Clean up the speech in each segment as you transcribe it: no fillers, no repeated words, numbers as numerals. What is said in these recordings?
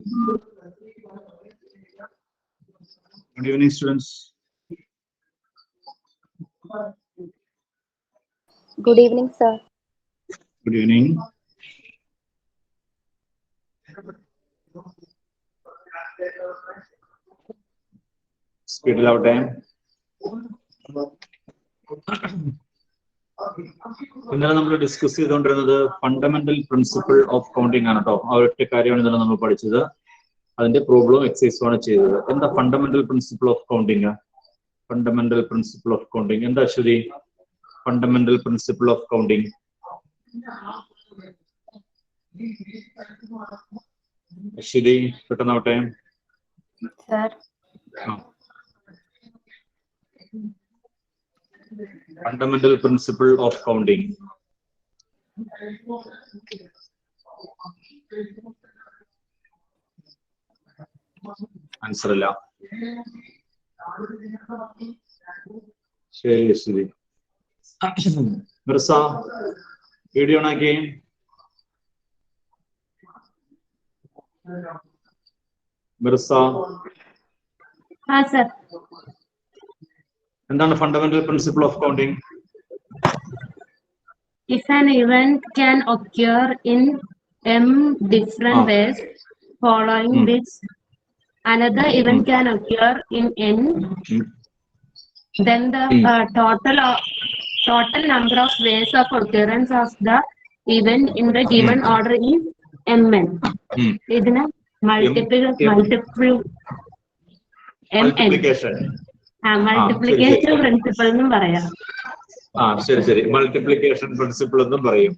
Good evening, students. Good evening, sir. Good evening. Speed it out, time. ഇന്നലെ നമ്മൾ discuss ചെയ്തുകൊണ്ടിരുന്നത് fundamental principle of counting ആണ് കേട്ടോ. ആ ഒറ്റ കാര്യമാണ് ഇന്നലെ നമ്മൾ പഠിച്ചത്. അതിന്റെ പ്രോബ്ലം എക്സസൈസും ആണ് ചെയ്തത്. എന്താ fundamental principle of counting? Fundamental principle of counting എന്താ ശരി? ഫണ്ടമെന്റൽ പ്രിൻസിപ്പിൾ ഓഫ് കൗണ്ടിങ് ശരി, പെട്ടെന്നാവട്ടെ. Fundamental principle of counting. Answer illa. ശരി ശരി. മിർസ വീഡിയോ ഓൺ ആക്കി. മിർസ sir. എന്താണ് fundamental principle of counting? If an event can occur in m different ways, following which another event can occur in n, then the total number of ways of occurrence of the event in the given order is mn. ഇതിനെ multiplication principle എന്നും പറയാം. ശരി ശരി, multiplication principle എന്നും പറയും.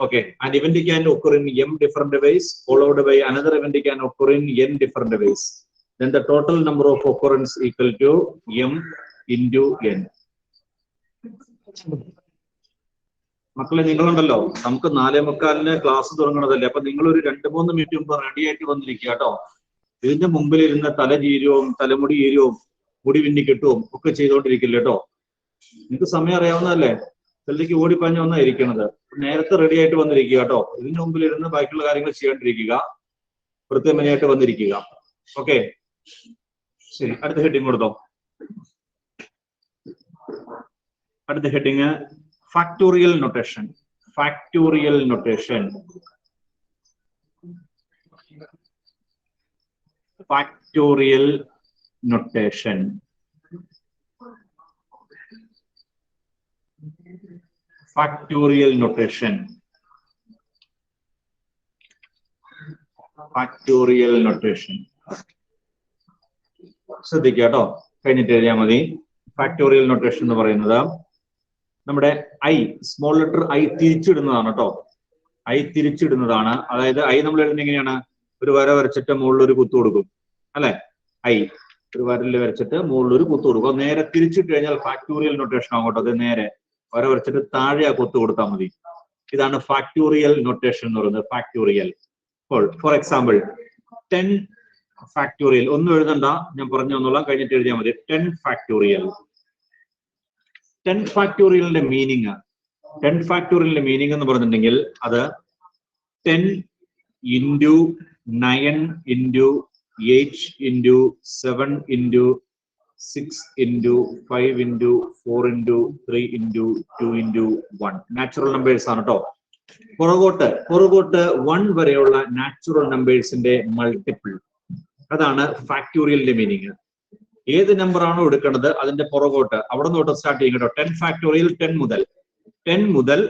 Okay, an event can occur in m different ways followed by another event can occur in n different ways. Then the total number of occurrence equal to m into n. മക്കളെ നിങ്ങളുണ്ടല്ലോ, നമുക്ക് 4:45 class തുടങ്ങണതല്ലേ. അപ്പൊ നിങ്ങൾ ഒരു 2-3 minute മുമ്പ് ready ആയിട്ട് വന്നിരിക്കുക കേട്ടോ. ഇതിന്റെ മുമ്പിൽ ഇരുന്ന തല ചീരുവും തലമുടി ഈരുവും മുടി പിന്നി കെട്ടുവും ഒക്കെ ചെയ്തോണ്ടിരിക്കില്ല കേട്ടോ. നിങ്ങൾക്ക് സമയം അറിയാവുന്നതല്ലേ, ചിലർക്ക് ഓടിപ്പാഞ്ഞ് വന്നാ ഇരിക്കണത്. നേരത്തെ റെഡി ആയിട്ട് വന്നിരിക്കുക കേട്ടോ. ഇതിന്റെ മുമ്പിൽ ഇരുന്ന് ബാക്കിയുള്ള കാര്യങ്ങൾ ചെയ്യാണ്ടിരിക്കുക, കൃത്യമായിട്ട് വന്നിരിക്കുക. ഓക്കെ ശരി, അടുത്ത ഹെഡിങ് കൊടുത്തോ. അടുത്ത heading factorial notation. Factorial notation. Factorial notation. Factorial notation. Factorial notation ശ്രദ്ധിക്കുക കേട്ടോ, കഴിഞ്ഞിട്ട് എഴുതിയാൽ മതി. ഫാക്ടോറിയൽ നൊട്ടേഷൻ എന്ന് പറയുന്നത് നമ്മുടെ ഐ, സ്മോൾ ലെറ്റർ ഐ തിരിച്ചിടുന്നതാണ് കേട്ടോ. ഐ തിരിച്ചിടുന്നതാണ്. അതായത് ഐ നമ്മൾ എഴുതുന്നത് എങ്ങനെയാണ്? ഒരു വര വരച്ചിട്ട് മുകളിൽ ഒരു കുത്തു കൊടുക്കും അല്ലെ. ഐ ഒരു വരയിൽ വരച്ചിട്ട് മുകളിൽ ഒരു കുത്തു കൊടുക്കും. നേരെ തിരിച്ചിട്ട് കഴിഞ്ഞാൽ ഫാക്ടോറിയൽ നൊട്ടേഷൻ ആകട്ടോ. അത് നേരെ വര വരച്ചിട്ട് താഴെ ആ കൊത്തു കൊടുത്താൽ മതി. ഇതാണ് ഫാക്ടോറിയൽ നൊട്ടേഷൻ എന്ന് പറയുന്നത്. ഫാക്ടോറിയൽ. For example 10 factorial. ഒന്നും എഴുതണ്ട, ഞാൻ പറഞ്ഞു തന്നോളാം, കഴിഞ്ഞിട്ട് എഴുതിയാൽ മതി. 10 ഫാക്ടോറിയൽ. 10 ഫാക്ടോറിയലിന്റെ മീനിങ്, 10 ഫാക്ടോറിയലിന്റെ മീനിങ് എന്ന് പറഞ്ഞിട്ടുണ്ടെങ്കിൽ അത് 10 into 9 into 8 into 7 into 6 into 5 into 4 into 3 into 2 into 1 natural numbers ആണ് കേട്ടോ. പുറകോട്ട് 1 വരെയുള്ള നാച്ചുറൽ നമ്പേഴ്സിന്റെ മൾട്ടിപ്പിൾ. അതാണ് ഫാക്ടോറിയലിന്റെ മീനിങ്. ഏത് നമ്പർ ആണോ എടുക്കേണ്ടത് അതിന്റെ പുറകോട്ട് അവിടെ നിന്ന് തൊട്ട് സ്റ്റാർട്ട് ചെയ്യും കേട്ടോ. 10 ഫാക്ടോറിയൽ 10 മുതൽ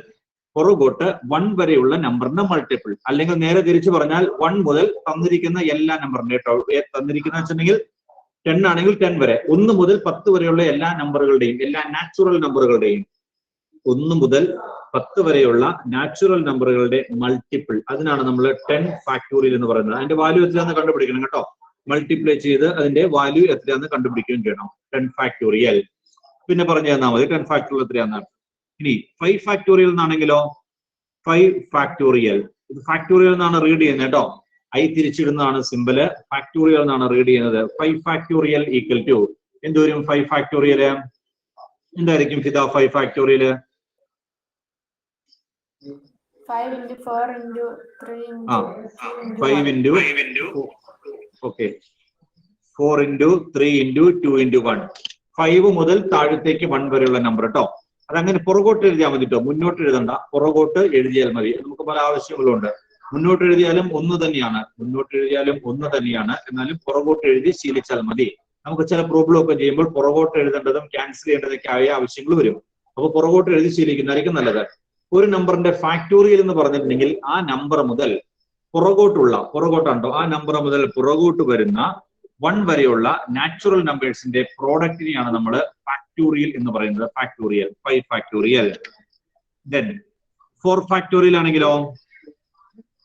പുറകോട്ട് 1 വരെയുള്ള നമ്പറിന്റെ മൾട്ടിപ്പിൾ. അല്ലെങ്കിൽ നേരെ തിരിച്ചു പറഞ്ഞാൽ 1 മുതൽ തന്നിരിക്കുന്ന എല്ലാ നമ്പറിന്റെ കേട്ടോ. തന്നിരിക്കുന്ന വെച്ചിട്ടുണ്ടെങ്കിൽ 10 ആണെങ്കിൽ 10 വരെ, 1 മുതൽ 10 വരെയുള്ള എല്ലാ നമ്പറുകളുടെയും, എല്ലാ നാച്ചുറൽ നമ്പറുകളുടെയും 1 മുതൽ 10 വരെയുള്ള നാച്ചുറൽ നമ്പറുകളുടെ മൾട്ടിപ്പിൾ. അതിനാണ് നമ്മൾ 10 ഫാക്ടോറിയൽ എന്ന് പറയുന്നത്. അതിന്റെ വാല്യൂ എത്രയാണെന്ന് കണ്ടുപിടിക്കണം കേട്ടോ. മൾട്ടിപ്ലൈ ചെയ്ത് അതിന്റെ വാല്യൂ എത്രയാണെന്ന് കണ്ടുപിടിക്കുകയും ചെയ്യണം. 10 ഫാക്ടോറിയൽ. പിന്നെ പറഞ്ഞു തന്നാൽ മതി 10 ഫാക്ടോറിയൽ എത്രയാണെന്ന്. ഇനി 5 ഫാക്ടോറിയൽ എന്നാണെങ്കിലോ 5 ഫാക്ടോറിയൽ. ഇത് ഫാക്ടോറിയൽ എന്നാണ് റീഡ് ചെയ്യുന്നത് കേട്ടോ. ഐ തിരിച്ചിടുന്നതാണ് സിമ്പിള്. ഫാക്ടോറിയൽ എന്നാണ് റീഡ് ചെയ്യുന്നത്. 5 ഫാക്ടോറിയൽ ഈക്വൽ ടു എന്ത് വരും? 5 ഫാക്ടോറിയൽ എന്തായിരിക്കും Fida? 5 factorial 5 into 4 into 3 into 5 into okay 4 into 3 into 2 into 1 5 മുതൽ താഴത്തേക്ക് 1 വരെയുള്ള നമ്പർ കേട്ടോ. അതങ്ങനെ പുറകോട്ട് എഴുതിയാൽ മതി കേട്ടോ, മുന്നോട്ട് എഴുതണ്ട, പുറകോട്ട് എഴുതിയാൽ മതി. നമുക്ക് പല ആവശ്യങ്ങളുണ്ട്. മുന്നോട്ട് എഴുതിയാലും ഒന്ന് തന്നെയാണ്, എന്നാലും പുറകോട്ട് എഴുതി ശീലിച്ചാൽ മതി. നമുക്ക് ചില പ്രോബ്ലം ഒക്കെ ചെയ്യുമ്പോൾ പുറകോട്ട് എഴുതേണ്ടതും ക്യാൻസൽ ചെയ്യേണ്ടതൊക്കെ ആയ ആവശ്യങ്ങൾ വരും. അപ്പൊ പുറകോട്ട് എഴുതി ശീലിക്കുന്നതായിരിക്കും നല്ലത്. ഒരു നമ്പറിന്റെ ഫാക്ടോറിയൽ എന്ന് പറഞ്ഞിട്ടുണ്ടെങ്കിൽ ആ നമ്പർ മുതൽ പുറകോട്ടാണോ, ആ നമ്പർ മുതൽ പുറകോട്ട് വരുന്ന 1 വരെയുള്ള നാച്ചുറൽ നമ്പേഴ്സിന്റെ പ്രോഡക്റ്റിനെയാണ് നമ്മൾ ഫാക്ടോറിയൽ എന്ന് പറയുന്നത്. Factorial 5 factorial. ദെൻ 4 ഫാക്ടോറിയൽ ആണെങ്കിലോ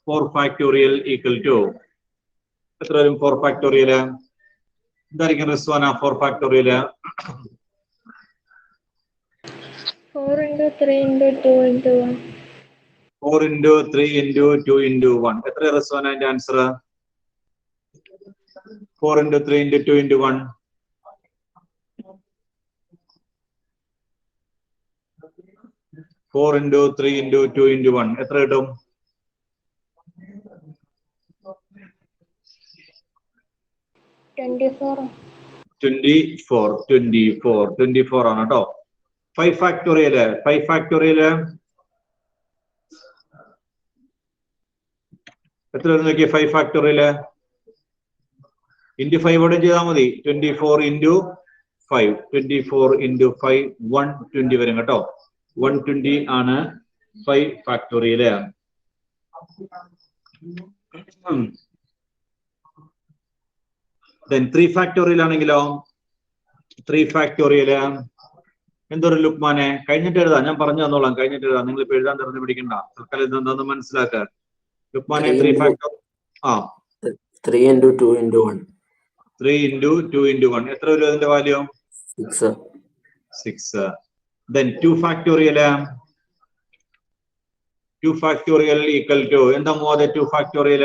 4 ഫാക്ടോറിയൽ ഈക്വൽ ടു എത്ര വരും? 4 ഫാക്ടോറിയൽ എന്തായിരിക്കും Rizwana? 4 factorial 4 into 3 into 2 into 1. 4 into 3 into 2 into 1 എത്ര റിസ്വാന? അതിന്റെ answer 4 into 3 into 2 into 1 4 into 3 into 2 into 1 എത്ര കിട്ടും? 24 ആണ് കേട്ടോ. 5 ഫാക്ടോറിയൽ എത്ര വരും നോക്കിയേ? 5 ഫാക്ടോറിയൽ ഇൻറ്റു 5 ഓടെ ചെയ്താൽ മതി. 24 into 5 120 വരും കേട്ടോ. 120 ആണ് 5 ഫാക്ടോറിയൽ. Then 3 ഫാക്ടോറിയൽ ആണെങ്കിലോ 3 ഫാക്ടോറിയൽ എന്തൊരു ലുക്മാനെ? കഴിഞ്ഞിട്ട് എഴുതാം, ഞാൻ പറഞ്ഞു തന്നോളാം. കഴിഞ്ഞിട്ട് എഴുതാം, നിങ്ങൾ ഇപ്പൊ എഴുതാൻ തെരഞ്ഞു പിടിക്കണ്ട. തൽക്കാലം ഇതെന്താന്ന് മനസ്സിലാക്കുക. ലുക്മാനെ 3 factorial 3 into 2 into 1 3 into 2 into 1 എത്ര വരും അതിന്റെ value? 6. Then 2 factorial equal to എന്താ മോദെ? 2 ഫാക്ടോറിയൽ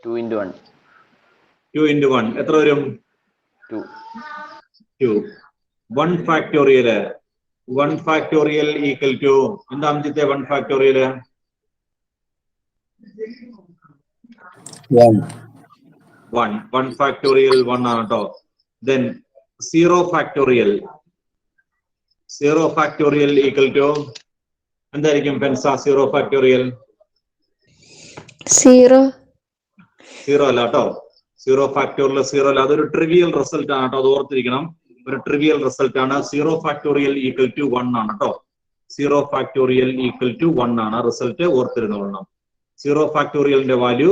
2 into 1 2 into 1 എത്ര വരും? 2. 1 ഫാക്ടോറിയൽ ഈക്വൽ ടു എന്താ അംജിത്തെ? 1 ഫാക്ടോറിയൽ 1 ഫാക്ടോറിയൽ 1 ആണ് കേട്ടോ. Then 0 ഫാക്ടോറിയൽ ഈക്വൽ ടു എന്തായിരിക്കും പെൻസ? 0 ഫാക്ടോറിയൽ 0 അല്ല കേട്ടോ. 0 ഫാക്ടോറിയൽ 0 അല്ല, അതൊരു ട്രിവിയൽ റിസൾട്ട് ആണ് കേട്ടോ. അത് ഓർത്തിരിക്കണം, ഒരു ട്രിവിയൽ റിസൾട്ട് ആണ്. 0 ഫാക്ടോറിയൽ ഈക്വൽ ടു 1 ആണ് കേട്ടോ. 0 ഫാക്ടോറിയൽ ഈക്വൽ ടു 1 ആണ് റിസൾട്ട്, ഓർത്തിരുന്നോളണം. 0 ഫാക്ടോറിയലിന്റെ വാല്യൂ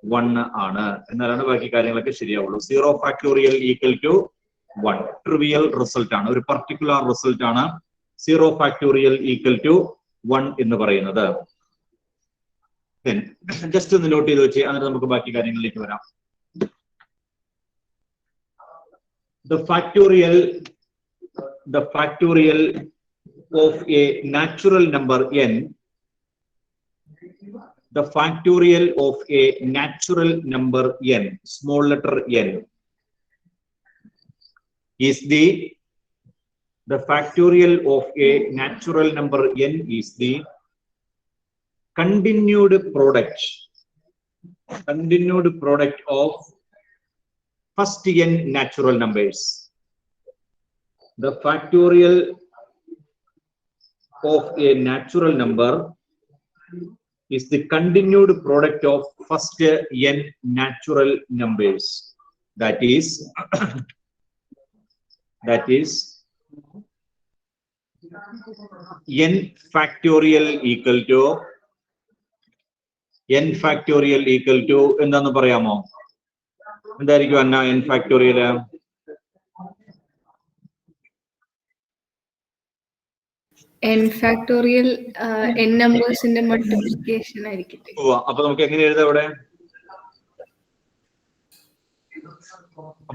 1 ആണ്, എന്നാലാണ് ബാക്കി കാര്യങ്ങളൊക്കെ ശരിയാവുള്ളൂ. 0 factorial equal to 1 trivial result ആണ്, ഒരു പർട്ടിക്കുലർ റിസൾട്ട് ആണ് 0 ഫാക്ടോറിയൽ ഈക്വൽ ടു 1 എന്ന് പറയുന്നത്. ജസ്റ്റ് ഒന്ന് നോട്ട് ചെയ്ത് വെച്ച് എന്നിട്ട് നമുക്ക് ബാക്കി കാര്യങ്ങളിലേക്ക് വരാം. The factorial of a natural number n, the factorial of a natural number n, small letter n, is the factorial of a natural number n is the continued product of first n natural numbers. The factorial of a natural number is the continued product of first n natural numbers. That is n factorial equal to എന്താന്ന് പറയാമോ? എന്തായിരിക്കും Anna n factorial? n factorial n നമ്പേഴ്സിന്റെ multiplication ആയിരിക്കും. അപ്പൊ നമുക്ക് എങ്ങനെ എഴുതാം ഇവിടെ?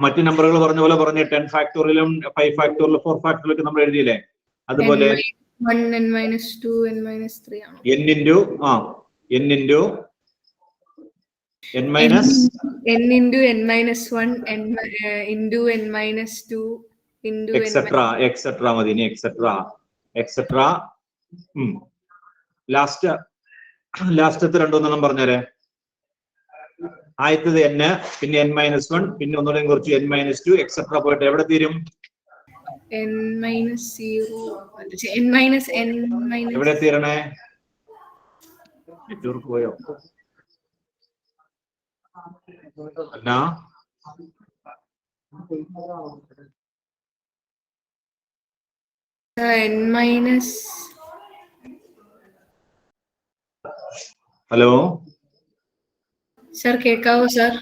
മറ്റു നമ്പറുകൾ പറഞ്ഞ പോലെ പറഞ്ഞ 10 ഫാക്ടോറിയലും 5 ഫാക്ടോറിയലും 4 ഫാക്ടോറിയലും നമ്മൾ എഴുതിയില്ലേ? അതുപോലെ n minus 2 n minus 3 ആണ്. n into n minus 1 n into n minus 2 into etc. മതി, etc. ലാസ്റ്റത്തെ രണ്ടൊന്നെണ്ണം പറഞ്ഞേരെ. ആദ്യത്തത് n, പിന്നെ n-1, പിന്നെ ഒന്നുകൂടെ കുറച്ച് n-2 എക്സെട്ര പോയിട്ട് എവിടെ തീരും? എവിടെ തീരണേ? നെറ്റ്വർക്ക് പോയോ? അല്ല, ഹലോ സർ കേക്കാവോ സർ?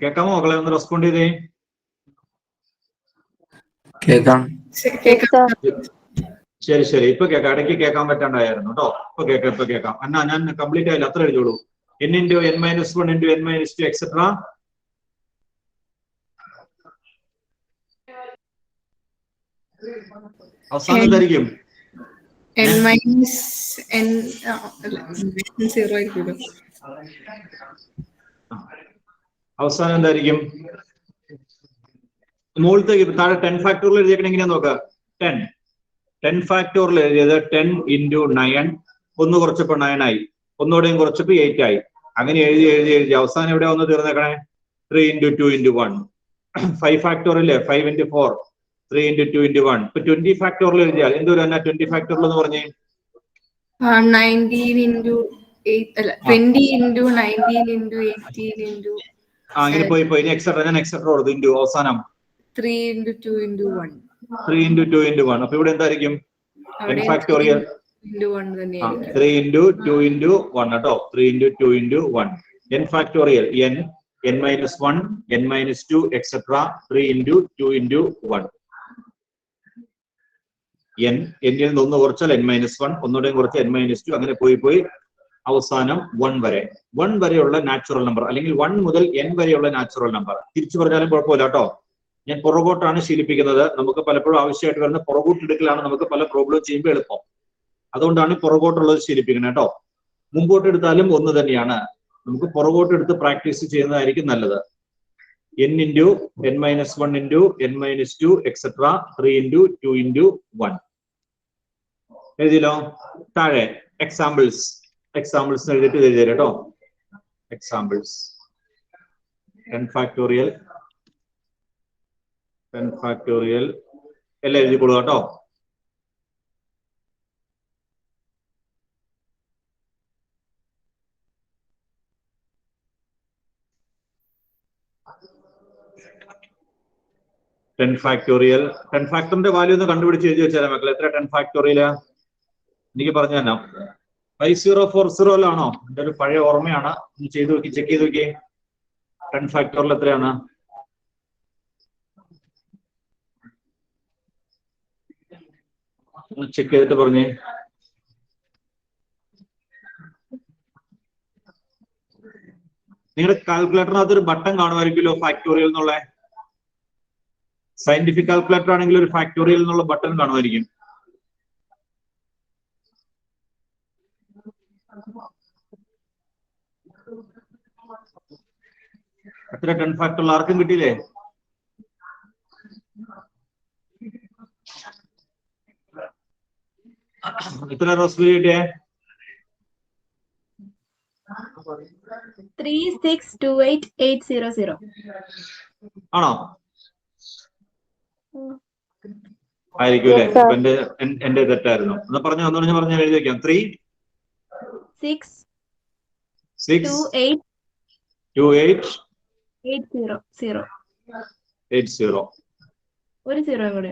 കേക്കാമോ മക്കളെ? ഒന്ന് റെസ്പോണ്ട് ചെയ്തേ. കേക്കാം. ശരി ശരി, ഇപ്പൊ കേക്കാം. ഇടയ്ക്ക് കേൾക്കാൻ പറ്റാണ്ടായിരുന്നു കേട്ടോ. ഇപ്പൊ കേക്കാം. എന്നാ ഞാൻ കംപ്ലീറ്റ് ആയില്ല, അത്ര എഴുതിയോളൂ. n × n-1 × n-2 etcetera. അവസാനം എന്തായിരിക്കും? അവസാനം എന്തായിരിക്കും? മുകളിലത്തേക്ക് താഴെ 10 ഫാക്ടോറിയൽ എഴുതിയേക്കണ എങ്ങനെയാ നോക്കുക. 10 ഫാക്ടോറിയൽ എഴുതിയത് 10 × 9, ഒന്ന് കുറച്ചപ്പോ 9 ആയി, ഒന്നുകൂടെയും കുറച്ചപ്പോ 8 ആയി. അങ്ങനെ എഴുതി അവസാനം എവിടെ വന്ന് തീർന്നേക്കണേ? 3 × 2 × 1. 5 ഫാക്ടോറിയൽ 5 × 4, 3 × 2 × 1. ഇപ്പൊ 20 ഫാക്ടോറിയൽ എഴുതിയാൽ എന്ത് വരും? 20 ഫാക്ടോറിയൽ എന്ന് പറഞ്ഞേ 19 × 8 അല്ല 20 × 19 × 18 ഇങ്ങനെ പോയി ഇനി എക്സെട്ര. ഞാൻ എക്സെട്ര കൊടുത്തു. ഇൻഡു അവസാനം 3 × 2 × 1. 3 × 2 × 1. അപ്പൊ ഇവിടെ എന്തായിരിക്കും? n ഫാക്ടോറിയൽ 3 × 2 × 1 കേട്ടോ. 3 × 2 × 1. n factorial n-1, n-2 etcetera 3 × 2 × 1. n-ൽ നിന്ന് ഒന്ന് കുറച്ചാൽ n-1, ഒന്നുകൂടെയും കുറച്ച് n-2, അങ്ങനെ പോയി അവസാനം 1 വരെ. 1 വരെയുള്ള നാച്ചുറൽ നമ്പർ, അല്ലെങ്കിൽ 1 മുതൽ n വരെയുള്ള നാച്ചുറൽ നമ്പർ. തിരിച്ചു പറഞ്ഞാലും കുഴപ്പമില്ല കേട്ടോ. ഞാൻ പുറകോട്ടാണ് ശീലിപ്പിക്കുന്നത്. നമുക്ക് പലപ്പോഴും ആവശ്യമായിട്ട് വരുന്ന പുറകോട്ട് എടുക്കലാണ് നമുക്ക് പല പ്രോബ്ലം ചെയ്യുമ്പോൾ എളുപ്പം. അതുകൊണ്ടാണ് പുറകോട്ടുള്ളത് ശീലിപ്പിക്കുന്നത് കേട്ടോ. മുമ്പോട്ട് എടുത്താലും ഒന്ന് തന്നെയാണ്. നമുക്ക് പുറകോട്ട് എടുത്ത് പ്രാക്ടീസ് ചെയ്യുന്നതായിരിക്കും നല്ലത്. n × n-1 × n-2 etcetera 3 × 2 × 1. എഴുതിയല്ലോ. താഴെ എക്സാമ്പിൾസ് എഴുതിയിട്ട് എഴുതി തരാം കേട്ടോ. എക്സാമ്പിൾസ് 10 ഫാക്ടോറിയൽ എല്ലാം എഴുതിക്കൊള്ളുക കേട്ടോ. ടെൻ ഫാക്ടറിന്റെ വാല്യൂ ഒന്ന് കണ്ടുപിടിച്ച് എഴുതി വെച്ചാൽ മക്കളെ. എത്ര 10 ഫാക്ടോറിയൽ? എനിക്ക് പറഞ്ഞു തന്നെ 5040 ആണോ? എന്റെ ഒരു പഴയ ഓർമ്മയാണ്. ഒന്ന് ചെയ്ത് നോക്കി, ചെക്ക് ചെയ്ത് നോക്കി. 10 ഫാക്ടോറിയൽ എത്രയാണ്? ചെക്ക് ചെയ്തിട്ട് പറഞ്ഞേ. നിങ്ങളുടെ കാൽക്കുലേറ്ററിനകത്ത് ഒരു ബട്ടൺ കാണുമായിരിക്കുമല്ലോ ഫാക്ടോറിയൽ എന്നുള്ള. സയന്റിഫിക് കാൽക്കുലേറ്റർ ആണെങ്കിൽ ഒരു ഫാക്ടോറിയൽ എന്നുള്ള ബട്ടൺ കാണുമായിരിക്കും. എത്ര 10 ഫാക്ടോറിയൽ ആർക്കും കിട്ടിയില്ലേ? എത്ര റോസ്ബി കിട്ടിയേ? 3628800. ആണോ? ആയിരിക്കും അല്ലേ? ഇപ്പൊ എന്റെ തെറ്റായിരുന്നു. എന്നാ പറഞ്ഞു എഴുതി വെക്കാം. 3 6 28 80. ഒരു സീറോ കൂടെ.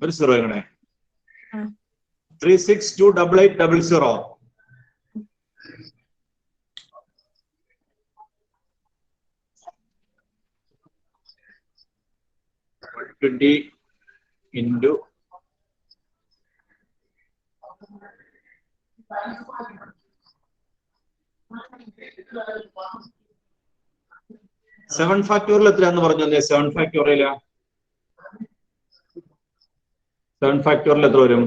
3628800. 20 into 7 ഫാക്ടോറിയൽ എത്രയാന്ന് പറഞ്ഞല്ലേ? 7 ഫാക്ടോറിയൽ എത്ര വരും?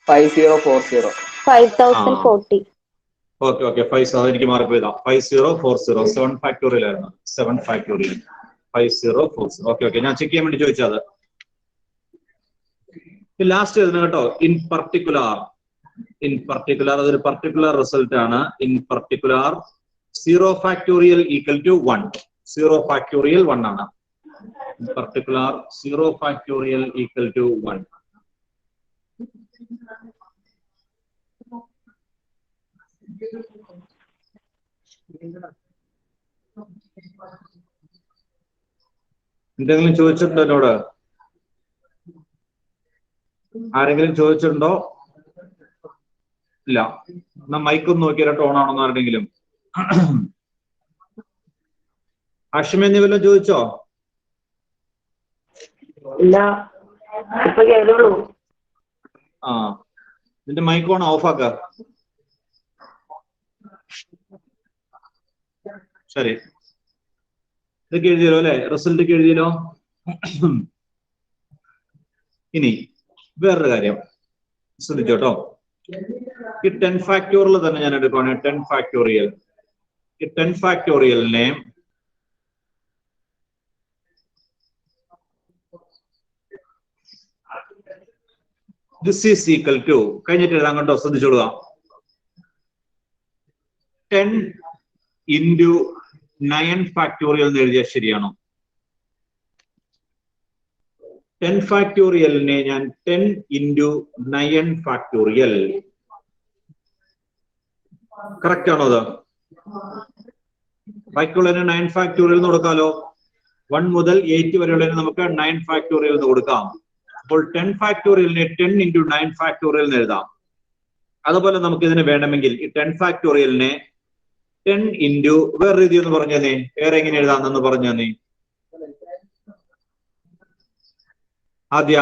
5040. 5040. ഓക്കെ 5000. എനിക്ക് മാറിപ്പോയതാ. 5040. 7 ഫാക്ടോറിയൽ ആയിരുന്നു. 7 ഫാക്ടോറിയൽ. 5040. ഓക്കെ ഞാൻ ചെക്ക് ചെയ്യാൻ വേണ്ടി ചോദിച്ചത്. ലാസ്റ്റ് എഴുതുന്ന കേട്ടോ, ഇൻ പർട്ടിക്കുലർ അതൊരു പർട്ടിക്കുലർ റിസൾട്ട് ആണ്. In particular 0 factorial equal to 1. 0 factorial 1 ആണ്. In particular 0 factorial equal to 1. എന്തെങ്കിലും ചോദിച്ചിട്ടുണ്ടോ എന്നോട്? ആരെങ്കിലും ചോദിച്ചിട്ടുണ്ടോ? ഇല്ല. എന്നാ മൈക്കൊന്ന് നോക്കിയാലോ, ടോൺ ആണെന്ന് ആരുടെങ്കിലും. അശ്മി നീ വല്ലതും ചോദിച്ചോ? ഇല്ല, ഇപ്പൊ കേൾക്കുള്ളൂ. ആ, നിന്റെ മൈക്ക് ഓൺ ഓഫ് ആക്ക. ശരി, ഇതൊക്കെ എഴുതിയല്ലോ അല്ലെ? റിസൾട്ട് ഒക്കെ എഴുതിയല്ലോ. ഇനി വേറൊരു കാര്യം ശ്രദ്ധിച്ചോട്ടോ. ഈ 10 ഫാക്ടോറിയൽ തന്നെ ഞാൻ എടുക്കുകയാണ്. 10 ഫാക്ടോറിയൽ. ഈ 10 ഫാക്ടോറിയലിനെ ദിസ് ഈസ് ഈക്വൽ ടു, കഴിഞ്ഞിട്ട് എഴുതാൻ കണ്ടോ, ശ്രദ്ധിച്ചോളുക. 10 into 9 ഫാക്ടോറിയൽ എന്ന് എഴുതിയാൽ ശരിയാണോ? 10 ഫാക്ടോറിയലിനെ ഞാൻ 10 into 9 ഫാക്ടോറിയൽ, കറക്റ്റ് ആണോ? അത് ബാക്കിയുള്ളതിന് 9 ഫാക്ടോറിയൽ എന്ന് കൊടുക്കാലോ. 1 മുതൽ 8 വരെയുള്ളതിന് നമുക്ക് 9 ഫാക്ടോറിയൽ എന്ന് കൊടുക്കാം. അപ്പോൾ 10 ഫാക്ടോറിയലിനെ 10 into 9 ഫാക്ടോറിയൽ എന്ന് എഴുതാം. അതുപോലെ നമുക്ക് ഇതിന് വേണമെങ്കിൽ ഈ 10 ഫാക്ടോറിയലിനെ 10 into വേറെ രീതി എന്ന് പറഞ്ഞേ, വേറെ എങ്ങനെ എഴുതാമെന്ന് പറഞ്ഞേ. ആദ്യ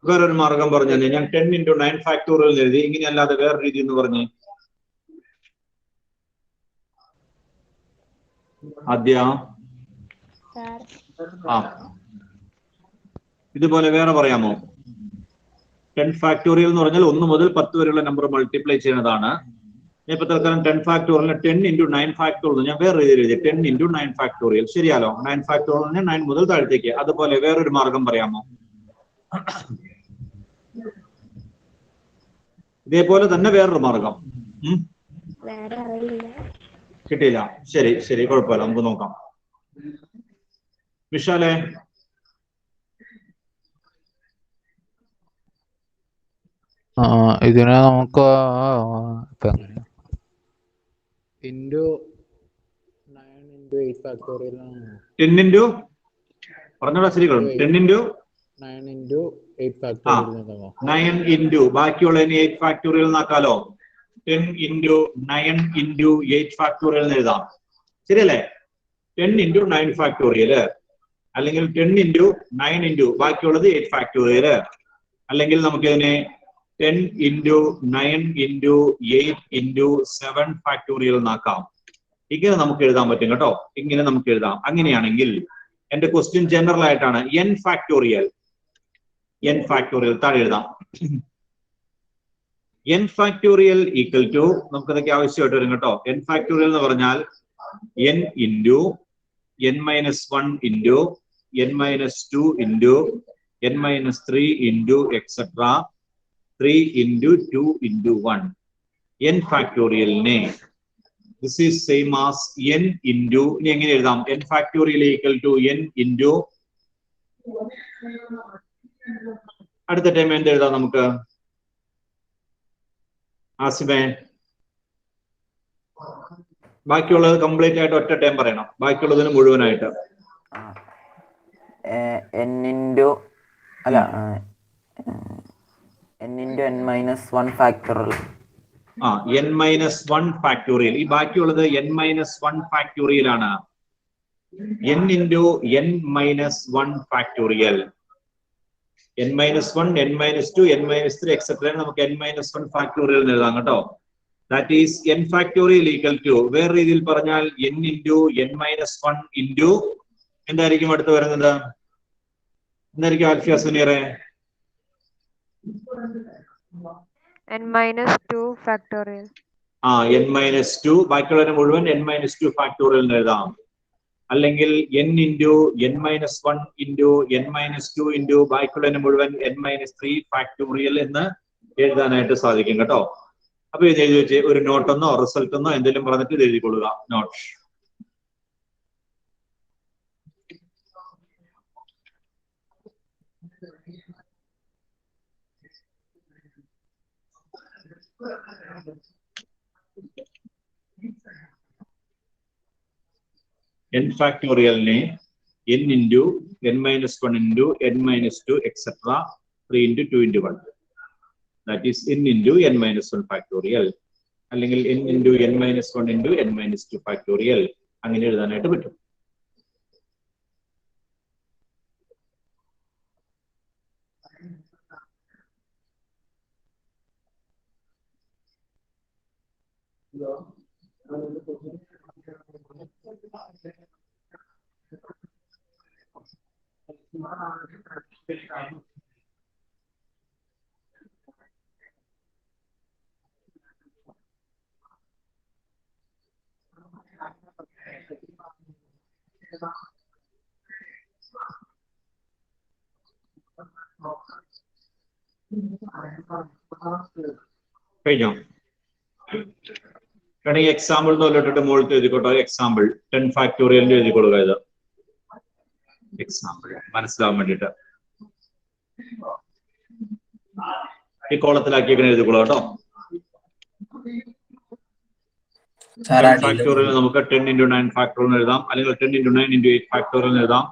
വേറൊരു മാർഗം പറഞ്ഞേ. ഞാൻ 10 into 9 ഫാക്ടോറിയൽ എഴുതി, ഇങ്ങനെയല്ലാതെ വേറെ രീതി എന്ന് പറഞ്ഞേ. ആദ്യ ഇതുപോലെ വേറെ പറയാമോ? 10 ഫാക്ടോറിയൽ എന്ന് പറഞ്ഞാൽ 1 മുതൽ 10 വരെയുള്ള നമ്പർ മൾട്ടിപ്ലൈ ചെയ്യുന്നതാണ്. ഇപ്പൊ തൽക്കാലം 10 ഫാക്ടോറിയൽ 10 into 9 ഫാക്ടോറിയൽ ഞാൻ വേറെ രീതിയിൽ എഴുതി. 10 into 9 ഫാക്ടോറിയൽ ശരിയാലോ? 9 ഫാക്ടോറിയൽ 9 മുതൽ താഴത്തേക്ക്. അതുപോലെ വേറൊരു മാർഗം പറയാമോ? ഇതേപോലെ തന്നെ വേറൊരു മാർഗം കിട്ടിയില്ല. ശരി, കുഴപ്പമില്ല, നമുക്ക് നോക്കാം. വിശാലേ, ഇതിനെ നമുക്ക് ഇൻറ്റു 9 into 8 ഫാക്ടോറിയൽ 10 into പറഞ്ഞോടാ ശരികളും. 10 into 9 into 8 ഫാക്ടോറിയൽ 9 into ബാക്കിയുള്ളതിന് 8 ഫാക്ടോറിയൽ എന്നാക്കാലോ. 10 into 9 into 8 ഫാക്ടോറിയൽ എന്ന് എഴുതാം. ശരിയല്ലേ? 10 into 9 ഫാക്ടോറിയൽ, അല്ലെങ്കിൽ 10 into 9 into ബാക്കിയുള്ളത് 8 ഫാക്ടോറിയൽ, അല്ലെങ്കിൽ നമുക്കിതിനെ 10 into 9 into 8 into 7 ഫാക്ടോറിയൽ എന്നാക്കാം. ഇങ്ങനെ നമുക്ക് എഴുതാൻ പറ്റും കേട്ടോ. ഇങ്ങനെ നമുക്ക് എഴുതാം. അങ്ങനെയാണെങ്കിൽ എന്റെ ക്വസ്റ്റ്യൻ ജനറൽ ആയിട്ടാണ് n ഫാക്ടോറിയൽ താഴെ എഴുതാം. n ഫാക്ടോറിയൽ ഈക്വൽ ടു, നമുക്കതൊക്കെ ആവശ്യമായിട്ട് വരും കേട്ടോ. n ഫാക്ടോറിയൽ എന്ന് പറഞ്ഞാൽ n into n minus 1 into n minus 2 into n minus 3 into etc. 3 into 2 into 1. n ഫാക്ടോറിയലിനെ this is same as n into, ഇനി എങ്ങനെ എഴുതാം? n factorial equal to n into, അടുത്ത ടൈം എന്ത് എഴുതാം നമുക്ക്? ആസിമേ, ബാക്കിയുള്ളത് കംപ്ലീറ്റ് ആയിട്ട് ഒറ്റ ടൈം പറയണം. ബാക്കിയുള്ളതിന് മുഴുവനായിട്ട് n into n minus 1 factorial. n minus 1 factorial. ഈ ബാക്കിയുള്ളത് n minus 1 ഫാക്ടോറിയൽ ആണ്. n into n minus 1 factorial. n minus 1, n minus 2, n minus 3 etc. നമുക്ക് n minus 1 ഫാക്ടോറിയൽ എന്ന് എഴുതാം കേട്ടോ. That is n factorial equal to, വേറെ രീതിയിൽ പറഞ്ഞാൽ n into n minus 1 into എന്തായിരിക്കും അടുത്ത് വരുന്നത്? എന്തായിരിക്കും ആൽഫിയ സുനീറെ? n minus 2 factorial. n minus 2, ബാക്കിയുള്ളതിന് മുഴുവൻ n minus 2 ഫാക്ടോറിയൽ എന്ന് എഴുതാം. അല്ലെങ്കിൽ n into n minus 1 into n minus 2 into ബാക്കിയുള്ളതിന് മുഴുവൻ n മൈനസ് 3 ഫാക്ടോറിയൽ എന്ന് എഴുതാനായിട്ട് സാധിക്കും കേട്ടോ. അപ്പൊ ഇത് എഴുതി വെച്ച് ഒരു നോട്ടെന്നോ റിസൾട്ടെന്നോ എന്തെങ്കിലും പറഞ്ഞിട്ട് ഇത് എഴുതിക്കൊള്ളുക. നോട്ട് n ഫാക്ടോറിയലിനെ n into n minus 1 into n minus 2 etcetera 3 into 2 into 1 that is n into n minus 1 factorial അല്ലെങ്കിൽ n into n minus 1 into n minus 2 factorial അങ്ങനെ എഴുതാനായിട്ട് പറ്റും. കഴിഞ്ഞോ? വേണമെങ്കിൽ എക്സാമ്പിൾ തോല്ലിട്ടിട്ട് മുകളിൽ എഴുതിക്കോട്ടോ. എക്സാമ്പിൾ 10 ഫാക്ടോറിയലിന്റെ എഴുതി കൊടുക്കുക. ഇത് എക്സാമ്പിൾ മനസ്സിലാവാൻ വേണ്ടിട്ട് ഈ കോളത്തിലാക്കിയേക്കണ എഴുതിക്കോളൂ കേട്ടോ. 10 ഫാക്ടോറിയൽ നമുക്ക് 10 ഇൻറ്റു 9 ഫാക്ടോറിയൽ എഴുതാം, അല്ലെങ്കിൽ 10 ഇൻറ്റു 9 ഇൻറ്റു 8 ഫാക്ടോറിയൽ എഴുതാം,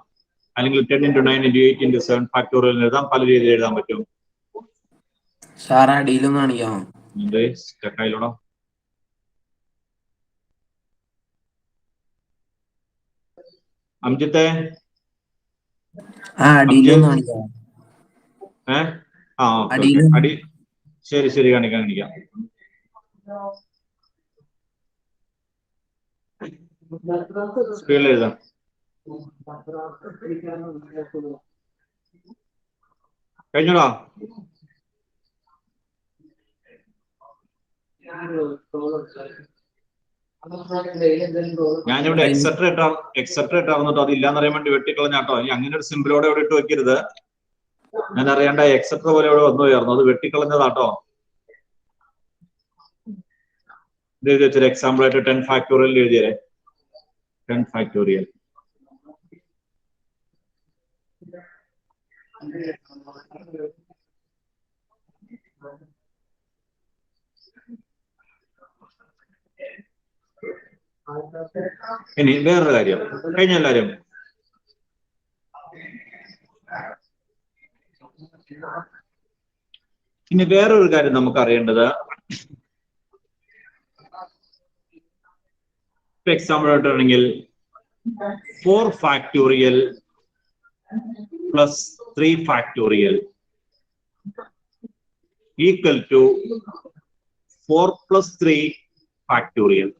അല്ലെങ്കിൽ 10 ഇൻറ്റു 9 ഇൻറ്റു 8 ഇൻറ്റു 7 ഫാക്ടോറിയൽ എഴുതാം. പല രീതിയിൽ എഴുതാൻ പറ്റും. അടിയിലൊന്നും കാണിക്കാമോ? സ്റ്റക്കായിലോടോ. അംജിത്തെ അടിയിലൊന്നും കാണിക്കാമോ? അടി ശരി ശരി കാണിക്കാം. സ്പീഡിൽ എഴുതാം. കഴിഞ്ഞോടാ? ഞാനിവിടെ എക്സെട്ര ഇട്ടാർന്നിട്ടോ അത് ഇല്ലാന്ന് അറിയാൻ വേണ്ടി വെട്ടിക്കളഞ്ഞാട്ടോ. ഇനി അങ്ങനെ ഒരു സിമ്പിളോടെ ഇവിടെ ഇട്ട് വെക്കരുത്. ഞാൻ അറിയാണ്ട എക്സെട്ര പോലെ ഇവിടെ വന്നു ചേർന്നു, അത് വെട്ടിക്കളഞ്ഞതാട്ടോ. ഇത് എഴുതി വെച്ചൊരു എക്സാമ്പിൾ ആയിട്ട് 10 ഫാക്ടോറിയൽ എഴുതിയേ. 10 ഫാക്ടോറിയൽ ഇനി വേറൊരു കാര്യം കഴിഞ്ഞ എല്ലാരും ഇനി വേറൊരു കാര്യം നമുക്ക് അറിയേണ്ടത്, എക്സാമ്പിൾ ആയിട്ടാണെങ്കിൽ 4 factorial plus 3 factorial equal to 4 plus 3 factorial.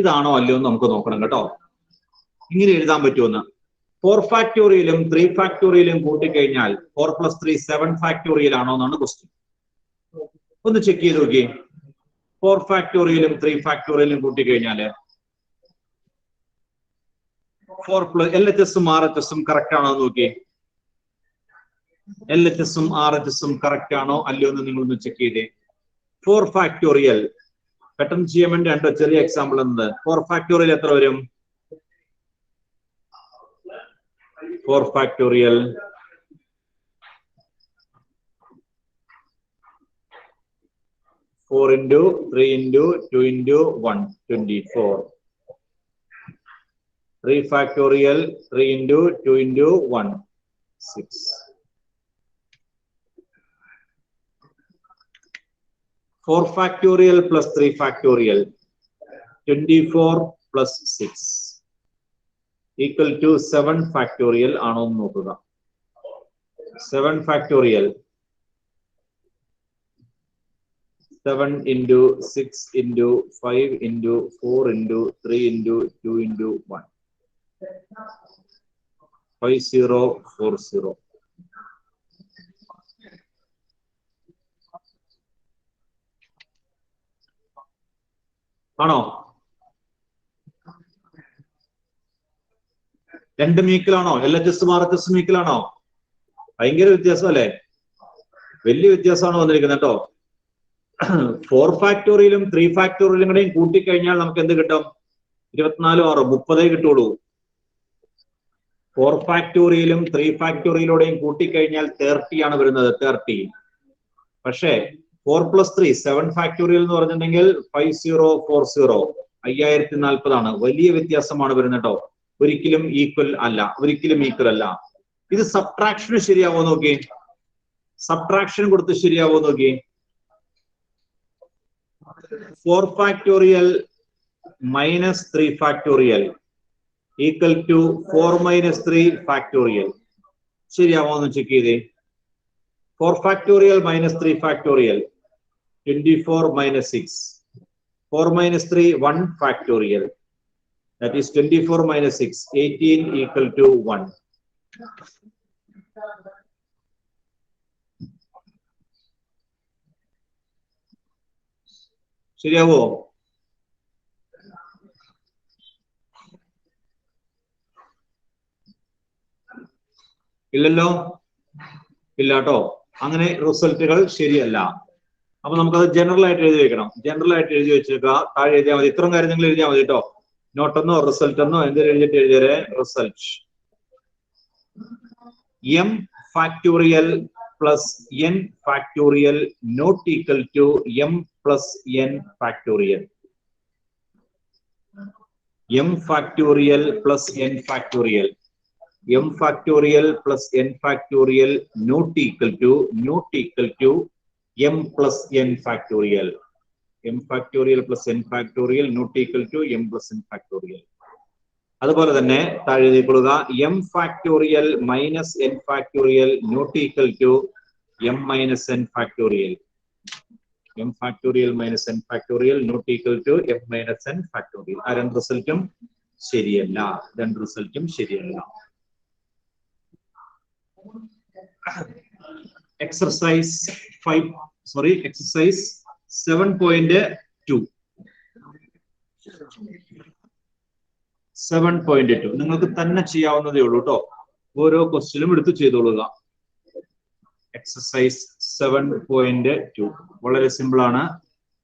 ഇതാണോ അല്ലയോ എന്ന് നമുക്ക് നോക്കണം കേട്ടോ. ഇങ്ങനെ എഴുതാൻ പറ്റുമെന്ന്. 4 ഫാക്ടോറിയലും 3 ഫാക്ടോറിയലും കൂട്ടിക്കഴിഞ്ഞാൽ 4 പ്ലസ് 3 7 ഫാക്ടോറിയൽ ആണോ എന്നാണ് ക്വസ്റ്റ്യൻ. ഒന്ന് ചെക്ക് ചെയ്ത് നോക്കിയേ. 4 ഫാക്ടോറിയലും 3 ഫാക്ടോറിയലും കൂട്ടിക്കഴിഞ്ഞാല് 4 പ്ലസ് LHSഉം RHSഉം കറക്റ്റ് ആണോ എന്ന് നോക്കിയേ. LHSഉം RHSഉം കറക്റ്റ് ആണോ അല്ലയോ എന്ന് നിങ്ങളൊന്ന് ചെക്ക് ചെയ്തേ. 4 ഫാക്ടോറിയൽ പെട്ടെന്ന് ചെയ്യാൻ വേണ്ടി രണ്ട് ചെറിയ എക്സാമ്പിൾ എന്നത്. 4 ഫാക്ടോറിയൽ എത്ര വരും? 4 factorial 4 into 3 into 2 into 1 24. 3 factorial 3 into 2 into 1 6. 4 factorial plus 3 factorial 24 plus 6 equal to 7 factorial ആണോ എന്ന് നോക്കുക. 7 factorial 7 into 6 into 5 into 4 into 3 into 2 into 1 5040. ആണോ? രണ്ടും ഈക്വലാണോ? LHS RHS ഈക്വലാണോ? ഭയങ്കര വ്യത്യാസം അല്ലേ? വലിയ വ്യത്യാസമാണ് വന്നിരിക്കുന്നത് കേട്ടോ. 4 ഫാക്ടോറിയലും 3 ഫാക്ടോറിയലും കൂടെയും കൂട്ടിക്കഴിഞ്ഞാൽ നമുക്ക് എന്ത് കിട്ടും? 24 6 30 കിട്ടുള്ളൂ. 4 ഫാക്ടോറിയലും 3 ഫാക്ടോറിയലോടെയും കൂട്ടിക്കഴിഞ്ഞാൽ 30 ആണ് വരുന്നത്, 30. പക്ഷേ 4 + 3 7 ഫാക്ടോറിയൽ എന്ന് പറഞ്ഞിട്ടുണ്ടെങ്കിൽ 5040 5040 ആണ്. വലിയ വ്യത്യാസമാണ് വരുന്നത് കേട്ടോ. ഒരിക്കലും ഈക്വൽ അല്ല, ഒരിക്കലും ഈക്വൽ അല്ല. ഇത് സബ്ട്രാക്ഷന് ശരിയാവോ നോക്കി, സബ്ട്രാക്ഷൻ കൊടുത്ത് ശരിയാവോ നോക്കി. 4 factorial minus 3 factorial equal to 4 - 3 factorial. ശരിയാവോ എന്ന് ചെക്ക് ചെയ്തേ. 4 factorial minus 3 factorial 24 - 6. 4 - 3 1 factorial. That is 24 - 6 18 equal to 1. ശരിയാവോ? ഇല്ലല്ലോ, ഇല്ല കേട്ടോ. അങ്ങനെ റിസൾട്ടുകൾ ശരിയല്ല. അപ്പൊ നമുക്കത് ജനറൽ ആയിട്ട് എഴുതി വെക്കണം. ജനറൽ ആയിട്ട് എഴുതി വെച്ചേക്കുക. താഴെ എഴുതിയാൽ മതി. ഇത്രയും കാര്യം നിങ്ങൾ എഴുതിയാൽ മതി കേട്ടോ. നോട്ടെന്നോ റിസൾട്ട് എന്നോ എന്തെങ്കിലും എഴുതിയിട്ട് എഴുതിയേ. Result m factorial plus n factorial not equal to m plus n factorial. m factorial plus n factorial. m factorial plus n factorial not equal to m plus n factorial. m factorial plus n factorial not equal to m plus n factorial. അതുപോലെ തന്നെ താഴെ എഴുതിക്കൊള്ളുക m factorial minus n factorial not equal to m minus n factorial. m factorial minus n factorial not equal to m minus n factorial. ആ രണ്ട് റിസൾട്ടും ശരിയല്ല, രണ്ട് റിസൾട്ടും ശരിയല്ല. എക്സർസൈസ് 7.2. 7.2 നിങ്ങൾക്ക് തന്നെ ചെയ്യാവുന്നതേ ഉള്ളൂ കേട്ടോ. ഓരോ ക്വസ്റ്റ്യനും എടുത്ത് ചെയ്തോളുക. എക്സർസൈസ് 7.2 വളരെ സിമ്പിൾ ആണ്.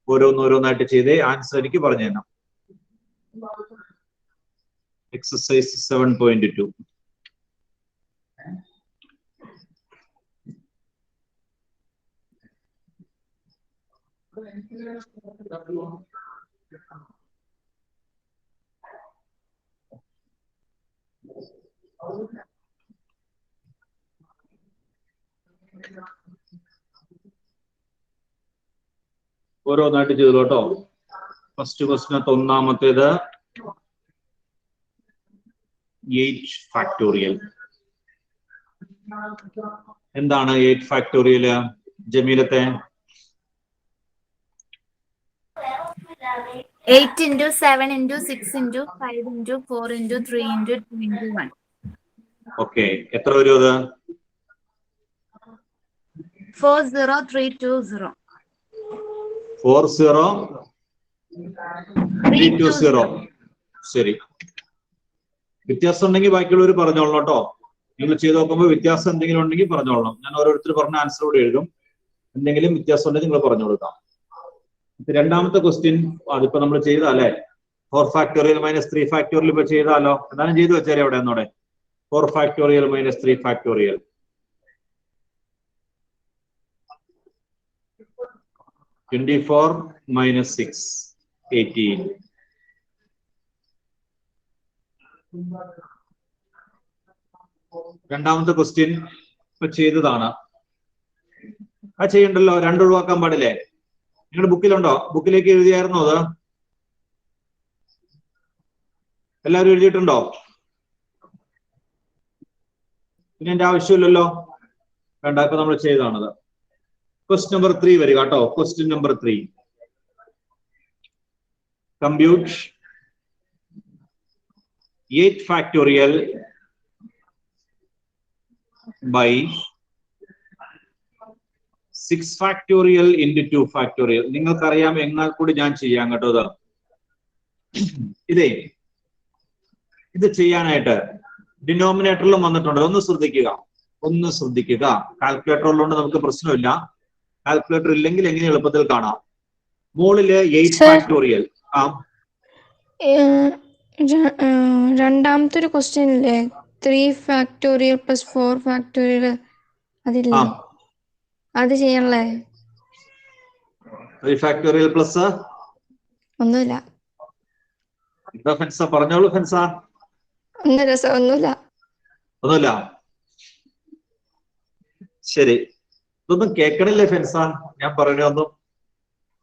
ഓരോന്നോരോന്നായിട്ട് ചെയ്തേ ആൻസർ എനിക്ക് പറഞ്ഞു തരണം. എക്സർസൈസ് 7.2. ഓരോന്നായിട്ട് ചെയ്തു കേട്ടോ. ഫസ്റ്റ് ക്വസ്റ്റിനകത്ത് ഒന്നാമത്തേത് 8 ഫാക്ടോറിയൽ. എന്താണ് 8 factorial ജമീലത്തെ? 8 into 7 into 6 into 5 into 4 into 3 into 2 into 1. Okay, എത്ര വരും അത്? 40320. 40320. ശരി. വ്യത്യാസം ഉണ്ടെങ്കിൽ ബാക്കിയുള്ളവർ പറഞ്ഞോളണം കേട്ടോ. നിങ്ങൾ ചെയ്ത് നോക്കുമ്പോൾ വ്യത്യാസം എന്തെങ്കിലും ഉണ്ടെങ്കിൽ പറഞ്ഞോളണം. ഞാൻ ഓരോരുത്തർ പറഞ്ഞ ആൻസർ കൂടെ എഴുതും. എന്തെങ്കിലും വ്യത്യാസം ഉണ്ടെങ്കിൽ നിങ്ങൾ പറഞ്ഞു കൊടുക്കാം. രണ്ടാമത്തെ ക്വസ്റ്റ്യൻ അതിപ്പോ നമ്മൾ ചെയ്താലേ 4 ഫാക്ടോറിയൽ മൈനസ് 3 ഫാക്ടോറിയൽ ഇപ്പൊ ചെയ്താലോ? എന്നാലും ചെയ്തു വെച്ചാലേ അവിടെ എന്നോടെ 4 ഫാക്ടോറിയൽ മൈനസ് 3 ഫാക്ടോറിയൽ. -24 - 6 18. രണ്ടാമത്തെ ക്വസ്റ്റ്യൻ ഇപ്പൊ ചെയ്തതാണ്. അത് ചെയ്യണ്ടല്ലോ, രണ്ട് ഒഴിവാക്കാൻ പാടില്ലേ? നിങ്ങളുടെ ബുക്കിലുണ്ടോ? ബുക്കിലേക്ക് എഴുതിയായിരുന്നോ അത്? എല്ലാവരും എഴുതിയിട്ടുണ്ടോ? പിന്നെ എന്റെ ആവശ്യമില്ലല്ലോ. വേണ്ട, ഇപ്പൊ നമ്മൾ ചെയ്താണത്. ക്വസ്റ്റ്യൻ നമ്പർ 3 വരിക കേട്ടോ. Question number 3. Compute 8 factorial by 6 factorial into 2 factorial. നിങ്ങൾക്കറിയാം, എന്നാൽ കൂടി ഞാൻ ചെയ്യാം കേട്ടോ. ഇത് ചെയ്യാനായിട്ട് ഡിനോമിനേറ്ററിലും വന്നിട്ടുണ്ട്. ഒന്ന് ശ്രദ്ധിക്കുക. കാൽക്കുലേറ്റർ ഉള്ളതുകൊണ്ട് നമുക്ക് പ്രശ്നമില്ല. കാൽക്കുലേറ്റർ ഇല്ലെങ്കിൽ എങ്ങനെ എളുപ്പത്തിൽ കാണാം. മുകളില് 8 ഫാക്ടോറിയൽ. രണ്ടാമത്തെ ഒരു ക്വസ്റ്റ്യൻ ഇല്ലേ, 3 ഫാക്ടോറിയൽ പ്ലസ് 4 ഫാക്ടോറിയൽ, അതില്ലേ, അത് ചെയ്യണല്ലേ? 3 ഫാക്ടോറിയൽ പ്ലസ് ഒന്നുമില്ല. എന്താ ഫെൻസ പറഞ്ഞോളൂ. ഫെൻസ ഒന്നുമില്ല. ശരി, ഇതൊന്നും കേൾക്കണില്ലേ ഫെൻസ? ഞാൻ പറഞ്ഞൊന്നും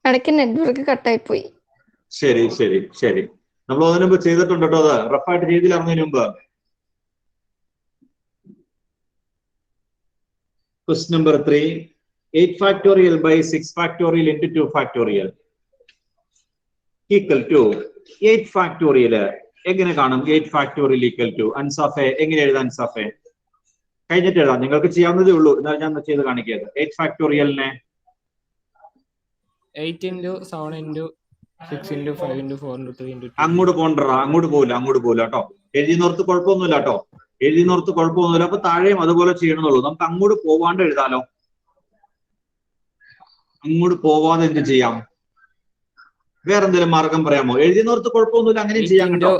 ഇടയ്ക്ക് നെറ്റ്വർക്ക് കട്ടായി പോയി. ശരി. നമ്മൾ അതിനു മുമ്പ് ചെയ്തിട്ടുണ്ട് കേട്ടോ. അത് റഫായിട്ട് ചെയ്തില്ലായിരുന്നതിന് മുമ്പ്. Question number 3, 8 factorial by 6 factorial into 2 factorial equal to 8 factorial. എങ്ങനെ കാണും 8 ഫാക്ടോറിയൽ ഈക്വൽ ടു? അൻസാഫെ എങ്ങനെ എഴുതാം? അൻസാഫെ കഴിഞ്ഞിട്ട് എഴുതാം, നിങ്ങൾക്ക് ചെയ്യാവുന്നതേ ഉള്ളൂ. എന്നാൽ ഞാൻ ചെയ്ത് കാണിക്കുന്നത്. 8 ഫാക്ടോറിയലിനെ 8 into 7 into 6 into 5 into 4 into 3 into 2. അങ്ങോട്ട് പോകില്ല കേട്ടോ. എഴുതിനോർത്ത് കുഴപ്പമൊന്നുമില്ല കേട്ടോ. അപ്പൊ താഴെയും അതുപോലെ ചെയ്യണമെന്നുള്ളൂ. നമുക്ക് അങ്ങോട്ട് പോവാണ്ട് എഴുതാലോ. അങ്ങോട്ട് പോവാതെ എന്ത് ചെയ്യാം? വേറെ എന്തെങ്കിലും മാർഗം പറയാമോ? എഴുതിനോർത്ത് കുഴപ്പമൊന്നുമില്ല, അങ്ങനെയും ചെയ്യാം കേട്ടോ.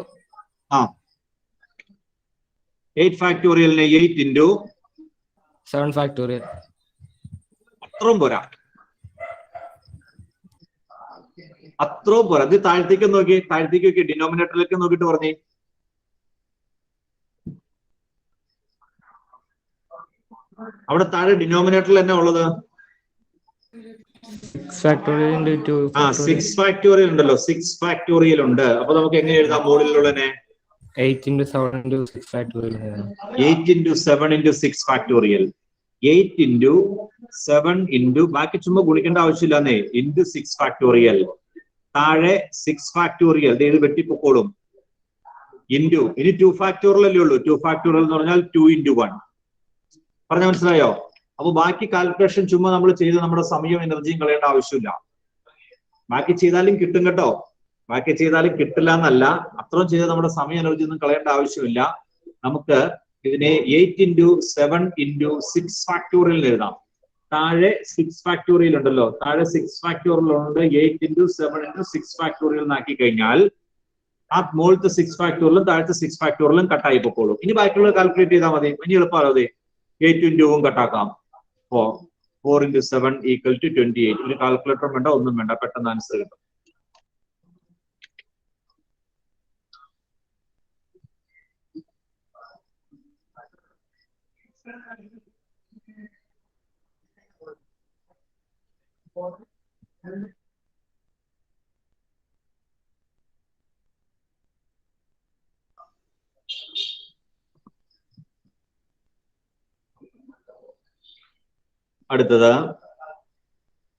8 ഫാക്ടോറിയലിനെ 8 into 7 ഫാക്ടോറിയൽ. അത്രയും പോരാ. ഇത് താഴത്തേക്ക് നോക്കി, ഡിനോമിനേറ്ററിലേക്ക് നോക്കിയിട്ട് പറഞ്ഞേ. അവിടെ താഴെ ഡിനോമിനേറ്ററിൽ തന്നെ ഉള്ളത് 6 ഫാക്ടോറിയൽ into 2 6 ഫാക്ടോറിയൽ ഉണ്ടല്ലോ. 6 ഫാക്ടോറിയൽ ഉണ്ട്. അപ്പൊ നമുക്ക് എങ്ങനെ എഴുതാം? മുകളിലുള്ളതിനെ 8 into 7 into 6 factorial. 8 into 7 into 6 factorial. 8 into 7 into ബാക്കി ചുമ്മാ ഗുണിക്കേണ്ട ആവശ്യമില്ലാന്നേ. into 6 factorial. താഴെ 6 ഫാക്ടോറിയൽ. ഇത് വെട്ടിപ്പൊക്കോളും. ഇൻറ്റു ഇനി 2 ഫാക്ടോറിയൽ അല്ലേ ഉള്ളൂ. 2 ഫാക്ടോറിയൽ എന്ന് പറഞ്ഞാൽ 2 into 1. പറഞ്ഞ മനസ്സിലായോ? അപ്പൊ ബാക്കി കാൽക്കുലേഷൻ ചുമ്മാ നമ്മൾ ചെയ്ത് നമ്മുടെ സമയവും എനർജിയും കളയേണ്ട ആവശ്യമില്ല. ബാക്കി ചെയ്താലും കിട്ടും കേട്ടോ. ബാക്കി ചെയ്താലും കിട്ടില്ല എന്നല്ല, അത്രയും ചെയ്ത് നമ്മുടെ സമയം എനർജി ഒന്നും കളയേണ്ട ആവശ്യമില്ല. നമുക്ക് ഇതിനെ 8 into 7 into 6 ഫാക്ടോറിയൽ എഴുതാം. താഴെ 6 ഫാക്ടോറിയൽ ഉണ്ടല്ലോ. താഴെ 6 ഫാക്ടോറിയൽ ഉണ്ട്. 8 into 7 into 6 ഫാക്ടോറിയൽ എന്നാക്കി കഴിഞ്ഞാൽ ആ മുകളിലത്തെ 6 ഫാക്ടോറിയലും താഴത്തെ 6 ഫാക്ടോറിയലും കട്ടായി പൊക്കോളും. ഇനി ബാക്കിയുള്ള കാൽക്കുലേറ്റ് ചെയ്താൽ മതി. ഇനി എളുപ്പമാണോ? അതെ, 8 into 2 കട്ടാക്കാം. 4 into 7 equal to 28. ഒരു കാൽക്കുലേറ്റർ വേണ്ട, ഒന്നും വേണ്ട, പെട്ടെന്ന് ആൻസർ കിട്ടും.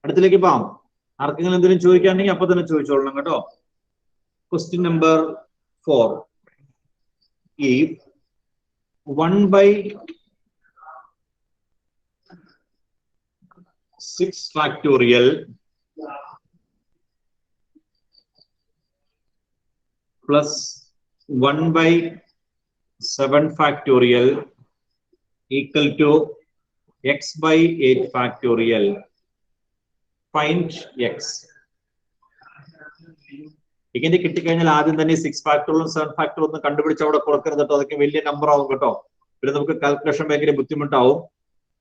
അടുത്തിലേക്ക് പോവാം. ആർക്കെങ്കിലും എന്തെങ്കിലും ചോദിക്കാണെങ്കിൽ അപ്പൊ തന്നെ ചോദിച്ചോളണം കേട്ടോ. Question number 4. If 1/6 factorial plus 1/7 factorial equal to x by 8 factorial, find x. ഇങ്ങനെ കിട്ടിക്കഴിഞ്ഞാൽ ആദ്യം തന്നെ 6 ഫാക്ടോറിയലും 7 ഫാക്ടോറിയലും ഒന്ന് കണ്ടുപിടിച്ച് അവിടെ കൊടുക്കരുത് കേട്ടോ. അതൊക്കെ വലിയ നമ്പർ ആവും കേട്ടോ. പിന്നെ നമുക്ക് കാൽക്കുലേഷൻ ഭയങ്കര ബുദ്ധിമുട്ടാവും.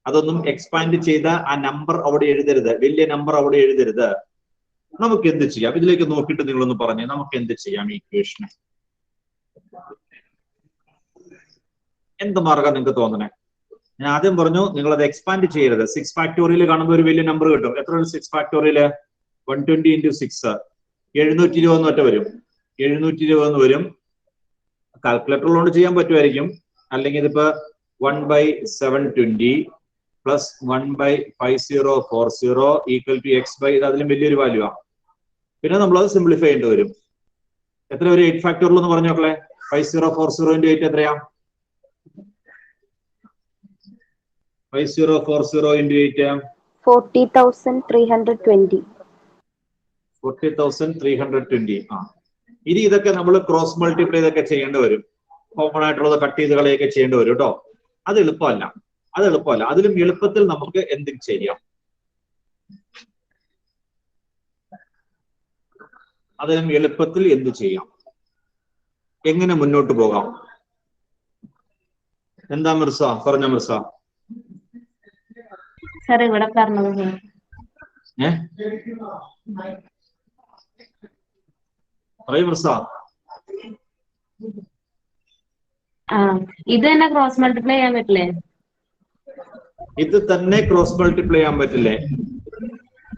അതൊന്നും എക്സ്പാൻഡ് ചെയ്ത ആ നമ്പർ അവിടെ എഴുതരുത്. വലിയ നമ്പർ അവിടെ എഴുതരുത്. നമുക്ക് എന്ത് ചെയ്യാം? ഇതിലേക്ക് നോക്കിയിട്ട് നിങ്ങളൊന്ന് പറഞ്ഞേ, നമുക്ക് എന്ത് ചെയ്യാം? ഈ ഇക്വേഷന് എന്ത് മാർഗം നിങ്ങൾക്ക് തോന്നണേ? ഞാൻ ആദ്യം പറഞ്ഞു നിങ്ങൾ അത് എക്സ്പാൻഡ് ചെയ്യരുത്. 6 ഫാക്ടോറിയൽ കാണുമ്പോൾ ഒരു വലിയ നമ്പർ കിട്ടും. എത്ര 6 ഫാക്ടോറിയൽ? 120 into 6 720 ഒറ്റ വരും. 720 വരും. കാൽക്കുലേറ്റർ ഉള്ളതുകൊണ്ട് ചെയ്യാൻ പറ്റുമായിരിക്കും. അല്ലെങ്കിൽ ഇതിപ്പോ 1/720 plus 1/5040 equal to x by ഇത് അതിലും വലിയൊരു വാല്യൂ ആണ്. പിന്നെ നമ്മളത് സിംപ്ലിഫൈ ചെയ്യേണ്ടി വരും. എത്ര ഒരു 8 ഫാക്ടോറിയൽ എന്ന് പറഞ്ഞു നോക്കളെ. 5040 into 8 എത്രയാ? 5040 into 8 40,320. 40,320. ഇനി ഇതൊക്കെ നമ്മൾ ക്രോസ് മൾട്ടിപ്ലൈ ഇതൊക്കെ ചെയ്യേണ്ടി വരും. കോമൺ ആയിട്ടുള്ളത് കട്ട് ചെയ്ത് കളയൊക്കെ ചെയ്യേണ്ടി വരും കേട്ടോ. അത് എളുപ്പമല്ല. അതിലും എളുപ്പത്തിൽ നമുക്ക് എന്തും ചെയ്യാം. എന്ത് ചെയ്യാം, എങ്ങനെ മുന്നോട്ട് പോകാം? എന്താ മിർസ പറഞ്ഞ മിർസ? സാർ ഇവിടെ പറഞ്ഞത് പറയൂ മിർസ. ഇത് തന്നെ ക്രോസ് മൾട്ടിപ്ലൈ ചെയ്യാൻ പറ്റില്ലേ? ഇത് തന്നെ ക്രോസ് മൾട്ടിപ്ലൈ ചെയ്യാൻ പറ്റില്ലേ?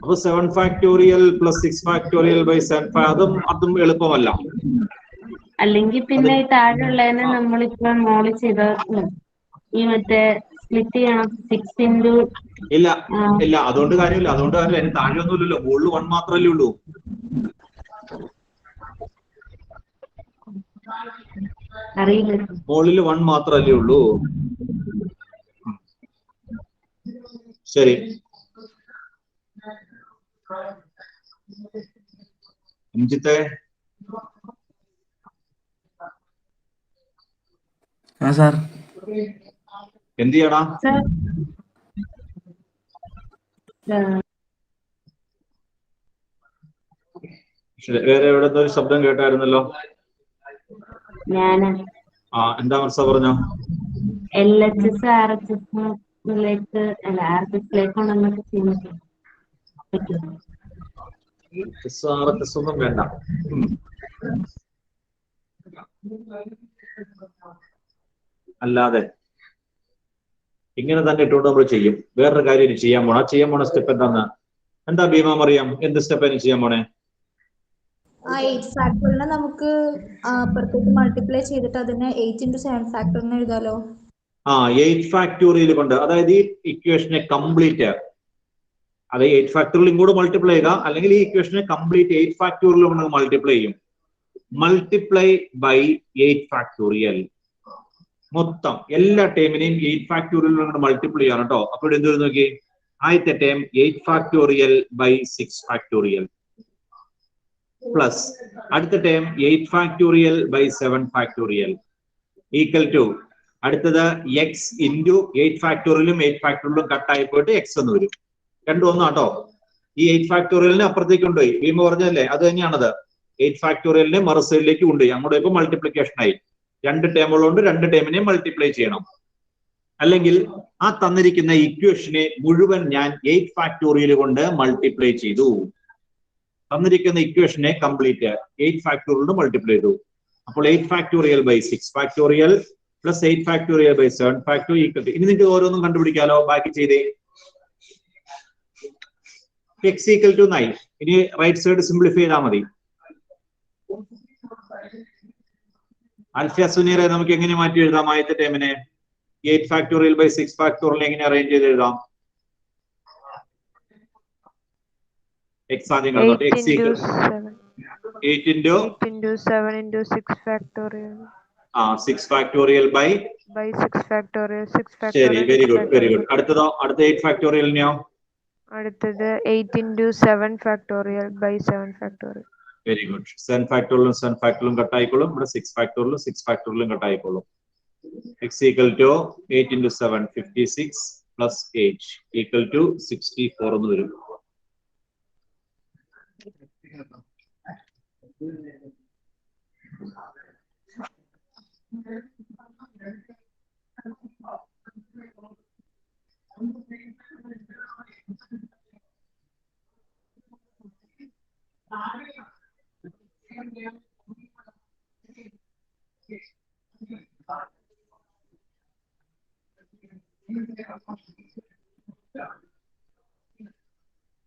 അപ്പൊ 7 ഫാക്ടോറിയൽ പ്ലസ് 6 ഫാക്ടോറിയൽ ബൈ 7 അതും എളുപ്പമല്ല. അല്ലെങ്കിൽ പിന്നെ ഈ താഴെയുള്ളതിനെ നമ്മളിപ്പോ മോളി ചെയ്ത് ഈ മറ്റേ സ്പ്ലിറ്റ് ചെയ്യണം 6 into ഇല്ല അതുകൊണ്ട് കാര്യമില്ല. അതിന് താഴെ ഒന്നുമില്ലല്ലോ, മുകളിൽ 1 മാത്രമല്ലേ ഉള്ളൂ. അറിയില്ല, മുകളിൽ 1 മാത്രമല്ലേ ഉള്ളൂ. ശരി, അഞ്ചത്തെ സാർ എന്ത് ചെയ്യടാ? വേറെ എവിടെ ഒരു ശബ്ദം കേട്ടായിരുന്നല്ലോ. ഞാന് എന്താ മിർസ പറഞ്ഞോ? LHS RHS-ലേക്ക് അല്ല RHS-ലേക്ക് ഉണ്ടെന്നൊക്കെ ചെയ്യുന്നത് ഒന്നും വേണ്ട. അല്ലാതെ ഇങ്ങനെ തന്നെ ഇട്ടുകൊണ്ട് നമ്മൾ ചെയ്യും. വേറൊരു കാര്യം ഇനി ചെയ്യാൻ പോണ സ്റ്റെപ്പ് എന്താ ഭീമ മറിയാം? എന്ത് സ്റ്റെപ്പ് ഇനി ചെയ്യാൻ പോണേ? 8 ഫാക്ടറിനെ നമുക്ക് അപ്പുറത്തേക്ക് മൾട്ടിപ്ലൈ ചെയ്തിട്ട് അതിനെ 8 into 7 ഫാക്ടറിന് എഴുതാലോ. 8 ഫാക്ടോറിയൽ കൊണ്ട്, അതായത് ഈ ഇക്വേഷനെ കംപ്ലീറ്റ്, അത് 8 ഫാക്ടോറിയൽ ഇങ്ങോട്ട് മൾട്ടിപ്ലൈ ചെയ്യുക, അല്ലെങ്കിൽ ഈ ഇക്വേഷനെ കംപ്ലീറ്റ് 8 ഫാക്ടോറിയൽ കൊണ്ട് മൾട്ടിപ്ലൈ ചെയ്യും. Multiply by 8 factorial. മൊത്തം എല്ലാ ടേമിനെയും 8 ഫാക്ടോറിയൽ കൊണ്ട് മൾട്ടിപ്ലൈ ചെയ്യണം കേട്ടോ. അപ്പോൾ എന്ത് വരും നോക്കി? ആദ്യത്തെ term 8 factorial by 6 factorial plus അടുത്ത term 8 factorial by 7 factorial equal to അടുത്തത് എക്സ് ഇൻറ്റു 8 ഫാക്ടോറിയലും 8 ഫാക്ടോറിയലും കട്ടായി പോയിട്ട് എക്സ് എന്ന് വരും. രണ്ടും ഒന്നാട്ടോ. ഈ 8 ഫാക്ടോറിയലിനെ അപ്പുറത്തേക്ക് കൊണ്ടുപോയി. ഭീമ പറഞ്ഞല്ലേ, അത് തന്നെയാണത്. 8 ഫാക്ടോറിയലിനെ മറുസൈഡിലേക്ക് കൊണ്ടുപോയി. അങ്ങോട്ട് ഇപ്പൊ മൾട്ടിപ്ലിക്കേഷൻ ആയി. 2 ടേമുകളുണ്ട്, 2 ടേമിനെ മൾട്ടിപ്ലൈ ചെയ്യണം. അല്ലെങ്കിൽ ആ തന്നിരിക്കുന്ന ഇക്വേഷനെ മുഴുവൻ ഞാൻ 8 ഫാക്ടോറിയൽ കൊണ്ട് മൾട്ടിപ്ലൈ ചെയ്തു. തന്നിരിക്കുന്ന ഇക്വേഷനെ കംപ്ലീറ്റ് 8 ഫാക്ടോറിയൽ കൊണ്ട് മൾട്ടിപ്ലൈ ചെയ്തു. അപ്പോൾ 8 factorial by 6 factorial plus 8 factorial by 7 factorial equal to, ഇനി നിങ്ങൾക്ക് ഓരോന്നും കണ്ടുപിടിക്കാലോ. ബാക്കി ചെയ്തേ. X equal to 9. ഇനി റൈറ്റ് സൈഡ് സിംപ്ലിഫൈ ചെയ്താൽ മതി. ആൽഫിയ സുനീറെ നമുക്ക് എങ്ങനെ മാറ്റി എഴുതാം? ആദ്യത്തെ ടേമിനെ 8 ഫാക്ടോറിയൽ ബൈ 6 ഫാക്ടോറിയൽ എങ്ങനെ അറേഞ്ച് ചെയ്ത് എഴുതാം? എക്സ് ആദ്യം കണ്ടോട്ടെ. X equal 8 into 7 into 6 factorial 6 factorial by 6 factorial 6 ശരി, factorial very good very good. അടുത്തതോ? അടുത്ത 8 ഫാക്ടോറിയലിനെയോ? അടുത്തത് 8 into 7 factorial by 7 factorial. Very good. 7 ഫാക്ടോറിയലും കട്ടായിക്കോളും. ഇവിടെ 6 ഫാക്ടോറിയലും കട്ടായിക്കോളും. X equal to 8 into 7 56 plus 8 equal to 64 എന്ന് വരും.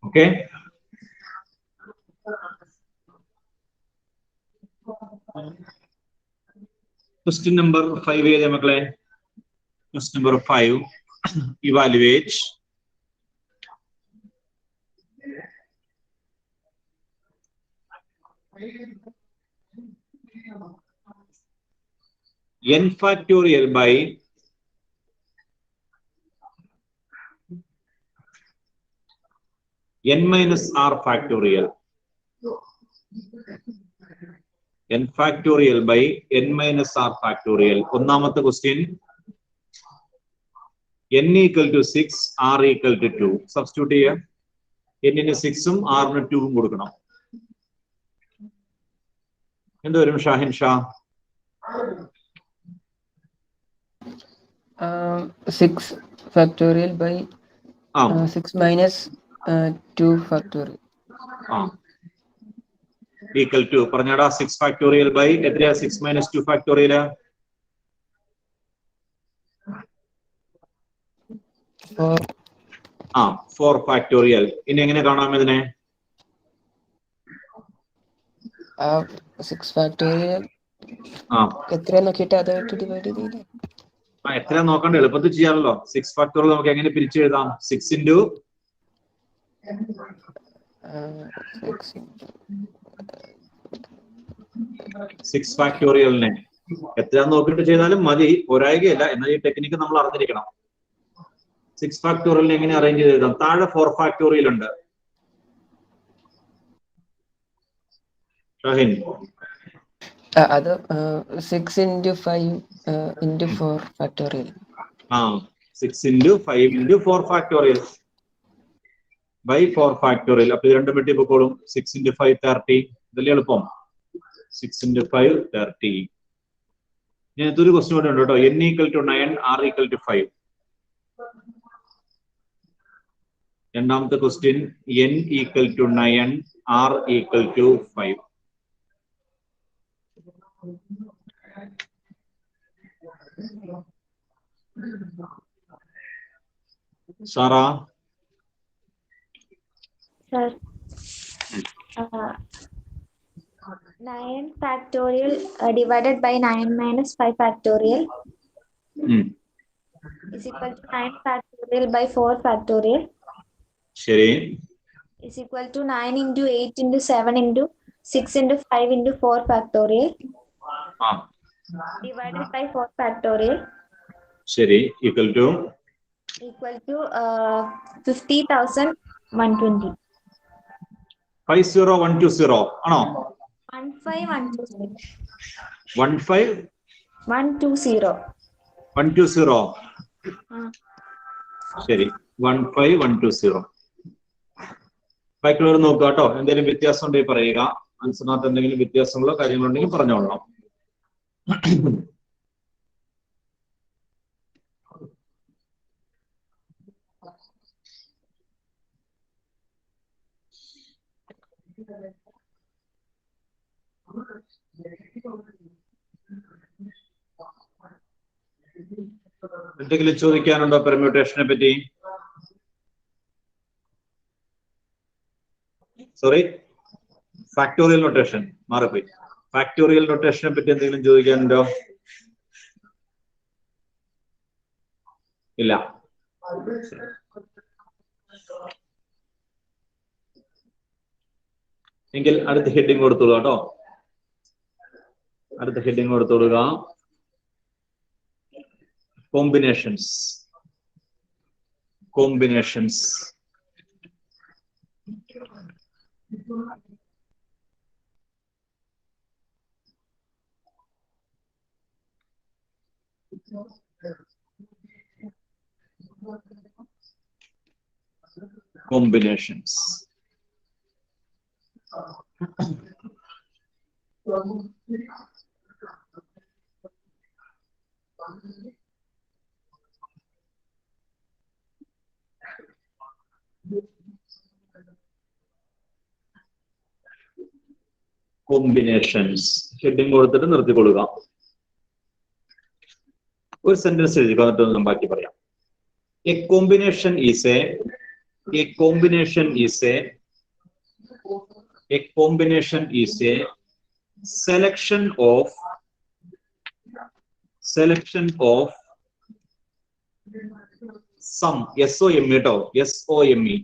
ഓക്കെ, ക്വസ്റ്റ്യൻ നമ്പർ 5 ഏത് മക്കളെ? Question number 5, evaluate n factorial by n minus r factorial. n factorial by n minus r factorial. ഒന്നാമത്തെ question n equal to 6, r equal to 2. Substitute ചെയ്യാം. n ന് 6 ഉം r ന് 2 ഉം കൊടുക്കണം. എന്ത് വരും Shahin Shah? 6 factorial by 6 minus 2 factorial. Equal to പറഞ്ഞാടാ 6 factorial by എത്രയാ? 6 minus 2 factorial 4 factorial. ഇനി എങ്ങനെ കാണാം ഇതിനെ? 6 factorial എത്ര നോക്കിയിട്ട് അതായിട്ട് ഡിവൈഡ് ചെയ്തില്ലേ? എത്ര നോക്കണ്ട, എളുപ്പത്തിൽ ചെയ്യാമല്ലോ. 6 factorial നമുക്ക് എങ്ങനെ പിരിച്ചു എഴുതാം? 6 into 6 ഫാക്ടോറിയലിനെ എത്ര നോക്കിയിട്ട് ചെയ്താലും മതി, ഒരാഴ്ചയല്ല. എന്നാൽ ഈ ടെക്നിക്ക് നമ്മൾ അറിഞ്ഞിരിക്കണം. 6 ഫാക്ടോറിയലിനെ എങ്ങനെ അറേഞ്ച് ചെയ്ത് എഴുതാം? താഴെ 4 ഫാക്ടോറിയൽ ഉണ്ട്. ഷാഹിൻ അത് 6 into 5 into 4 factorial. 6 into 5 into 4 factorial by 4 factorial. അപ്പൊ ഇത് രണ്ടും വെട്ടി പൊക്കോളും. 6 into 5 30. ഇതല്ലേ എളുപ്പം. 6 into 5 30. ഞാൻ ഇതൊരു ക്വസ്റ്റ്യൻ കൂടെ ഉണ്ട് കേട്ടോ. n equal to 9, r equal to 5. രണ്ടാമത്തെ question n equal to 9, r equal to 5. സാറാ? Sir, 9 factorial divided by 9 minus 5 factorial is equal to 9 factorial by 4 factorial. ശരി. Is equal to 9 into 8 into 7 into 6 into 5 into 4 factorial divided by 4 factorial. ശരി. Equal to 50,120. 50120 ആണോ? 15120. 15120. 120. ശരി. 15120. ബാക്കിയുള്ളവർ നോക്കുക കേട്ടോ. എന്തെങ്കിലും വ്യത്യാസം ഉണ്ടെങ്കിൽ പറയുക. ആൻസറിനകത്ത് എന്തെങ്കിലും വ്യത്യാസമുള്ള കാര്യങ്ങളുണ്ടെങ്കിൽ പറഞ്ഞോളാം. എന്തെങ്കിലും ചോദിക്കാനുണ്ടോ പെർമ്യൂട്ടേഷനെ പറ്റി? സോറി, ഫാക്ടോറിയൽ നൊട്ടേഷൻ മാറിപ്പോയി. ഫാക്ടോറിയൽ നൊട്ടേഷനെ പറ്റി എന്തെങ്കിലും ചോദിക്കാനുണ്ടോ? ഇല്ല. എങ്കിൽ അടുത്ത ഹെഡിങ് കൊടുത്തോളൂ കേട്ടോ. അടുത്ത ഹെഡിങ് കൊടുത്തോളുക. Combinations. Combinations. Combinations. Combinations. Heading കൊടുത്തിട്ട് നിർത്തിക്കൊള്ളുക. ഒരു സെന്റൻസ് എഴുതി എന്നിട്ട് ഞാൻ ബാക്കി പറയാം. A combination is a combination is a selection of some SOME കേട്ടോ. SOME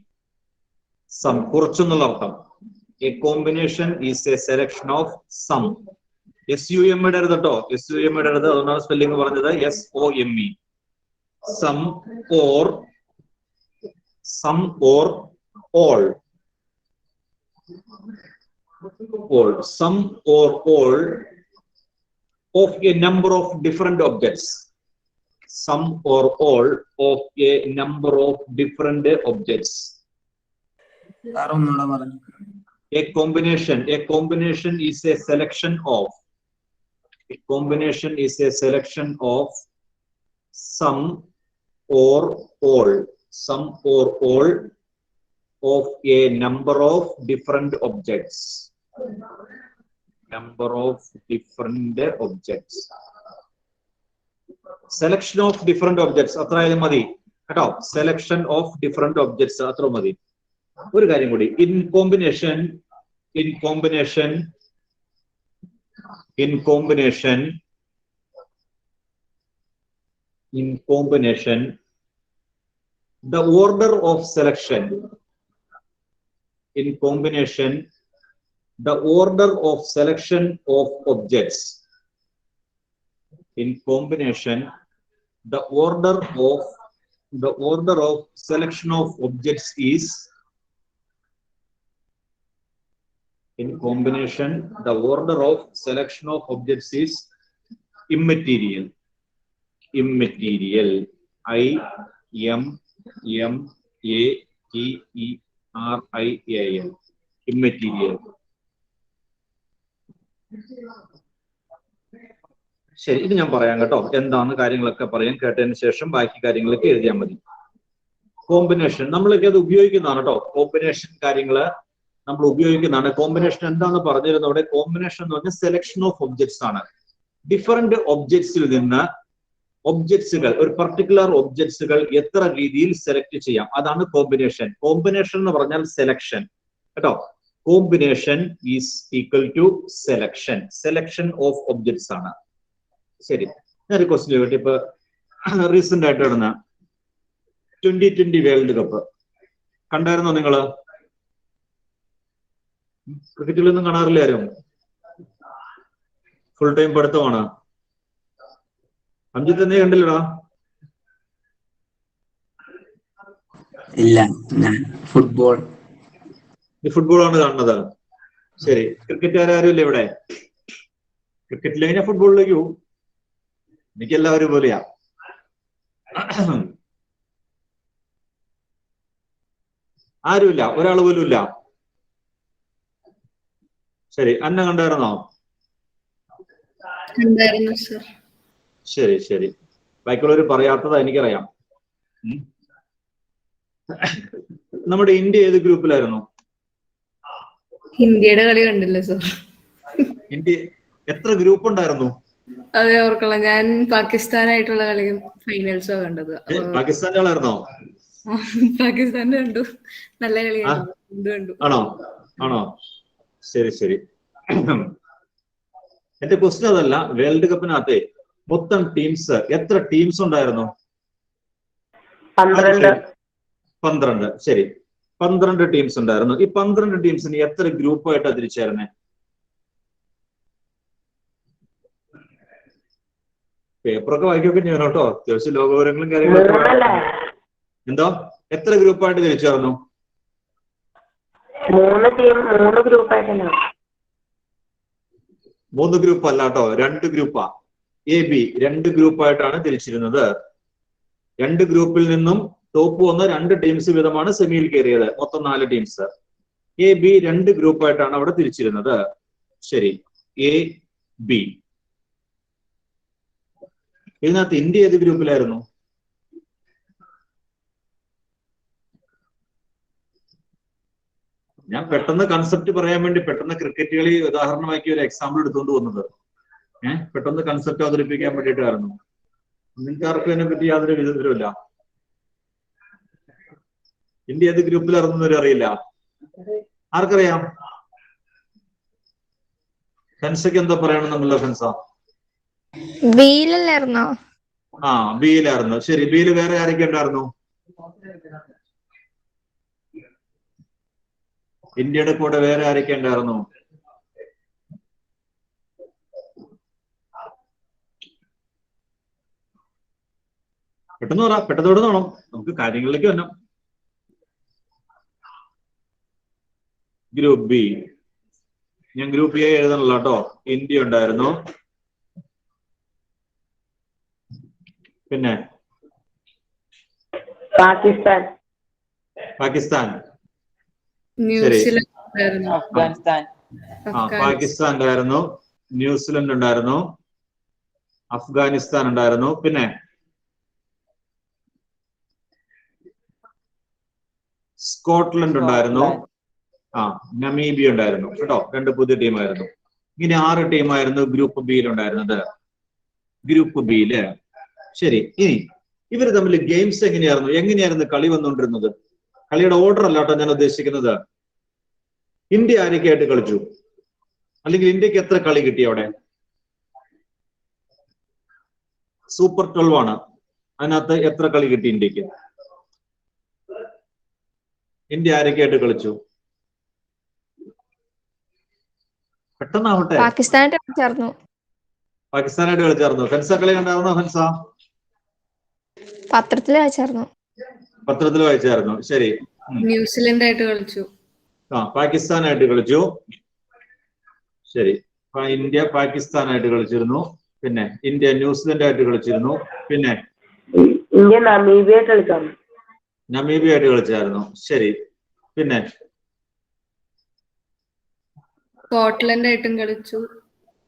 some കുറച്ചെന്നുള്ള അർത്ഥം. A combination is a selection of some. SUM ഇടരുത് കേട്ടോ. SUM ഇടരുത്. അതുകൊണ്ടാണ് സ്പെല്ലിംഗ് പറഞ്ഞത്. SOME. Some or all. all, some or all of a number of different objects. Some or all of a number of different objects. A combination is a selection of. A combination is a selection of some or all. Some or all of a number of different objects. Number of different objects. Selection of different objects. അത്രയായാലും മതി കേട്ടോ. Selection of different objects അത്ര മതി. ഒരു കാര്യം കൂടി. In combination the order of selection. In combination, the order of selection of objects. In combination, the order of selection of objects is. In combination, the order of selection of objects is immaterial. Immaterial. I-M-M-A-T-E-R-I-A-L. Immaterial. ശരി, ഇത് ഞാൻ പറയാം കേട്ടോ. എന്താണ് കാര്യങ്ങളൊക്കെ പറയാം. കേട്ടതിന് ശേഷം ബാക്കി കാര്യങ്ങളൊക്കെ എഴുതിയാൽ മതി. കോമ്പിനേഷൻ നമ്മളൊക്കെ അത് ഉപയോഗിക്കുന്നതാണ് കേട്ടോ. കോമ്പിനേഷൻ കാര്യങ്ങള് നമ്മൾ ഉപയോഗിക്കുന്നതാണ്. കോമ്പിനേഷൻ എന്താണെന്ന് പറഞ്ഞിരുന്നത് അവിടെ. കോമ്പിനേഷൻ എന്ന് പറഞ്ഞാൽ സെലക്ഷൻ ഓഫ് ഒബ്ജക്ട്സ് ആണ്. ഡിഫറെന്റ് ഒബ്ജക്ട്സിൽ നിന്ന് ഒബ്ജക്ട്സുകൾ, ഒരു പർട്ടിക്കുലർ ഒബ്ജക്ട്സുകൾ എത്ര രീതിയിൽ സെലക്ട് ചെയ്യാം, അതാണ് കോമ്പിനേഷൻ. കോമ്പിനേഷൻ എന്ന് പറഞ്ഞാൽ സെലക്ഷൻ കേട്ടോ. Combination is equal to selection. Selection of objects ആണ്. ശരി, ഞാനൊരു ക്വസ്റ്റ്യൻ ചോദിക്കട്ടെ. ഇപ്പൊ റീസെന്റ് ആയിട്ട് നടന്ന 2020 വേൾഡ് കപ്പ് കണ്ടായിരുന്നോ നിങ്ങള്? ക്രിക്കറ്റിലൊന്നും കാണാറില്ല ആരും. Full time പഠിത്തമാണ്. അംജിത്ത് എന്നേ കണ്ടില്ലടാ? ഇല്ല, ഫുട്ബോൾ. ഈ ഫുട്ബോളാണ് കാണുന്നത്. ശരി, ക്രിക്കറ്റുകാരും ഇല്ല ഇവിടെ? ക്രിക്കറ്റിൽ കഴിഞ്ഞാൽ ഫുട്ബോളിലേക്ക് പോകും. എനിക്കെല്ലാവരും പോലെയാ. ആരുമില്ല, ഒരാൾ പോലും ഇല്ല. ശരി, അന്ന കണ്ടായിരുന്നോ? ശരി ശരി, ബാക്കിയുള്ളവർ പറയാത്തതാ എനിക്കറിയാം. നമ്മുടെ ഇന്ത്യ ഏത് ഗ്രൂപ്പിലായിരുന്നു? ഇന്ത്യയുടെ കളി കണ്ടില്ല സർ. ഇന്ത്യ എത്ര ഗ്രൂപ്പ് ഉണ്ടായിരുന്നു? അതെ ഓർക്കണം. ഞാൻ പാകിസ്ഥാനായിട്ടുള്ള കളിയും ഫൈനൽസോ കണ്ടത്. പാകിസ്ഥാന്റെ ആളായിരുന്നോ? പാകിസ്ഥാന്റെ കണ്ടു. നല്ല കളിയായിരുന്നു. ആണോ? ആണോ? ശരി ശരി. എന്റെ ക്വസ്റ്റ്യൻ അതല്ല. വേൾഡ് കപ്പിനകത്തെ മൊത്തം ടീംസ് എത്ര ടീംസ് ഉണ്ടായിരുന്നു? 12. ശരി, 12 ടീംസ് ഉണ്ടായിരുന്നു. ഈ 12 ടീംസിന് എത്ര ഗ്രൂപ്പായിട്ടാ തിരിച്ചായിരുന്നേ? പേപ്പറൊക്കെ വായിക്കൊക്കെ ചെയ്യണം കേട്ടോ. അത്യാവശ്യം ലോകവിവരങ്ങളും കാര്യങ്ങളൊക്കെ. എന്തോ എത്ര ഗ്രൂപ്പായിട്ട് തിരിച്ചായിരുന്നു? 3 ഗ്രൂപ്പ് അല്ല കേട്ടോ, 2 ഗ്രൂപ്പാ. AB 2 ഗ്രൂപ്പായിട്ടാണ് തിരിച്ചിരുന്നത്. 2 ഗ്രൂപ്പിൽ നിന്നും ടോപ്പ് വന്ന 2 ടീംസ് വീതമാണ് സെമിയിൽ കയറിയത്. മൊത്തം 4 ടീംസ്. AB 2 ഗ്രൂപ്പായിട്ടാണ് അവിടെ തിരിച്ചിരുന്നത്. ശരി, AB. ഇതിനകത്ത് ഇന്ത്യ ഏത് ഗ്രൂപ്പിലായിരുന്നു? ഞാൻ പെട്ടെന്ന് കൺസെപ്റ്റ് പറയാൻ വേണ്ടി പെട്ടെന്ന് ക്രിക്കറ്റ് കളി ഉദാഹരണമാക്കി ഒരു എക്സാമ്പിൾ എടുത്തുകൊണ്ട് വന്നത്. പെട്ടെന്ന് കൺസെപ്റ്റ് അവതരിപ്പിക്കാൻ വേണ്ടിയിട്ടായിരുന്നു. നിങ്ങൾക്ക് ആർക്കും അതിനെ പറ്റി യാതൊരു വിവരമില്ല. ഇന്ത്യ ഏത് ഗ്രൂപ്പിലായിരുന്നവരും അറിയില്ല. ആർക്കറിയാം? ഫെൻസയ്ക്ക് എന്താ പറയണമെന്നുള്ള ഫെൻസ? ബിയിലല്ലായിരുന്നോ? ആ, ബിയിലായിരുന്നു. ശരി, ബിയിൽ വേറെ ആരൊക്കെ ഉണ്ടായിരുന്നു? ഇന്ത്യയുടെ കൂടെ വേറെ ആരൊക്കെ ഉണ്ടായിരുന്നു? പെട്ടെന്ന് പറ, പെട്ടെന്ന് വിടുന്നോണം, നമുക്ക് കാര്യങ്ങളിലേക്ക് വരണം. ഗ്രൂപ്പ് ബി ഞാൻ ഗ്രൂപ്പ് എ എഴുതണല്ലോ കേട്ടോ. ഇന്ത്യ ഉണ്ടായിരുന്നു, പിന്നെ പാകിസ്ഥാൻ, ശരി. ന്യൂസിലൻഡ്, അഫ്ഗാനിസ്ഥാൻ, പാകിസ്ഥാൻ ഉണ്ടായിരുന്നു, ന്യൂസിലൻഡ് ഉണ്ടായിരുന്നു, അഫ്ഗാനിസ്ഥാൻ ഉണ്ടായിരുന്നു, പിന്നെ സ്കോട്ട്ലൻഡ് ഉണ്ടായിരുന്നു, നമീബിയ ഉണ്ടായിരുന്നു കേട്ടോ. 2 പുതിയ ടീമായിരുന്നു. ഇങ്ങനെ 6 ടീമായിരുന്നു ഗ്രൂപ്പ് ബിയിൽ ഉണ്ടായിരുന്നത്. ഗ്രൂപ്പ് ബിയില് ശരി. ഇനി ഇവർ തമ്മിൽ ഗെയിംസ് എങ്ങനെയായിരുന്നു കളി വന്നുകൊണ്ടിരുന്നത്? കളിയുടെ ഓർഡർ അല്ല കേട്ടോ ഞാൻ ഉദ്ദേശിക്കുന്നത്. ഇന്ത്യ ആരൊക്കെയായിട്ട് കളിച്ചു, അല്ലെങ്കിൽ ഇന്ത്യക്ക് എത്ര കളി കിട്ടി അവിടെ? സൂപ്പർ 12 ആണ്. അതിനകത്ത് എത്ര കളി കിട്ടി ഇന്ത്യക്ക്? ഇന്ത്യ ആരൊക്കെയായിട്ട് കളിച്ചു? പെട്ടെന്നാവട്ടെ. പാകിസ്ഥാനായിട്ട് കളിച്ചായിരുന്നു. പാകിസ്ഥാനായിട്ട് കളിച്ചായിരുന്നു. ഫെൻസ കളി കണ്ടായിരുന്നോ? ഫെൻസ പത്രത്തിൽ വായിച്ചായിരുന്നു. പത്രത്തിൽ വായിച്ചായിരുന്നു. ശരി. ന്യൂസിലൻഡ് ആയിട്ട് കളിച്ചു. പാകിസ്ഥാനായിട്ട് കളിച്ചു. ശരി. ഇന്ത്യ പാകിസ്ഥാനായിട്ട് കളിച്ചിരുന്നു. പിന്നെ ഇന്ത്യ ന്യൂസിലൻഡ് ആയിട്ട് കളിച്ചിരുന്നു. പിന്നെ ഇന്ത്യ നമീബിയ ആയിട്ട് കളിച്ചായിരുന്നു. നമീബിയ ആയിട്ട് കളിച്ചായിരുന്നു. ശരി. പിന്നെ സ്കോട്ട്ലൻഡ് ആയിട്ടും കളിച്ചു.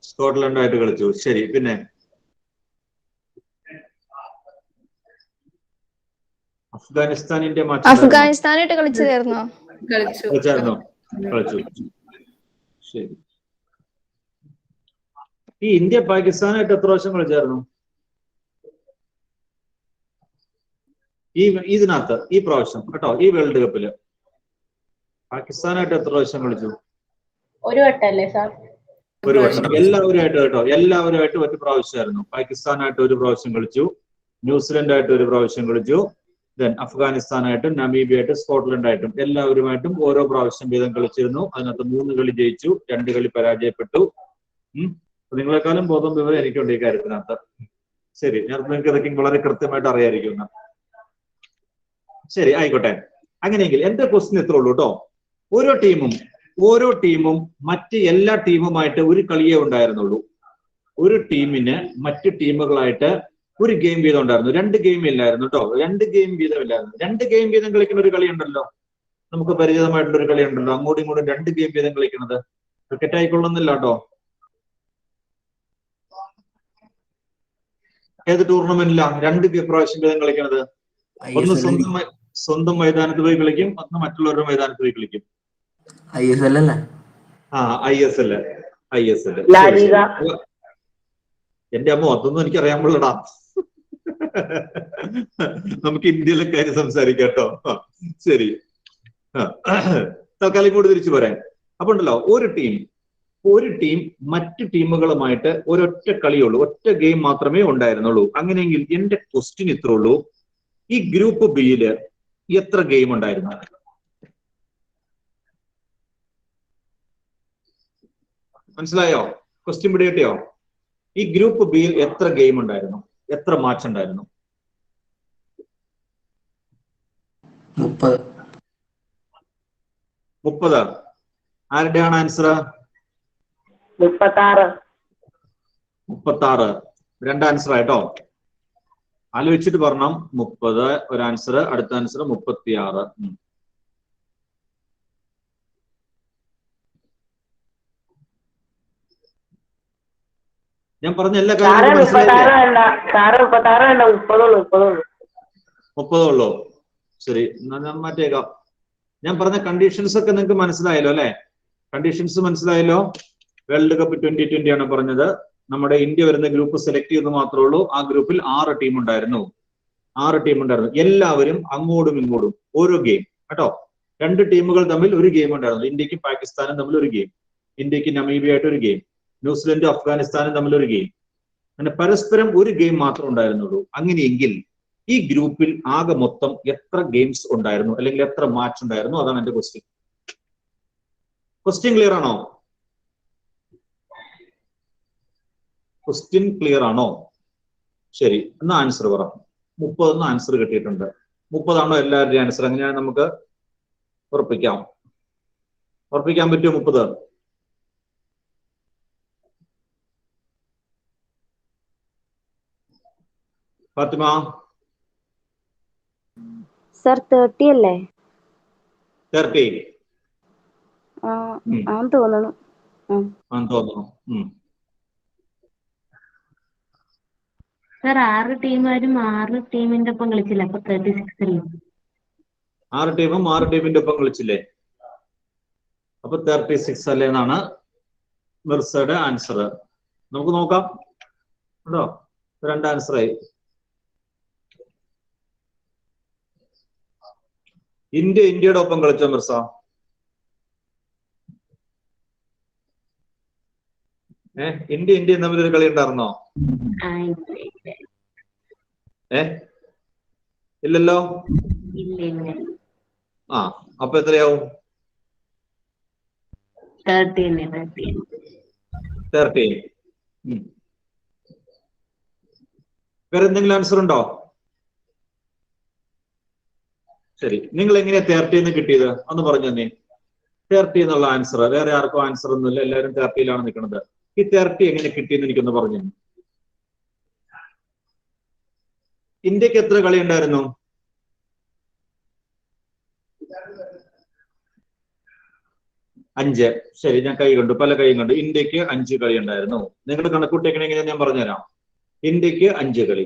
സ്കോട്ട്ലൻഡ് ആയിട്ട് കളിച്ചു. ശരി. പിന്നെ അഫ്ഗാനിസ്ഥാൻ ഇന്ത്യ മാച്ച് അഫ്ഗാനിസ്ഥാനായിട്ട് കളിച്ചതായിരുന്നോ? കളിച്ചായിരുന്നോ? കളിച്ചു. ശരി. ഈ ഇന്ത്യ പാകിസ്ഥാനായിട്ട് എത്ര പ്രാവശ്യം കളിച്ചായിരുന്നു ഇതിനകത്ത്? ഈ പ്രാവശ്യം കേട്ടോ, ഈ വേൾഡ് കപ്പില് പാകിസ്ഥാനായിട്ട് എത്ര പ്രാവശ്യം കളിച്ചു? ഒരു വട്ടല്ലേ സാർ? ഒരു വട്ടം. എല്ലാവരുമായിട്ട് കേട്ടോ, എല്ലാവരുമായിട്ട് 1 പ്രാവശ്യമായിരുന്നു. പാകിസ്ഥാനായിട്ട് 1 പ്രാവശ്യം കളിച്ചു, ന്യൂസിലൻഡായിട്ട് 1 പ്രാവശ്യം കളിച്ചു, ദെൻ അഫ്ഗാനിസ്ഥാനായിട്ടും നമീബിയായിട്ടും സ്കോട്ട്ലൻഡായിട്ടും എല്ലാവരുമായിട്ടും ഓരോ പ്രാവശ്യം വീതം കളിച്ചിരുന്നു. അതിനകത്ത് 3 കളി ജയിച്ചു, 2 കളി പരാജയപ്പെട്ടു. നിങ്ങളെക്കാളും ബോധം വിവരം എനിക്കുണ്ട് ഈ കാര്യത്തിനകത്ത്. ശരി. ഞാൻ നിങ്ങൾക്ക് ഇതൊക്കെ വളരെ കൃത്യമായിട്ട് അറിയാതിരിക്കുന്ന. ശരി, ആയിക്കോട്ടെ. അങ്ങനെയെങ്കിൽ എന്റെ ക്വസ്റ്റ്യൻ ഇത്രേ ഉള്ളൂ കേട്ടോ. ഓരോ ടീമും മറ്റ് എല്ലാ ടീമുമായിട്ട് 1 കളിയേ ഉണ്ടായിരുന്നുള്ളൂ. ഒരു ടീമിന് മറ്റു ടീമുകളായിട്ട് 1 ഗെയിം വീതം ഉണ്ടായിരുന്നു. 2 ഗെയിം ഇല്ലായിരുന്നു കേട്ടോ. 2 ഗെയിം വീതം ഇല്ലായിരുന്നു. 2 ഗെയിം വീതം കളിക്കുന്ന ഒരു കളി ഉണ്ടല്ലോ, നമുക്ക് പരിചിതമായിട്ടുള്ള ഒരു കളി ഉണ്ടല്ലോ, അങ്ങോട്ടും ഇങ്ങോട്ടും 2 ഗെയിം വീതം കളിക്കുന്നത്. ക്രിക്കറ്റ് ആയിക്കൊള്ളുന്നില്ല കേട്ടോ. ഏത് ടൂർണമെന്റിലാ 2 പ്രാവശ്യം വീതം കളിക്കുന്നത്? ഒന്ന് സ്വന്തം മൈതാനത്ത് പോയി കളിക്കും, ഒന്ന് മറ്റുള്ളവരുടെ മൈതാനത്ത് പോയി കളിക്കും. ISL അല്ലേ? ISL. എന്റെ അമ്മ അതൊന്നും എനിക്ക് അറിയാൻ പാടില്ലടാ. നമുക്ക് ഇന്ത്യയിലെ കാര്യം സംസാരിക്കാം കേട്ടോ. ശരി. തൽക്കാലം കൂടി തിരിച്ചു പറയാം. അപ്പൊ ഉണ്ടല്ലോ, ഒരു ടീം മറ്റു ടീമുകളുമായിട്ട് ഒരൊറ്റ കളിയുള്ളൂ, ഒറ്റ ഗെയിം മാത്രമേ ഉണ്ടായിരുന്നുള്ളൂ. അങ്ങനെയെങ്കിൽ എന്റെ ക്വസ്റ്റ്യൻ ഇത്രേ ഉള്ളൂ, ഈ ഗ്രൂപ്പ് ബിയില് എത്ര ഗെയിം ഉണ്ടായിരുന്നു? മനസ്സിലായോ? ക്വസ്റ്റ്യൻ പിടികിട്ടിയോ? ഈ ഗ്രൂപ്പ് ബിയിൽ എത്ര ഗെയിം ഉണ്ടായിരുന്നു? എത്ര മാച്ച് ഉണ്ടായിരുന്നു? 30. ആരുടെയാണ് ആൻസർ? 36. 36. 2 ആൻസർ ആയിട്ടോ. ആലോചിച്ചിട്ട് പറഞ്ഞണം. 30 ഒരു ആൻസർ, അടുത്ത ആൻസർ 36. ഞാൻ പറഞ്ഞ എല്ലാ കാര്യങ്ങളും മനസ്സിലായില്ലേ? 30 ഉള്ളൂ. ശരി, എന്നാ ഞാൻ മാറ്റേക്കാം. ഞാൻ പറഞ്ഞ കണ്ടീഷൻസ് ഒക്കെ നിങ്ങൾക്ക് മനസ്സിലായല്ലോ അല്ലെ? കണ്ടീഷൻസ് മനസ്സിലായല്ലോ. വേൾഡ് കപ്പ് 2020 ആണ് പറഞ്ഞത്. നമ്മുടെ ഇന്ത്യ വരുന്ന ഗ്രൂപ്പ് സെലക്ട് ചെയ്ത് മാത്രമേ ഉള്ളൂ. ആ ഗ്രൂപ്പിൽ 6 ടീം ഉണ്ടായിരുന്നു. എല്ലാവരും അങ്ങോട്ടും ഇങ്ങോട്ടും ഓരോ ഗെയിം കേട്ടോ. 2 ടീമുകൾ തമ്മിൽ 1 ഗെയിം ഉണ്ടായിരുന്നു. ഇന്ത്യക്കും പാകിസ്ഥാനും തമ്മിൽ 1 ഗെയിം, ഇന്ത്യക്ക് നമീബിയ ആയിട്ട് 1 ഗെയിം, ന്യൂസിലൻഡും അഫ്ഗാനിസ്ഥാനും തമ്മിൽ 1 ഗെയിം. അങ്ങനെ പരസ്പരം 1 ഗെയിം മാത്രമേ ഉണ്ടായിരുന്നുള്ളൂ. അങ്ങനെയെങ്കിൽ ഈ ഗ്രൂപ്പിൽ ആകെ മൊത്തം എത്ര ഗെയിംസ് ഉണ്ടായിരുന്നു, അല്ലെങ്കിൽ എത്ര മാച്ച് ഉണ്ടായിരുന്നു? അതാണ് എന്റെ ക്വസ്റ്റ്യൻ. ക്വസ്റ്റ്യൻ ക്ലിയർ ആണോ? ക്വസ്റ്റ്യൻ ക്ലിയർ ആണോ? ശരി, എന്നാ ആൻസർ പറ. 30 ആൻസർ കിട്ടിയിട്ടുണ്ട്. 30 ആണോ എല്ലാവരുടെയും ആൻസർ? അങ്ങനെയാണ് നമുക്ക് ഉറപ്പിക്കാൻ പറ്റുമോ? 30 ഫാത്തിമ സർ 30 അല്ലേ? 30 ആന്ന് തോന്നുന്നു. ആണെന്ന് തോന്നുന്നു. സർ 6 ടീമുകാരും 6 ടീമിന്റെ ഒപ്പം കളിച്ചില്ല, അപ്പൊ 36 അല്ലേ? 6 ടീമും 6 ടീമിന്റെ ഒപ്പം കളിച്ചില്ലേ? അപ്പൊ 36 അല്ലേ എന്നാണ് മിർസയുടെ ആൻസർ. നമുക്ക് നോക്കാം കേട്ടോ. 2 ആൻസറായി. ഇന്ത്യയുടെ ഒപ്പം കളിച്ചോ മിർസ? ഇന്ത്യയും തമ്മിലൊരു കളി ഉണ്ടായിരുന്നോ? ഇല്ലല്ലോ. ആ, അപ്പൊ എത്രയാവും? 13. വേറെ എന്തെങ്കിലും ആൻസർ ഉണ്ടോ? ശരി, നിങ്ങൾ എങ്ങനെയാ 30 കിട്ടിയത് ഒന്ന് പറഞ്ഞു തന്നെ. 30 എന്നുള്ള ആൻസർ വേറെ ആർക്കും ആൻസർ ഒന്നുമില്ല, എല്ലാവരും 30 നിൽക്കുന്നത്. ഈ 30 എങ്ങനെ കിട്ടിയെന്ന് എനിക്കൊന്ന് പറഞ്ഞു. ഇന്ത്യക്ക് എത്ര കളി ഉണ്ടായിരുന്നു? 5. ശരി, ഞാൻ കൈ കണ്ടു, പല കൈ കണ്ടു. ഇന്ത്യക്ക് 5 കളി ഉണ്ടായിരുന്നു. നിങ്ങൾ കണക്കൂട്ടി എങ്ങനെയാ ഞാൻ പറഞ്ഞുതരാം. ഇന്ത്യക്ക് 5 കളി.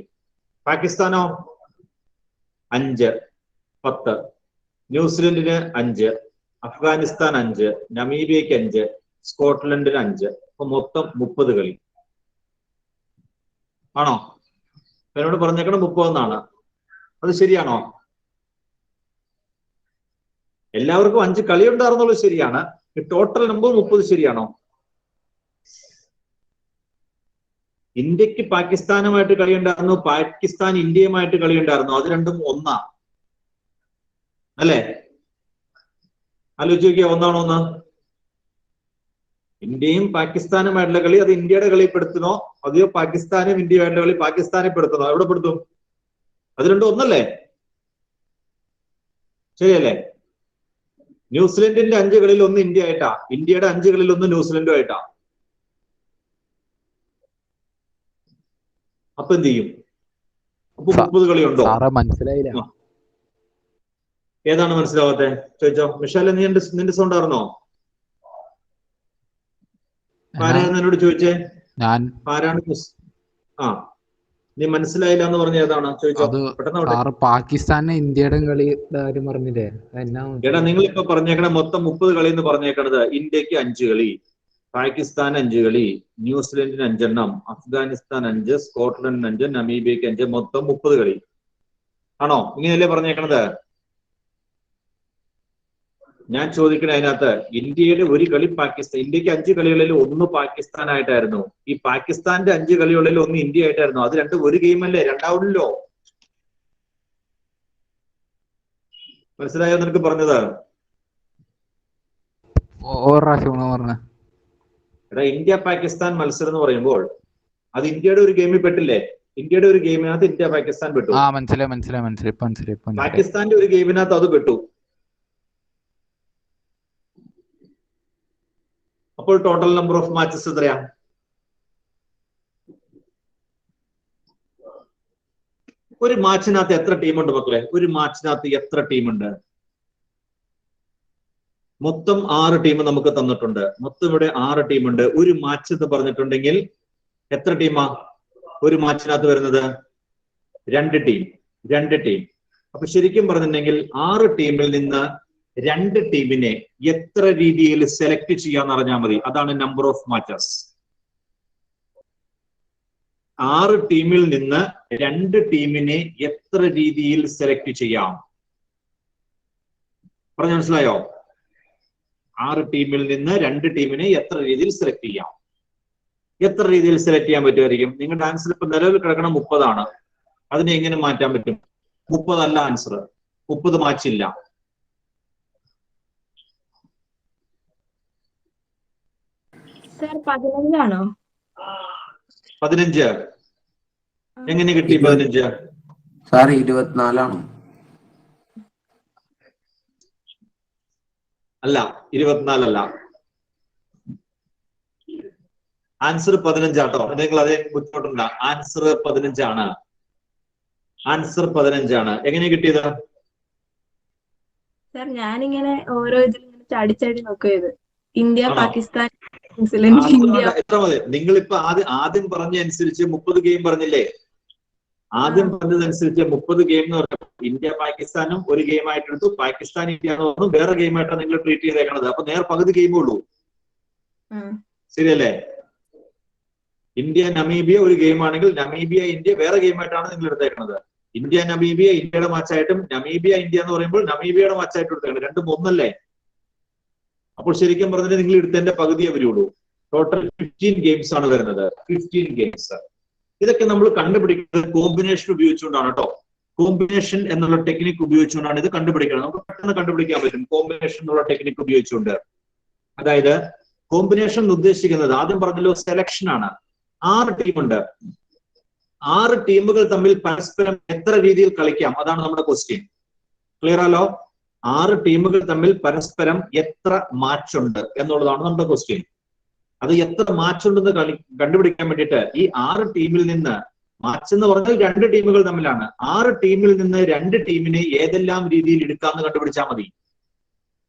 പാകിസ്ഥാനോ? 5, 10. ന്യൂസിലൻഡിന് 5, അഫ്ഗാനിസ്ഥാൻ 5, നമീബിയക്ക് 5, സ്കോട്ട്ലൻഡിന് 5. അപ്പൊ മൊത്തം 30 കളി ആണോ? എന്നോട് പറഞ്ഞേക്കണം 30 എന്നാണ്. അത് ശരിയാണോ? എല്ലാവർക്കും 5 കളി ഉണ്ടായിരുന്നുള്ളൂ, ശരിയാണ്. ടോട്ടൽ നമ്പർ 30 ശരിയാണോ? ഇന്ത്യക്ക് പാകിസ്ഥാനുമായിട്ട് കളി ഉണ്ടായിരുന്നു, പാകിസ്ഥാൻ ഇന്ത്യയുമായിട്ട് കളി ഉണ്ടായിരുന്നു. അത് രണ്ടും ഒന്നാ അല്ലേ? ആലോചിച്ച് നോക്കിയാ ഒന്നാണോ ഒന്ന്? ഇന്ത്യയും പാകിസ്ഥാനുമായിട്ടുള്ള കളി അത് ഇന്ത്യയുടെ കളിപ്പെടുത്തണോ അതെയോ പാകിസ്ഥാനും ഇന്ത്യയുമായിട്ടുള്ള കളി പാകിസ്ഥാനെ പെടുത്തണോ? എവിടെ പെടുത്തും? അത് രണ്ടും ഒന്നല്ലേ? ശരിയല്ലേ? ന്യൂസിലൻഡിന്റെ 5 കളിയിൽ 1 ഇന്ത്യ ആയിട്ടാ, ഇന്ത്യയുടെ 5 കളിയിൽ 1 ന്യൂസിലൻഡും ആയിട്ടാ. അപ്പൊ എന്ത് ചെയ്യും? അപ്പൊ 30 കളി ഉണ്ടോ? മനസ്സിലായില്ല. ഏതാണ് മനസ്സിലാവാത്തെ? ചോദിച്ചോ. മിഷാലെ, നിന്റെ സൗണ്ട് ആയിരുന്നോ? ആരായിരുന്നു എന്നോട് ചോദിച്ചേ? ആരാണ്? ആ, നീ മനസ്സിലായില്ല എന്ന് പറഞ്ഞ ഏതാണ് ചോദിച്ചോ. പെട്ടെന്ന് പാകിസ്ഥാന് ഇന്ത്യയുടെ കളി പറഞ്ഞില്ലേ? എടാ, നിങ്ങളിപ്പോ പറഞ്ഞേക്കണ മൊത്തം 30 കളി എന്ന് പറഞ്ഞേക്കണത് ഇന്ത്യക്ക് 5 കളി, പാകിസ്ഥാൻ 5 കളി, ന്യൂസിലൻഡിന് 5 എണ്ണം, അഫ്ഗാനിസ്ഥാൻ 5, സ്കോട്ട്ലൻഡിന് 5, നമീബിയക്ക് 5, മൊത്തം 30 കളി ആണോ? ഇങ്ങനെയല്ലേ പറഞ്ഞേക്കണത്? ഞാൻ ചോദിക്കണ അതിനകത്ത് ഇന്ത്യയുടെ 1 കളി പാകിസ്ഥാൻ, ഇന്ത്യക്ക് 5 കളികളിൽ 1 പാകിസ്ഥാനായിട്ടായിരുന്നു. ഈ പാകിസ്ഥാന്റെ 5 കളികളിൽ 1 ഇന്ത്യ ആയിട്ടായിരുന്നു. അത് രണ്ടും ഒരു ഗെയിമല്ലേ, രണ്ടാവില്ലല്ലോ. മനസ്സിലായോ നിനക്ക് പറഞ്ഞത്? എടാ, ഇന്ത്യ പാകിസ്ഥാൻ മത്സരം എന്ന് പറയുമ്പോൾ അത് ഇന്ത്യയുടെ ഒരു ഗെയിമിൽ പെട്ടില്ലേ? ഇന്ത്യയുടെ ഒരു ഗെയിമിനകത്ത് ഇന്ത്യ പാകിസ്ഥാൻ പെട്ടു. പാകിസ്ഥാന്റെ ഒരു ഗെയിമിനകത്ത് അത് പെട്ടു. അപ്പോൾ ടോട്ടൽ നമ്പർ ഓഫ് മാച്ചസ് എത്രയാ? ഒരു മാച്ചിനകത്ത് എത്ര ടീമുണ്ട് മക്കളെ? ഒരു മാച്ചിനകത്ത് എത്ര ടീമുണ്ട്? മൊത്തം 6 ടീം നമുക്ക് തന്നിട്ടുണ്ട്. മൊത്തം ഇവിടെ 6 ടീമുണ്ട്. ഒരു മാച്ച് എന്ന് പറഞ്ഞിട്ടുണ്ടെങ്കിൽ എത്ര ടീമാ ഒരു മാച്ചിനകത്ത് വരുന്നത്? 2 ടീം. 2 ടീം. അപ്പൊ ശരിക്കും പറഞ്ഞിട്ടുണ്ടെങ്കിൽ 6 ടീമിൽ നിന്ന് 2 ടീമിനെ എത്ര രീതിയിൽ സെലക്ട് ചെയ്യാന്ന് പറഞ്ഞാൽ മതി. അതാണ് നമ്പർ ഓഫ് മാച്ചസ്. 6 ടീമിൽ നിന്ന് 2 ടീമിനെ എത്ര രീതിയിൽ സെലക്ട് ചെയ്യാം? പറഞ്ഞു മനസ്സിലായോ? 6 ടീമിൽ നിന്ന് 2 ടീമിനെ എത്ര രീതിയിൽ സെലക്ട് ചെയ്യാം? എത്ര രീതിയിൽ സെലക്ട് ചെയ്യാൻ പറ്റുമായിരിക്കും? നിങ്ങളുടെ ആൻസർ ഇപ്പൊ നിലവിൽ കിടക്കണം 30 ആണ്. അതിനെ എങ്ങനെ മാറ്റാൻ പറ്റും? 30 അല്ല ആൻസർ. 30 മാച്ചില്ല. സർ 15 ആണോ? 15. എങ്ങനെ കിട്ടി 15? സാർ 24 ആണോ? അല്ല, 24 അല്ല. ആൻസർ 15 ആട്ടോ. നിങ്ങൾ അതേ ബുദ്ധിമുട്ടുണ്ട. ആൻസർ 15 ആണ്. ആൻസർ 15 എങ്ങനെ കിട്ടിയത്? സർ ഞാനിങ്ങനെ ഓരോ ഇതിൽ ചാടി നോക്കിയത് ഇന്ത്യ, ആണോ? Pakistan, New Zealand, India. എത്ര മതി? നിങ്ങളിപ്പോ ആദ്യം പറഞ്ഞ അനുസരിച്ച് 30 ഗെയിം പറഞ്ഞില്ലേ? ആദ്യം പറഞ്ഞതനുസരിച്ച് 30 ഗെയിം എന്ന് പറഞ്ഞു. ഇന്ത്യ പാകിസ്ഥാനും ഒരു ഗെയിം ആയിട്ട് എടുത്തു, പാകിസ്ഥാൻ ഇന്ത്യ എന്ന് പറഞ്ഞു, വേറെ ഗെയിം ആയിട്ടാണ് നിങ്ങൾ ട്രീറ്റ് ചെയ്തേക്കണത്. അപ്പൊ പകുതി ഗെയിമേ ഉള്ളൂ. ശരിയല്ലേ? ഇന്ത്യ നമീബിയ ഒരു ഗെയിം ആണെങ്കിൽ നമീബിയ ഇന്ത്യ വേറെ ഗെയിം ആയിട്ടാണ് നിങ്ങൾ എടുത്തേക്കുന്നത്. ഇന്ത്യ നമീബിയ ഇന്ത്യയുടെ മാച്ചായിട്ടും നമീബിയ ഇന്ത്യ എന്ന് പറയുമ്പോൾ നമീബിയയുടെ മാച്ചായിട്ട് എടുത്തേക്കണം. രണ്ടും ഒന്നല്ലേ? അപ്പോൾ ശരിക്കും പറഞ്ഞാൽ നിങ്ങൾ എടുത്തതിന്റെ പകുതിയെ വരുള്ളൂ. ടോട്ടൽ 15 ഗെയിംസ് ആണ് വരുന്നത്. 15 ഗെയിംസ്. ഇതൊക്കെ നമ്മൾ കണ്ടുപിടിക്കുന്നത് കോമ്പിനേഷൻ ഉപയോഗിച്ചുകൊണ്ടാണ് കേട്ടോ. കോമ്പിനേഷൻ എന്നുള്ള ടെക്നിക്ക് ഉപയോഗിച്ചുകൊണ്ടാണ് ഇത് കണ്ടുപിടിക്കുന്നത്. നമുക്ക് പെട്ടെന്ന് കണ്ടുപിടിക്കാൻ പറ്റും കോമ്പിനേഷൻ എന്നുള്ള ടെക്നിക്ക് ഉപയോഗിച്ചുകൊണ്ട്. അതായത് കോമ്പിനേഷൻ ഉദ്ദേശിക്കുന്നത് ആദ്യം പറഞ്ഞല്ലോ സെലക്ഷൻ ആണ്. 6 ടീമുണ്ട്. 6 ടീമുകൾ തമ്മിൽ പരസ്പരം എത്ര രീതിയിൽ കളിക്കാം? അതാണ് നമ്മുടെ ക്വസ്റ്റ്യൻ. ക്ലിയർ ആലോ? 6 ടീമുകൾ തമ്മിൽ പരസ്പരം എത്ര മാച്ച് ഉണ്ട് എന്നുള്ളതാണ് നമ്മുടെ ക്വസ്റ്റ്യൻ. അത് എത്ര മാച്ച് ഉണ്ടെന്ന് കണ്ടുപിടിക്കാൻ വേണ്ടിയിട്ട് ഈ 6 ടീമിൽ നിന്ന്, മാച്ച് എന്ന് പറഞ്ഞാൽ 2 ടീമുകൾ തമ്മിലാണ്, 6 ടീമിൽ നിന്ന് 2 ടീമിനെ ഏതെല്ലാം രീതിയിൽ എടുക്കാമെന്ന് കണ്ടുപിടിച്ചാൽ മതി.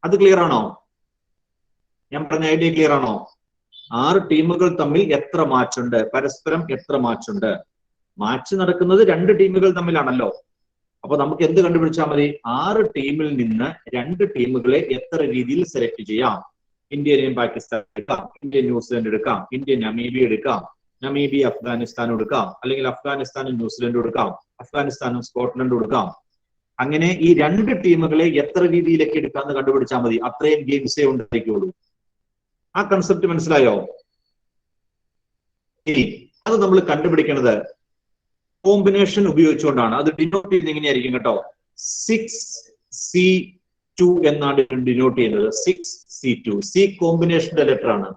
അത് ക്ലിയർ ആണോ? ഞാൻ പറഞ്ഞ ഐഡിയ ക്ലിയർ ആണോ? 6 ടീമുകൾ തമ്മിൽ എത്ര മാച്ച് ഉണ്ട്, പരസ്പരം എത്ര മാച്ച് ഉണ്ട്. മാച്ച് നടക്കുന്നത് 2 ടീമുകൾ തമ്മിലാണല്ലോ. അപ്പൊ നമുക്ക് എന്ത് കണ്ടുപിടിച്ചാൽ മതി? 6 ടീമിൽ നിന്ന് 2 ടീമുകളെ എത്ര രീതിയിൽ സെലക്ട് ചെയ്യാം. ഇന്ത്യനെയും പാകിസ്ഥാൻ എടുക്കാം, ഇന്ത്യ ന്യൂസിലൻഡ് എടുക്കാം, ഇന്ത്യ നമീബിയ എടുക്കാം, നമീബിയ അഫ്ഗാനിസ്ഥാനും എടുക്കാം, അല്ലെങ്കിൽ അഫ്ഗാനിസ്ഥാനും ന്യൂസിലൻഡും എടുക്കാം, അഫ്ഗാനിസ്ഥാനും സ്കോട്ട്ലൻഡും എടുക്കാം. അങ്ങനെ ഈ 2 ടീമുകളെ എത്ര രീതിയിലേക്ക് എടുക്കാമെന്ന് കണ്ടുപിടിച്ചാൽ മതി. അത്രയും ഗെയിംസേ ഉണ്ടായിരിക്കുള്ളൂ. ആ കൺസെപ്റ്റ് മനസ്സിലായോ? ഇനി അത് നമ്മൾ കണ്ടുപിടിക്കുന്നത് കോമ്പിനേഷൻ ഉപയോഗിച്ചുകൊണ്ടാണ്. അത് ഡിനോട്ട് ചെയ്യുന്നത് എങ്ങനെയായിരിക്കും കേട്ടോ? 6C2 എന്നാണ് ഡിനോട്ട് ചെയ്യുന്നത്. 6C2. സി കോമ്പിനേഷന്റെ ലെറ്റർ ആണ്.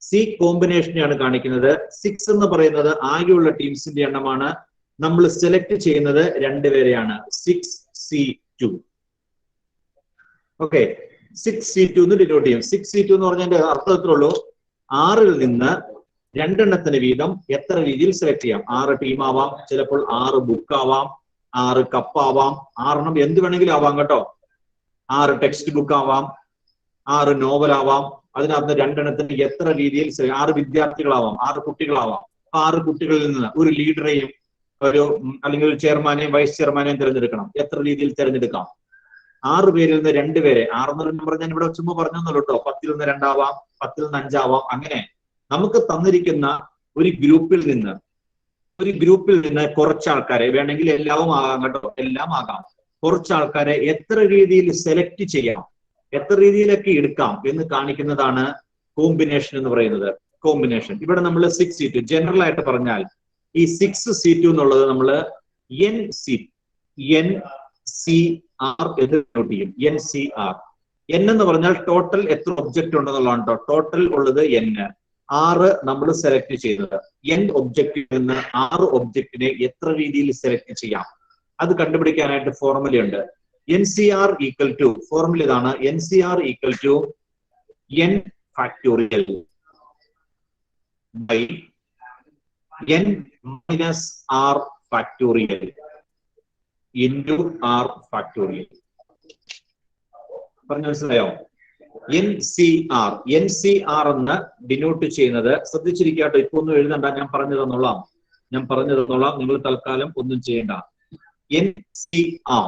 സി കോമ്പിനേഷനെയാണ് കാണിക്കുന്നത്. 6 എന്ന് പറയുന്നത് ആകെയുള്ള ടീംസിന്റെ എണ്ണമാണ്. നമ്മൾ സെലക്ട് ചെയ്യുന്നത് 2 പേരെയാണ്. 6C2. ഓക്കെ, 6C2 എന്ന് ഡിനോട്ട് ചെയ്യും. 6C2 എന്ന് പറഞ്ഞതിന്റെ അർത്ഥത്തിലുള്ളൂ 6ൽ നിന്ന് 2 എണ്ണത്തിന് വീതം എത്ര രീതിയിൽ സെലക്ട് ചെയ്യാം. 6 ടീം ആവാം, ചിലപ്പോൾ 6 ബുക്ക് ആവാം, 6 കപ്പ് ആവാം, 6 എണ്ണം എന്ത് വേണമെങ്കിലും ആവാം കേട്ടോ. 6 ടെക്സ്റ്റ് ബുക്ക് ആവാം, 6 നോവൽ ആവാം. അതിനകത്ത് 2 എണ്ണത്തിന് എത്ര രീതിയിൽ 6 വിദ്യാർത്ഥികളാവാം, 6 കുട്ടികളാവാം. 6 കുട്ടികളിൽ നിന്ന് ഒരു ലീഡറെയും അല്ലെങ്കിൽ ഒരു ചെയർമാനെയും വൈസ് ചെയർമാനെയും തിരഞ്ഞെടുക്കണം. എത്ര രീതിയിൽ തിരഞ്ഞെടുക്കാം? 6 പേരിൽ നിന്ന് 2 പേരെ. 6 എന്നൊരു നമ്പർ ഞാൻ ഇവിടെ ചുമ്മാ പറഞ്ഞെന്നുള്ളൂ കേട്ടോ. 10ൽ നിന്ന് 2 ആവാം, 10ൽ നിന്ന് 5 ആവാം. അങ്ങനെ നമുക്ക് തന്നിരിക്കുന്ന ഒരു ഗ്രൂപ്പിൽ നിന്ന് കുറച്ച് ആൾക്കാരെ, വേണമെങ്കിൽ എല്ലാവും ആകാം കേട്ടോ, എല്ലാം ആകാം, കുറച്ച് ആൾക്കാരെ എത്ര രീതിയിൽ സെലക്ട് ചെയ്യാം, എത്ര രീതിയിലൊക്കെ എടുക്കാം എന്ന് കാണിക്കുന്നതാണ് കോമ്പിനേഷൻ എന്ന് പറയുന്നത്. കോമ്പിനേഷൻ ഇവിടെ നമ്മൾ 6C2 ജനറൽ ആയിട്ട് പറഞ്ഞാൽ ഈ 6C2 എന്നുള്ളത് നമ്മൾ NCR എന്ന് നോട്ട് ചെയ്യും. NCR. N എന്ന് പറഞ്ഞാൽ ടോട്ടൽ എത്ര ഒബ്ജക്റ്റ് ഉണ്ടെന്നുള്ളതാണ് കേട്ടോ. ടോട്ടൽ ഉള്ളത് N. 6 നമ്മൾ സെലക്ട് ചെയ്തത്. N ഒബ്ജക്റ്റിൽ നിന്ന് 6 ഒബ്ജക്റ്റിനെ എത്ര രീതിയിൽ സെലക്ട് ചെയ്യാം അത് കണ്ടുപിടിക്കാനായിട്ട് ഫോർമുലയുണ്ട്. NCR ഈക്വൽ ടു, ഫോർമുല ഇതാണ്, NCR equal to N factorial by N minus R factorial into R factorial. പറഞ്ഞു മനസ്സിലായോ? NCR എന്ന് ഡിനോട്ട് ചെയ്യുന്നത്, ശ്രദ്ധിച്ചിരിക്കാട്ടോ, ഇപ്പൊ ഒന്നും എഴുതണ്ട, ഞാൻ പറഞ്ഞു തന്നോളാം. നിങ്ങൾ തൽക്കാലം ഒന്നും ചെയ്യണ്ട. NCR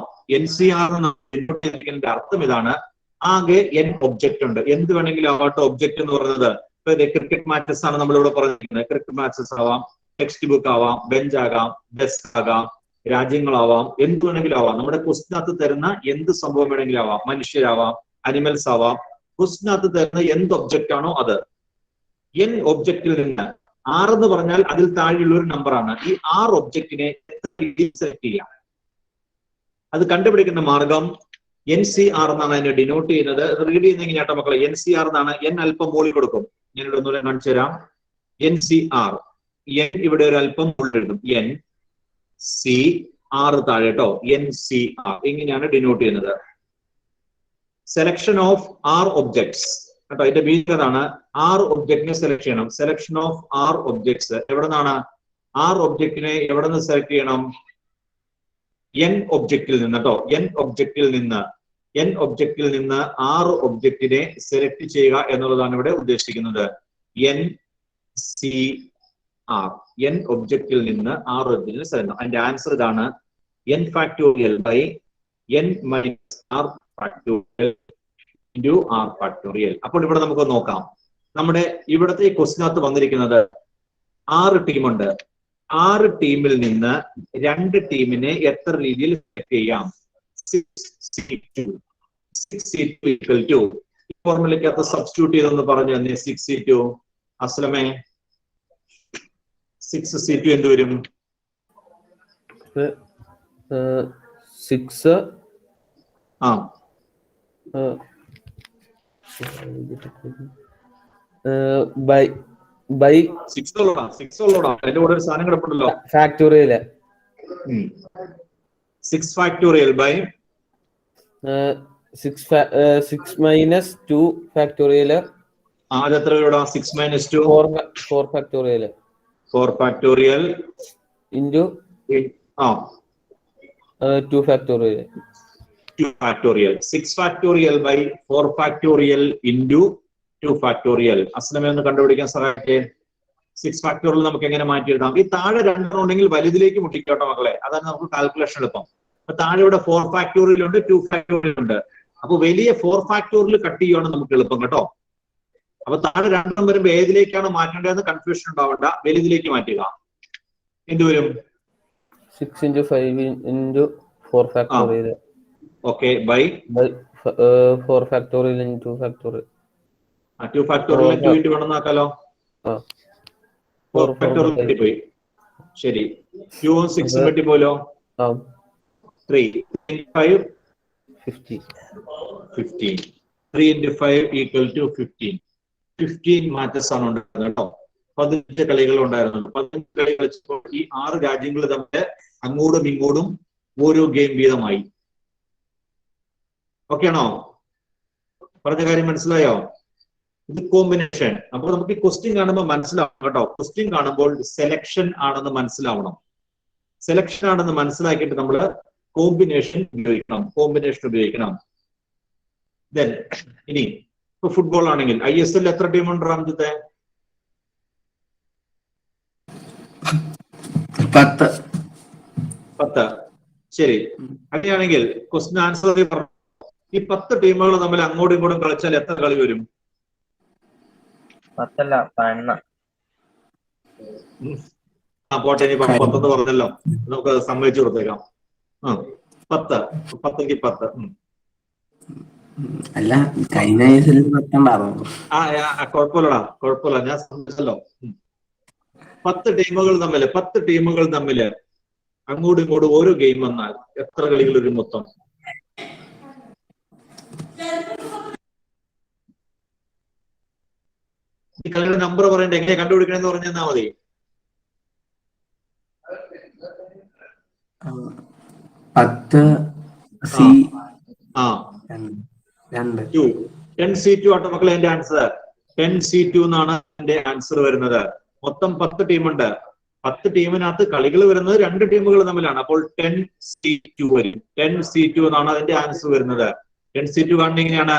എന്ന് ഡിനോട്ട് ചെയ്യുന്നതിന്റെ അർത്ഥം ഇതാണ്, ആകെ N ഒബ്ജക്റ്റ് ഉണ്ട്. എന്ത് വേണമെങ്കിലും ആവട്ടെ ഒബ്ജക്റ്റ് എന്ന് പറയുന്നത്. ഇപ്പൊ ക്രിക്കറ്റ് മാച്ചസ് ആണ് നമ്മളിവിടെ പറഞ്ഞിരിക്കുന്നത്. ക്രിക്കറ്റ് മാച്ചസ് ആവാം, ടെക്സ്റ്റ് ബുക്ക് ആവാം, ബെഞ്ച് ആകാം, ഡെസ്ക് ആകാം, രാജ്യങ്ങളാവാം, എന്ത് വേണമെങ്കിലും ആവാം. നമ്മുടെ ക്വസ്റ്റിനകത്ത് തരുന്ന എന്ത് സംഭവം വേണമെങ്കിലും ആവാം. മനുഷ്യരാവാം, അനിമൽസ് ആവാം. ക്വസ്റ്റിനകത്ത് തരുന്ന എന്ത് ഒബ്ജക്റ്റ് ആണോ അത്. N ഒബ്ജക്റ്റിൽ നിന്ന് 6 എന്ന് പറഞ്ഞാൽ അതിൽ താഴെയുള്ള ഒരു നമ്പറാണ്. ഈ 6 ഒബ്ജക്റ്റിനെ സെലക്ട് ചെയ്യാം. അത് കണ്ടുപിടിക്കുന്ന മാർഗം NCR എന്നാണ് അതിനെ ഡിനോട്ട് ചെയ്യുന്നത്. റീഡ് ചെയ്യുന്ന എങ്ങനെയാട്ടോ മക്കളെ? NCR എന്നാണ്. N അല്പം മുകളിൽ കൊടുക്കും. ഞാൻ ഇവിടെ ഒന്നുകൂടെ കാണിച്ചു തരാം. NCR. N ഇവിടെ ഒരു അല്പം മുകളിൽ എഴുതും. NCR താഴെ കേട്ടോ. NCR ഇങ്ങനെയാണ് ഡിനോട്ട് ചെയ്യുന്നത്. സെലക്ഷൻ ഓഫ് 6 ഒബ്ജക്ട്സ് കേട്ടോ. ഇതിന്റെ മീനിങ് അതാണ്. 6 ഒബ്ജക്റ്റിനെ സെലക്ട് ചെയ്യണം. സെലക്ഷൻ ഓഫ് 6 ഒബ്ജക്ട്സ് എവിടെ നിന്നാണ്? 6 ഒബ്ജക്റ്റിനെ എവിടെ നിന്ന് സെലക്ട് ചെയ്യണം? n ഒബ്ജക്റ്റിൽ നിന്ന് കേട്ടോ, n ഒബ്ജക്റ്റിൽ നിന്ന് 6 ഒബ്ജക്റ്റിനെ സെലക്ട് ചെയ്യുക എന്നുള്ളതാണ് ഇവിടെ ഉദ്ദേശിക്കുന്നത്. NCR, n ഒബ്ജക്റ്റിൽ നിന്ന് 6 ഒബ്ജക്റ്റിനെ സെലക്ട്. അതിന്റെ ആൻസർ ഇതാണ് n factorial by n minus r factorial into r factorial. അപ്പോൾ ഇവിടെ നമുക്ക് നോക്കാം, നമ്മുടെ ഇവിടുത്തെ ഈ ക്വസ്റ്റിനകത്ത് വന്നിരിക്കുന്നത് 6 ടീമുണ്ട്. 6 ടീമിൽ നിന്ന് 2 ടീമിനെ എത്ര രീതിയിൽ സെലക്ട് ചെയ്യാം? 6C2 ഈക്വൽ ടു ഈ ഫോർമുലയ്ക്കകത്ത് സബ്സ്റ്റിറ്റ്യൂട്ട് ചെയ്തെന്ന് പറഞ്ഞു തന്നെ. 6C2 അസ്ലമേ 6C2 എന്ത് വരും? 6 ബൈ 6 ഉള്ളോടാ അതിന്റെ കൂടെ ഒരു സാധനം കിടപ്പുണ്ടല്ലോ, factorial. 6 factorial by 6 minus 2 factorial. അത് എത്ര വരും? 6 minus 2 4 factorial. 4 factorial into 2 factorial. 2 factorial. 6 factorial by 4 factorial into 2 factorial. അസ്ലമെ ഒന്ന് കണ്ടുപിടിക്കാൻ സഹായിക്കേ. 6 ഫാക്ടോറിയൽ നമുക്ക് എങ്ങനെ മാറ്റിയെടുക്കാം? ഈ താഴെ 2 ഉണ്ടെങ്കിൽ വലുതിലേക്ക് മുട്ടിക്കോട്ടെ മക്കളെ, അതാണ് നമുക്ക് കാൽക്കുലേഷൻ എളുപ്പം. അപ്പൊ താഴെ ഇവിടെ 4 ഫാക്ടോറിയൽ ഉണ്ട്, 2 ഫാക്ടോറിയൽ ഉണ്ട്. അപ്പൊ വലിയ 4 ഫാക്ടോറിയൽ കട്ട് ചെയ്യുവാണ് നമുക്ക് എളുപ്പം കേട്ടോ. അപ്പൊ താഴെ 2 വരുമ്പോ ഏതിലേക്കാണ് മാറ്റേണ്ടതെന്ന് കൺഫ്യൂഷൻ ഉണ്ടാവണ്ട, വലുതിലേക്ക് മാറ്റുക. എന്തുവരും? 6 into 5 into 4 factorial. Okay, by 4 factorial into 2 factorial. 2 factorial 2 into 1 എന്നാക്കാലോ. 4 factorial പോയി. ശരി, 2 6 വെട്ടി പോലോ. 3 5 15. 3 into 5 equal to 15. 15 മാറ്റസ് ആണ് ഉണ്ടായിരുന്നത് കേട്ടോ. 15 കളികൾ ഉണ്ടായിരുന്നു. 15 കളികൾ വെച്ചപ്പോൾ ഈ 6 രാജ്യങ്ങൾ തമ്മിൽ അങ്ങോട്ടും ഇങ്ങോട്ടും ഓരോ ഗെയിം വീതമായി. ഓക്കെ ആണോ? പറഞ്ഞ കാര്യം മനസ്സിലായോ? ഇത് കോമ്പിനേഷൻ. അപ്പൊ നമുക്ക് ഈ ക്വസ്റ്റ്യൻ കാണുമ്പോൾ മനസ്സിലാവും കേട്ടോ. ക്വസ്റ്റ്യൻ കാണുമ്പോൾ സെലക്ഷൻ ആണെന്ന് മനസ്സിലാവണം. സെലക്ഷൻ ആണെന്ന് മനസ്സിലാക്കിയിട്ട് നമ്മൾ കോമ്പിനേഷൻ ഉപയോഗിക്കണം. ദെൻ ഇനി ഇപ്പൊ ഫുട്ബോൾ ആണെങ്കിൽ ISL എത്ര ടീമുണ്ട് രാമജിത്തെ? 10. ശരി, അങ്ങനെയാണെങ്കിൽ ക്വസ്റ്റ്യൻ ആൻസർ പറഞ്ഞു. ഈ 10 ടീമുകൾ തമ്മിൽ അങ്ങോട്ടും ഇങ്ങോട്ടും കളിച്ചാൽ എത്ര കളി വരും? 10 പോട്ടെ, ഇനി 10 എന്ന് പറഞ്ഞല്ലോ, നമുക്ക് സമ്മതിച്ചു കൊടുത്തേക്കാം. 10 10 അല്ല, കഴിഞ്ഞ കുഴപ്പമില്ലടാ, ഞാൻ സമ്മതിച്ചല്ലോ. 10 ടീമുകൾ തമ്മില് അങ്ങോട്ടും ഇങ്ങോട്ടും ഓരോ ഗെയിം വന്നാൽ എത്ര കളികൾ വരും മൊത്തം? ഈ കളിയുടെ നമ്പർ പറയണ്ട, എങ്ങനെ കണ്ടുപിടിക്കണമെന്ന് പറഞ്ഞു തന്നാ മതി. 10C2 ആട്ടോ മക്കളെ എന്റെ ആൻസർ. 10C2 എന്നാണ് എന്റെ ആൻസർ വരുന്നത്. മൊത്തം 10 ടീമുണ്ട്. 10 ടീമിനകത്ത് കളികൾ വരുന്നത് 2 ടീമുകൾ തമ്മിലാണ്. അപ്പോൾ 10C2 വരും. 10C2 എന്നാണ് അതിന്റെ ആൻസർ വരുന്നത്. 10C2 കാണുന്നത് എങ്ങനെയാണ്?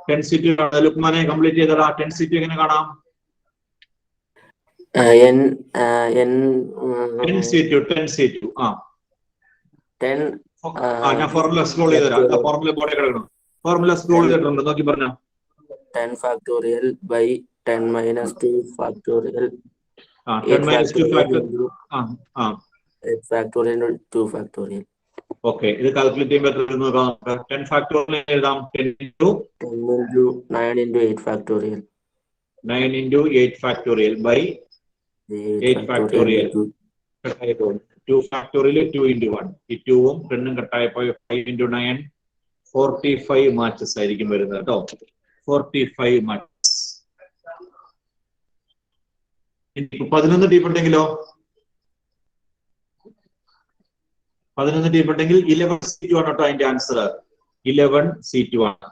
10C2 ലുക്മാനെ complete ചെയ്തടാ. 10C2 എങ്ങനെ കാണാം? 10C2 ഞാൻ ഫോർമുല സ്ക്രോൾ ചെയ്തരാം. ഫോർമുല ബോർഡിൽ കിടക്കണം. ഫോർമുല സ്ക്രോൾ ചെയ്തിട്ടുണ്ട്, നോക്കി പറഞ്ഞോ. 10 factorial by 10 minus 2 factorial. 10 minus 2 factorial. 8 factorial into 2 factorial. Okay, ഇത് കാൽക്കുലേറ്റ് ചെയ്യുമ്പോൾ എത്ര വരും നോക്കാം. 10 ഫാക്ടോറിയൽ എഴുതാം. 10 into 9 into 8 factorial. 9 into 8 factorial by 8 factorial. 2 factorial 2 into 1. ഈ 2ഉം 10ഉം കട്ടായപ്പോൾ 5 into 9 45 മാച്ചസ് ആയിരിക്കും വരുന്നത് കേട്ടോ. 45 മാച്ചസ്. 11 ടീം ഉണ്ടെങ്കിലോ? 11 ടീം ഉണ്ടെങ്കിൽ 11C2 ആണ് കേട്ടോ അതിന്റെ ആൻസർ. 11C2 ആണ്.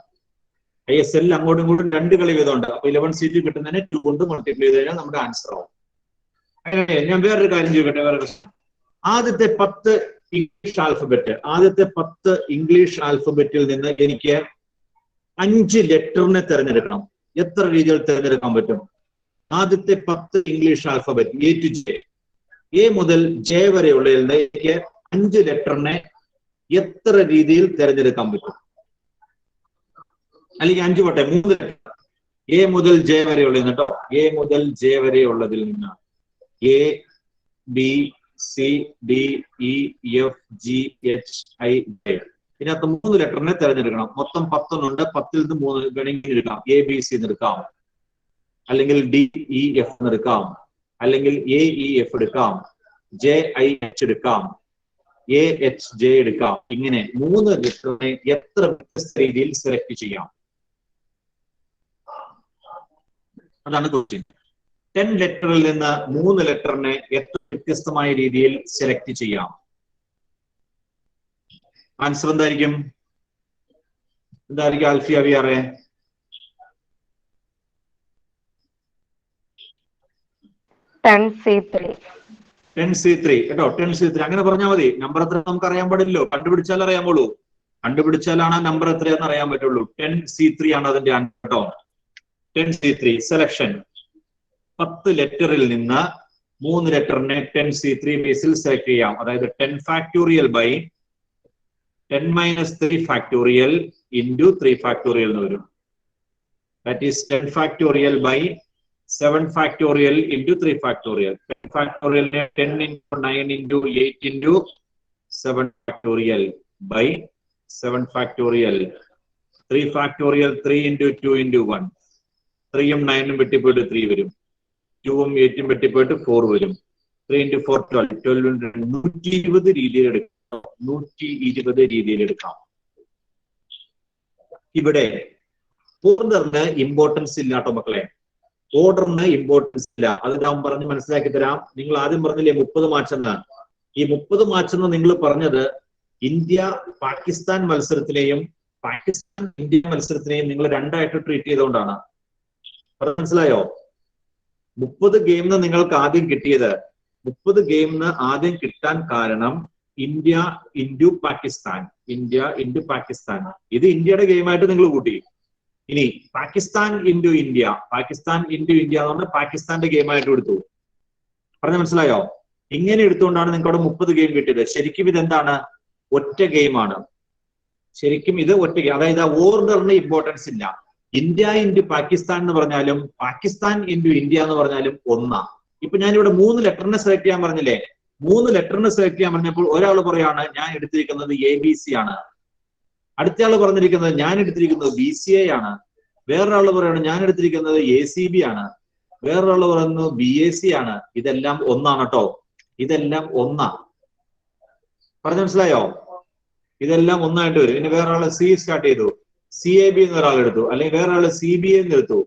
ISL അങ്ങോട്ടും ഇങ്ങോട്ടും 2 കളി വീതമുണ്ട്. അപ്പൊ 11C2 കിട്ടുന്നതിന് 2 കൊണ്ട് മൾട്ടിപ്ലൈ ചെയ്ത് കഴിഞ്ഞാൽ നമ്മുടെ ആൻസർ ആവും. അങ്ങനെ ഞാൻ വേറൊരു കാര്യം ചോദിക്കട്ടെ. ആദ്യത്തെ 10 ഇംഗ്ലീഷ് ആൽഫബറ്റ്, ആദ്യത്തെ 10 ഇംഗ്ലീഷ് ആൽഫബറ്റിൽ നിന്ന് എനിക്ക് 5 ലെറ്ററിനെ തിരഞ്ഞെടുക്കണം. എത്ര രീതിയിൽ തിരഞ്ഞെടുക്കാൻ പറ്റും? ആദ്യത്തെ 10 English alphabet A to J, A മുതൽ ജെ വരെയുള്ളതിൽ നിന്ന് എനിക്ക് 5 ലെറ്ററിനെ എത്ര രീതിയിൽ തിരഞ്ഞെടുക്കാൻ പറ്റും? അല്ലെങ്കിൽ 5 പോട്ടെ, 3 ലെറ്റർ എ മുതൽ ജെ വരെയുള്ളതിൽ കേട്ടോ, എ മുതൽ ജെ വരെയുള്ളതിൽ നിന്ന് A B C D E F G H I J, ഇതിനകത്ത് 3 ലെറ്ററിനെ തിരഞ്ഞെടുക്കണം. മൊത്തം 10 ഉണ്ട്. 10ൽ നിന്ന് 3 വേണമെങ്കിൽ എടുക്കാം. എ ബി സി എടുക്കാം, അല്ലെങ്കിൽ ഡി ഇ എഫ് എടുക്കാം, അല്ലെങ്കിൽ എ ഇ എഫ് എടുക്കാം, ജെ ഐ എച്ച് എടുക്കാം, എ എച്ച് ജെ എടുക്കാം. ഇങ്ങനെ 3 ലെറ്ററിനെ എത്ര വ്യത്യസ്ത രീതിയിൽ സെലക്ട് ചെയ്യാം? അതാണ് ക്വസ്റ്റ്യൻ. 10 ലെറ്ററിൽ നിന്ന് 3 ലെറ്ററിനെ എത്ര വ്യത്യസ്തമായ രീതിയിൽ സെലക്ട് ചെയ്യാം? ആൻസർ എന്തായിരിക്കും? എന്തായിരിക്കും ആൽഫിയ വിയാറെ? C3 കേട്ടോ, 10C3 അങ്ങനെ പറഞ്ഞാൽ മതി. നമ്പർ എത്ര നമുക്ക് അറിയാൻ പാടില്ലല്ലോ, കണ്ടുപിടിച്ചാൽ അറിയാമുള്ളൂ. കണ്ടുപിടിച്ചാലാണ് ആ നമ്പർ എത്രയാന്ന് അറിയാൻ പറ്റുള്ളൂ. 10C3 ആണ് അതിന്റെ ആൻസർ കേട്ടോ. 10C3 selection. 10 ലെറ്ററിൽ നിന്ന് 3 ലെറ്ററിനെ 10C3 ബേസിൽ സെലക്ട് ചെയ്യാം. അതായത് 10 factorial by 10 minus 3 factorial into 3 factorial എന്ന് വരും. That is 10 factorial by 7 factorial into 3 factorial. 10 factorial 10 into 9 into 8 into 7 factorial by 7 factorial. 3 factorial 3 into 2 into 1. 3ഉം 9ഉം വെട്ടിപ്പോയിട്ട് 3 വരും. 2ഉം 8ഉം വെട്ടിപ്പോയിട്ട് 4 വരും. 3 into 4 12. 12 into 120 രീതിയിൽ എടുക്കാം. 120 രീതിയിൽ എടുക്കാം. ഇവിടെ ഓർഡറിന് ഇമ്പോർട്ടൻസ് ഇല്ല കേട്ടോ മക്കളെ, ഓർഡറിന് ഇമ്പോർട്ടൻസ് ഇല്ല. അത് ഞാൻ പറഞ്ഞ് മനസ്സിലാക്കി തരാം. നിങ്ങൾ ആദ്യം പറഞ്ഞില്ലേ 30 മാർച്ച് എന്ന്. ഈ 30 മാർച്ച് എന്ന് നിങ്ങൾ പറഞ്ഞത് ഇന്ത്യ പാകിസ്ഥാൻ മത്സരത്തിനെയും പാകിസ്ഥാൻ ഇന്ത്യ മത്സരത്തിനെയും നിങ്ങൾ രണ്ടായിട്ട് ട്രീറ്റ് ചെയ്തുകൊണ്ടാണ്. മനസ്സിലായോ? 30 ഗെയിമിന് നിങ്ങൾക്ക് ആദ്യം കിട്ടിയത്, 30 ഗെയിമിന് ആദ്യം കിട്ടാൻ കാരണം India into Pakistan, India into Pakistan. ഇത് ഇന്ത്യയുടെ ഗെയിമായിട്ട് നിങ്ങൾ കൂട്ടി. ഇനി Pakistan into India, Pakistan into India എന്ന് പറഞ്ഞാൽ പാകിസ്ഥാന്റെ ഗെയിമായിട്ട് എടുത്തു. പറഞ്ഞ മനസ്സിലായോ? ഇങ്ങനെ എടുത്തുകൊണ്ടാണ് നിങ്ങൾക്ക് അവിടെ 30 ഗെയിം കിട്ടിയത്. ശരിക്കും ഇതെന്താണ്? ഒറ്റ ഗെയിമാണ്. ശരിക്കും ഇത് ഒറ്റ ഗെയിം. അതായത് ഓർഡറിന് ഇമ്പോർട്ടൻസ് ഇല്ല. ഇന്ത്യ ഇൻറ്റു പാകിസ്ഥാൻ എന്ന് പറഞ്ഞാലും പാകിസ്ഥാൻ ഇൻറ്റു ഇന്ത്യ എന്ന് പറഞ്ഞാലും ഒന്നാ. ഇപ്പൊ ഞാനിവിടെ 3 ലെറ്ററിനെ സെലക്ട് ചെയ്യാൻ പറഞ്ഞില്ലേ? 3 ലെറ്ററിനെ സെലക്ട് ചെയ്യാൻ പറഞ്ഞപ്പോൾ ഒരാൾ പറയാണ് ഞാൻ എടുത്തിരിക്കുന്നത് ABC ആണ്, അടുത്തയാൾ പറഞ്ഞിരിക്കുന്നത് ഞാൻ എടുത്തിരിക്കുന്നത് BCA ആണ്, വേറൊരാൾ പറയാണ് ഞാൻ എടുത്തിരിക്കുന്നത് ACB ആണ്, വേറൊരാൾ പറയുന്നത് BAC ആണ്. ഇതെല്ലാം ഒന്നാണ് കേട്ടോ, ഇതെല്ലാം ഒന്നാ. പറഞ്ഞു മനസ്സിലായോ? ഇതെല്ലാം ഒന്നായിട്ട് വരും. ഇനി വേറൊരാൾ C സ്റ്റാർട്ട് ചെയ്തു, CAB എന്ന ഒരാൾ എടുത്തു, അല്ലെങ്കിൽ വേറൊരാൾ CBA എന്ന് എടുത്തു.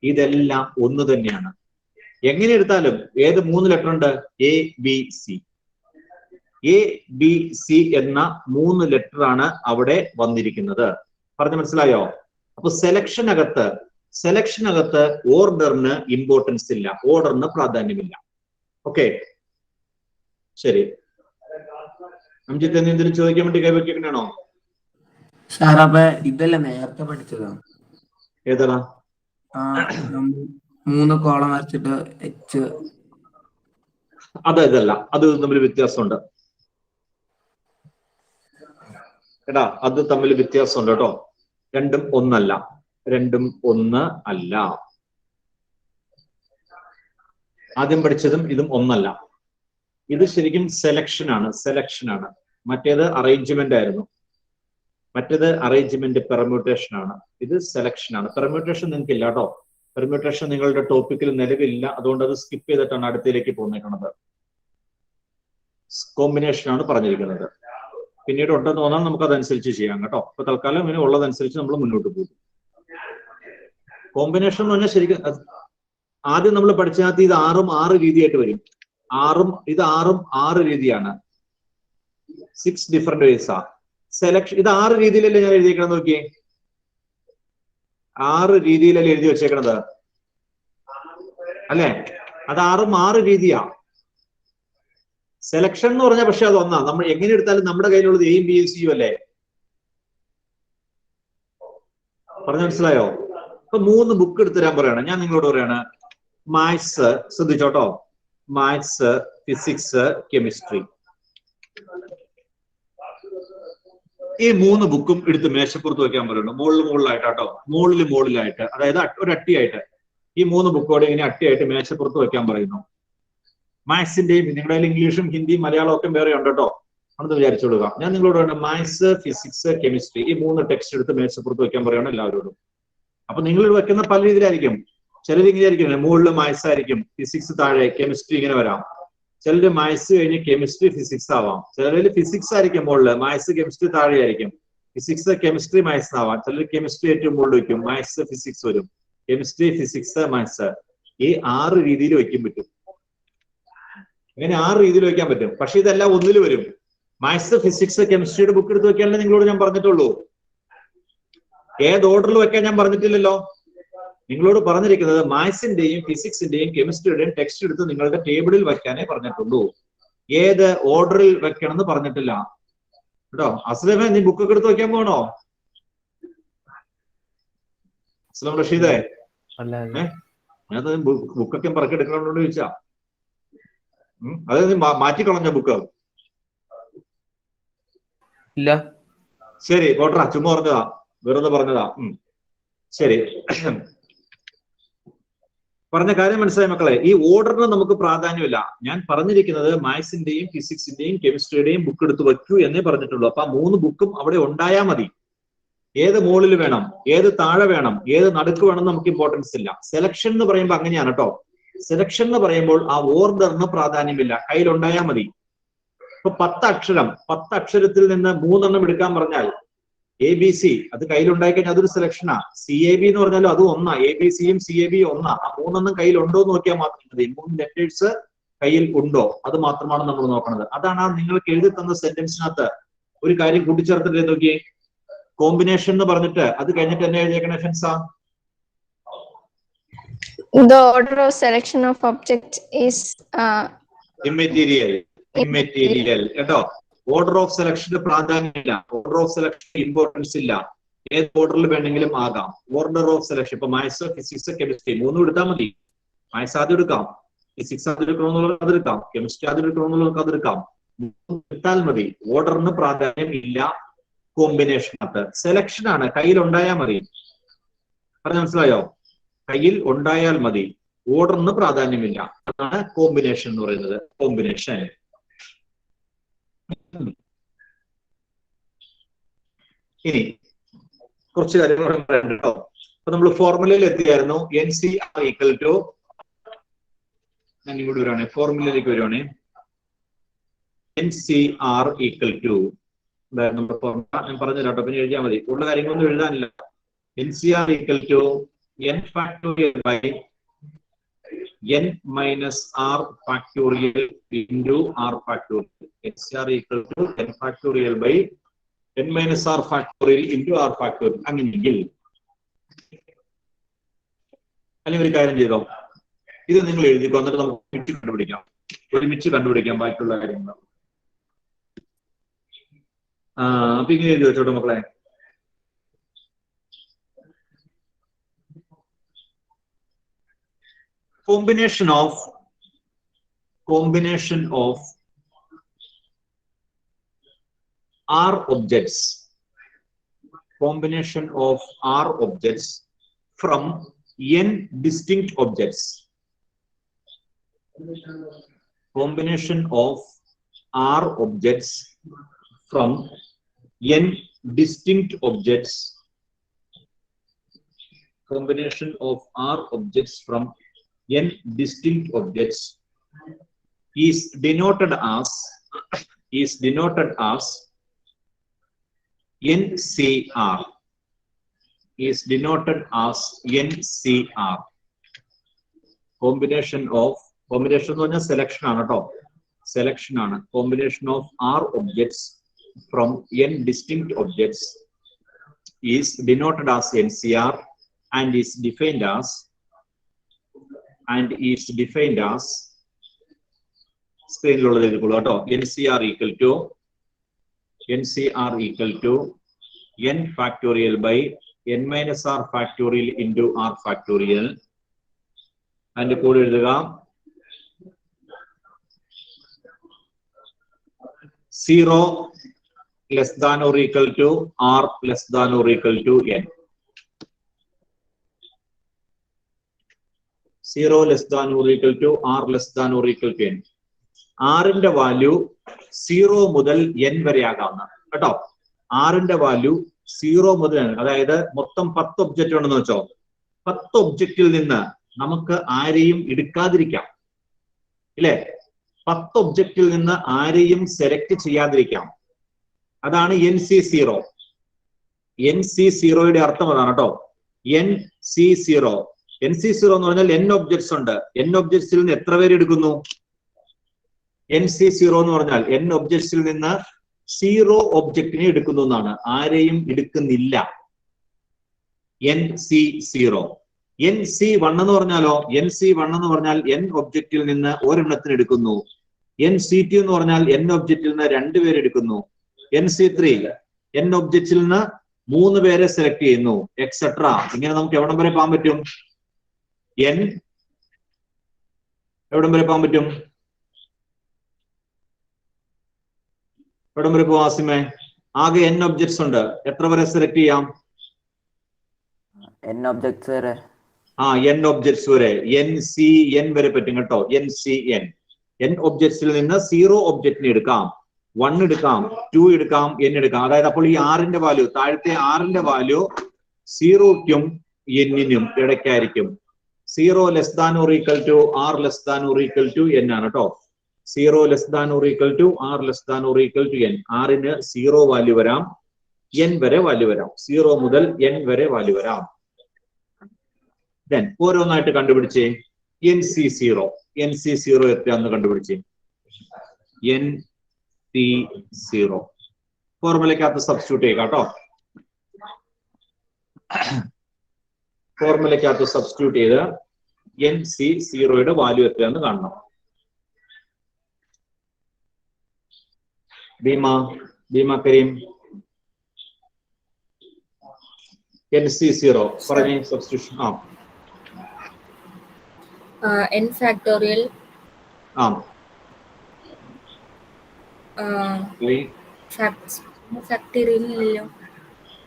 ഇതെല്ലാം ഒന്ന് തന്നെയാണ്. എങ്ങനെ എടുത്താലും ഏത് 3 ലെറ്റർ ഉണ്ട്? ABC. ABC എന്ന 3 ലെറ്റർ ആണ് അവിടെ വന്നിരിക്കുന്നത്. പറഞ്ഞു മനസ്സിലായോ? അപ്പൊ സെലക്ഷനകത്ത് ഓർഡറിന് ഇമ്പോർട്ടൻസ് ഇല്ല, ഓർഡറിന് പ്രാധാന്യമില്ല. ഓക്കെ, ശരി. അംജിത്ത് എന്തെങ്കിലും ചോദിക്കാൻ വേണ്ടി കൈവയ്ക്കണോ? സാർ അപ്പൊ ഇതല്ല നേരത്തെ പഠിച്ചതാണ്. ഏതാ? 3 കോളം വരച്ചിട്ട് H. ഇതല്ല, അത് തമ്മിൽ വ്യത്യാസമുണ്ട് എടാ, അത് തമ്മിൽ വ്യത്യാസമുണ്ട് കേട്ടോ. രണ്ടും ഒന്നല്ല, രണ്ടും ഒന്ന് അല്ല. ആദ്യം പഠിച്ചതും ഇതും ഒന്നല്ല. ഇത് ശരിക്കും സെലക്ഷൻ ആണ്. മറ്റേത് അറേഞ്ച്മെന്റ് ആയിരുന്നു. മറ്റേത് അറേഞ്ച്മെന്റ് പെർമ്യൂട്ടേഷൻ ആണ്. ഇത് സെലക്ഷൻ ആണ്. പെർമ്യൂട്ടേഷൻ നിങ്ങൾക്ക് ഇല്ല കേട്ടോ. പെർമ്യൂട്ടേഷൻ നിങ്ങളുടെ ടോപ്പിക്കിൽ നിലവിലില്ല. അതുകൊണ്ട് അത് സ്കിപ്പ് ചെയ്തിട്ടാണ് അടുത്തേക്ക് പോന്നിരിക്കുന്നത്. കോമ്പിനേഷൻ ആണ് പറഞ്ഞിരിക്കുന്നത്. പിന്നീട് ഉണ്ടെന്ന് തോന്നാൽ നമുക്ക് അതനുസരിച്ച് ചെയ്യാം കേട്ടോ. ഇപ്പൊ തൽക്കാലം ഇങ്ങനെ ഉള്ളതനുസരിച്ച് നമ്മൾ മുന്നോട്ട് പോകും. കോമ്പിനേഷൻ എന്ന് പറഞ്ഞാൽ ശരിക്കും ആദ്യം നമ്മൾ പഠിച്ചതിനകത്ത് ഇത് 6 രീതിയായിട്ട് വരും. ഇത് 6 രീതിയാണ്. 6 ഡിഫറെന്റ് വേസ് ആ സെലക്ഷൻ. ഇത് 6 രീതിയിലല്ലേ ഞാൻ എഴുതിയേക്കണം, നോക്കിയേ. 6 രീതിയിലല്ലേ എഴുതി വെച്ചേക്കണത് അല്ലേ? അത് 6 രീതിയാ. സെലക്ഷൻ എന്ന് പറഞ്ഞാൽ പക്ഷെ അത് ഒന്നാ. നമ്മൾ എങ്ങനെ എടുത്താലും നമ്മുടെ കയ്യിലുള്ളത് എയും ബിയും സിയും അല്ലേ? പറഞ്ഞു മനസ്സിലായോ? അപ്പൊ 3 ബുക്ക് എടുത്ത് തരാൻ പറയണം. ഞാൻ നിങ്ങളോട് പറയാണ് മാത്സ്, ശ്രദ്ധിച്ചോട്ടോ, മാത്സ്, ഫിസിക്സ്, കെമിസ്ട്രി, ഈ 3 ബുക്കും എടുത്ത് മേശപ്പുറത്ത് വെക്കാൻ പറയണം. മുകളിലായിട്ടോ, മുകളിലായിട്ട്, അതായത് ഒരു അട്ടിയായിട്ട് ഈ 3 ബുക്കോടെ ഇങ്ങനെ അട്ടിയായിട്ട് മേശപ്പുറത്ത് വെക്കാൻ പറയുന്നു. മാത്സിന്റെയും നിങ്ങളുടെ ഇംഗ്ലീഷും ഹിന്ദിയും മലയാളം ഒക്കെ വേറെ ഉണ്ട് കേട്ടോ, അന്ന് വിചാരിച്ചോളുക. ഞാൻ നിങ്ങളോട് വേണ്ട മാത്സ്, ഫിസിക്സ്, കെമിസ്ട്രി ഈ 3 ടെക്സ്റ്റ് എടുത്ത് മേശപ്പുറത്ത് വെക്കാൻ പറയണം എല്ലാവരോടും. അപ്പൊ നിങ്ങൾ വെക്കുന്ന പല രീതിയിലായിരിക്കും. ചിലർ ഇങ്ങനെ ആയിരിക്കും, മുകളിൽ മാത്സ് ആയിരിക്കും, ഫിസിക്സ് താഴെ, കെമിസ്ട്രി ഇങ്ങനെ വരാം. ചിലര് മാത്സ് കഴിഞ്ഞ് കെമിസ്ട്രി ഫിസിക്സ് ആവാം. ചിലരിൽ ഫിസിക്സ് ആയിരിക്കും മുകളിൽ, മാത്സ് കെമിസ്ട്രി താഴെ ആയിരിക്കും. ഫിസിക്സ് കെമിസ്ട്രി മാത്സ് ആവാം. ചിലർ കെമിസ്ട്രി ഏറ്റവും മുകളിൽ വയ്ക്കും, മാത്സ് ഫിസിക്സ് വരും, കെമിസ്ട്രി ഫിസിക്സ് മാത്സ്. ഈ 6 രീതിയിൽ വയ്ക്കാൻ പറ്റും. ഇങ്ങനെ 6 രീതിയിൽ വയ്ക്കാൻ പറ്റും. പക്ഷെ ഇതെല്ലാം ഒന്നിൽ വരും. മാത്സ്, ഫിസിക്സ്, കെമിസ്ട്രിയുടെ ബുക്ക് എടുത്ത് വെക്കാനല്ലേ നിങ്ങളോട് ഞാൻ പറഞ്ഞിട്ടുള്ളൂ. ഏത് ഓർഡറിൽ വെക്കാൻ ഞാൻ പറഞ്ഞിട്ടില്ലല്ലോ. നിങ്ങളോട് പറഞ്ഞിരിക്കുന്നത് മാത്സിന്റെയും ഫിസിക്സിന്റെയും കെമിസ്ട്രിയുടെയും ടെക്സ്റ്റ് എടുത്ത് നിങ്ങളുടെ ടേബിളിൽ വെക്കാനേ പറഞ്ഞിട്ടുള്ളൂ. ഏത് ഓർഡറിൽ വെക്കണം എന്ന് പറഞ്ഞിട്ടില്ല കേട്ടോ. അസ്ലമേ, നീ ബുക്കൊക്കെ എടുത്ത് വെക്കാൻ പോകണോ? അസ്ലം റഷീദേ, ഞാനത് ബുക്കൊക്കെ പറക്കെടുക്കണോണ്ട് ചോദിച്ചാ. അത് നീ മാറ്റിക്കളഞ്ഞ ബുക്ക്? ഇല്ല. ശരി, കോട്ടറ, ചുമ്മാ പറഞ്ഞതാ, വെറുതെ പറഞ്ഞതാ. ശരി, പറഞ്ഞ കാര്യം മനസ്സിലായി മക്കളെ. ഈ ഓർഡറിന് നമുക്ക് പ്രാധാന്യമില്ല. ഞാൻ പറഞ്ഞിരിക്കുന്നത് മാത്സിന്റെയും ഫിസിക്സിന്റെയും കെമിസ്ട്രിയുടെയും ബുക്ക് എടുത്ത് വെക്കൂ എന്നേ പറഞ്ഞിട്ടുള്ളൂ. അപ്പൊ ആ 3 ബുക്കും അവിടെ ഉണ്ടായാൽ മതി. ഏത് മുകളിൽ വേണം, ഏത് താഴെ വേണം, ഏത് നടുക്ക് വേണം നമുക്ക് ഇമ്പോർട്ടൻസ് ഇല്ല. സെലക്ഷൻ എന്ന് പറയുമ്പോൾ അങ്ങനെയാണ് കേട്ടോ. സെലക്ഷൻ എന്ന് പറയുമ്പോൾ ആ ഓർഡറിന് പ്രാധാന്യമില്ല, കയ്യിലുണ്ടായാൽ മതി. ഇപ്പൊ 10 അക്ഷരം, 10 അക്ഷരത്തിൽ നിന്ന് 3 എണ്ണം എടുക്കാൻ പറഞ്ഞാൽ ABC അത് കയ്യിലുണ്ടായി കഴിഞ്ഞാൽ അതൊരു സെലക്ഷനാ. CAB എന്ന് പറഞ്ഞാലും അത് ഒന്നാ. ABCയും CABയും ഒന്നാ. ആ 3 എണ്ണം കയ്യിൽ ഉണ്ടോ എന്ന് നോക്കിയാൽ മാത്രം മതി. 3 ലെറ്റേഴ്സ് കയ്യിൽ ഉണ്ടോ, അത് മാത്രമാണ് നമ്മൾ നോക്കുന്നത്. അതാണ് നിങ്ങൾക്ക് എഴുതി തന്ന സെന്റൻസിനകത്ത് ഒരു കാര്യം കൂട്ടിച്ചേർത്തിട്ട് നോക്കിയേ. കോമ്പിനേഷൻ എന്ന് പറഞ്ഞിട്ട് അത് കഴിഞ്ഞിട്ട് എന്നെ എഴുതിയേക്കണ ഫെൻസ. The order of selection of objects is immaterial കേട്ടോ. ഓർഡർ ഓഫ് സെലക്ഷന് പ്രാധാന്യമില്ല, ഓർഡർ ഓഫ് സെലക്ഷൻ ഇമ്പോർട്ടൻസ് ഇല്ല. ഏത് ഓർഡറിൽ വേണമെങ്കിലും ആകാം. ഓർഡർ ഓഫ് സെലക്ഷൻ ഇപ്പൊ മാത്സ്, ഫിസിക്സ്, കെമിസ്ട്രി 3 എടുത്താൽ മതി. മാത്സ് ആദ്യം എടുക്കാം, ഫിസിക്സ് ആദ്യം എടുക്കണമെന്നുള്ളത് അതെടുക്കാം, കെമിസ്ട്രി ആദ്യം എടുക്കണമെന്നുള്ളത് അതെടുക്കാം. 3 എടുത്താൽ മതി. ഓർഡറിന് പ്രാധാന്യം ഇല്ല കോമ്പിനേഷനകത്ത്. സെലക്ഷൻ ആണ്, കയ്യിൽ ഉണ്ടായാൽ മതി. പറഞ്ഞ മനസ്സിലായോ? കയ്യിൽ ഉണ്ടായാൽ മതി, ഓർഡറിന് പ്രാധാന്യമില്ല. അതാണ് കോമ്പിനേഷൻ എന്ന് പറയുന്നത്. കോമ്പിനേഷൻ. ഇനി കുറച്ച് കാര്യങ്ങൾ പറയാനുണ്ട് കേട്ടോ. അപ്പൊ നമ്മൾ ഫോർമുലയിൽ എത്തിയായിരുന്നു. NCR ഈക്വൽ ടു, ഞാൻ ഇങ്ങോട്ട് വരുവാണേ, ഫോർമുലയിലേക്ക് വരുവാണേ. NCR ഈക്വൽ ടു, നമ്മുടെ ഫോർമുല ഞാൻ പറഞ്ഞു കേട്ടോ, പിന്നെ എഴുതിയാൽ മതി. കൂടുതൽ കാര്യങ്ങളൊന്നും എഴുതാനില്ല. NCR equal to n factorial by n minus r factorial into r factorial. NCR equal to n factorial by n minus r factorial into r factorial. അങ്ങനെയെങ്കിൽ അല്ലെങ്കിൽ ഒരു കാര്യം ചെയ്തോ, ഇത് നിങ്ങൾ എഴുതിക്കോ, എന്നിട്ട് നമുക്ക് ഒരുമിച്ച് കണ്ടുപിടിക്കാം ബാക്കിയുള്ള കാര്യങ്ങൾ. അപ്പൊ ഇങ്ങനെ എഴുതി വെച്ചോട്ടെ മക്കളെ. Combination of R objects, combination of R objects from n distinct objects, combination of R objects from n distinct objects, combination of R objects from n distinct objects is denoted as NCR, is denoted as NCR. Combination എന്ന് പറഞ്ഞാൽ selection ആണ് കേട്ടോ, selection ആണ്. Combination of R objects from n distinct objects is denoted as NCR and is defined as സ്ക്രീനിലുള്ളത് എഴുതിക്കോളൂ കേട്ടോ. NCR equal to n factorial by n minus r factorial into r factorial. അതിന്റെ കൂടെ എഴുതുക 0 less than or equal to r less than or equal to n. 0 less than or equal to r less than or equal to n. r ന്റെ value 0 മുതൽ n വരെ ആകാം കേട്ടോ. r ന്റെ value 0 മുതൽ n, അതായത് മൊത്തം 10 ഒബ്ജക്റ്റ് ഉണ്ടെന്ന് വെച്ചോ. 10 ഒബ്ജക്റ്റിൽ നിന്ന് നമുക്ക് ആരെയും എടുക്കാതിരിക്കാം, ഇല്ലേ? 10 ഒബ്ജക്റ്റിൽ നിന്ന് ആരെയും സെലക്ട് ചെയ്യാതിരിക്കാം. അതാണ് NC0. NC0യുടെ അർത്ഥം അതാണ് കേട്ടോ. NC0 എന്ന് പറഞ്ഞാൽ n ഒബ്ജക്ട്സ് ഉണ്ട്. n ഒബ്ജക്ട്സിൽ നിന്ന് എത്ര പേര് എടുക്കുന്നു? NC0 എന്ന് പറഞ്ഞാൽ n ഒബ്ജക്ട്സിൽ നിന്ന് 0 ഒബ്ജക്റ്റിനെ എടുക്കുന്നു എന്നാണ്, ആരെയും എടുക്കുന്നില്ല. NC0. NC1 എന്ന് പറഞ്ഞാലോ, NC1 എന്ന് പറഞ്ഞാൽ n ഒബ്ജക്റ്റിൽ നിന്ന് ഒരെണ്ണത്തിന് എടുക്കുന്നു. NC2 എന്ന് പറഞ്ഞാൽ n ഒബ്ജക്റ്റിൽ നിന്ന് 2 പേര് എടുക്കുന്നു. NC3 n ഒബ്ജക്റ്റിൽ നിന്ന് 3 പേരെ സെലക്ട് ചെയ്യുന്നു, എക്സെട്ര. ഇങ്ങനെ നമുക്ക് എവിടം വരെ പോകാൻ പറ്റും? എവിടം വരെ പോകാൻ പറ്റും? എവിടം വരെ പോവാം ആസിമേ? ആകെ n ഒബ്ജക്ട്സ് ഉണ്ട്, എത്ര വരെ സെലക്ട് ചെയ്യാം? n ഒബ്ജക്ട്സ് വരെ. n ഒബ്ജക്ട്സ് വരെ, NCN വരെ പറ്റും കേട്ടോ. NCN. n ഒബ്ജക്ട്സിൽ നിന്ന് 0 ഒബ്ജക്റ്റിനെ എടുക്കാം, 1 എടുക്കാം, 2 എടുക്കാം, n എടുക്കാം. അതായത് അപ്പോൾ ഈ r ന്റെ വാല്യൂ, താഴത്തെ r ന്റെ വാല്യൂ 0ക്കും n-നും ഇടയ്ക്കായിരിക്കും. 0 less than or equal to r less than or equal to n ആണ് കേട്ടോ. 0 less than or equal to r less than or equal to n. r ന് 0 വാല്യൂ വരാം, n വരെ വാല്യൂ വരാം. 0 മുതൽ n വരെ വാല്യൂ വരാം. ദെൻ ഓരോന്നായിട്ട് കണ്ടുപിടിച്ചേ. NC0 എത്രയാണെന്ന് കണ്ടുപിടിച്ചേ. NC0 ഫോർമുലക്കകത്ത് സബ്സ്റ്റിറ്റ്യൂട്ട് ചെയ്യുക കേട്ടോ. ഫോർമുലക്കകത്ത് സബ്സ്റ്റിറ്റ്യൂട്ട് ചെയ്ത് NC0യുടെ വാല്യൂ എത്രയാണെന്ന് കാണണം. ഭീമ കരീം, NC0 പറഞ്ഞേ സബ്സ്റ്റിറ്റ്യൂഷൻ. n factorial factorial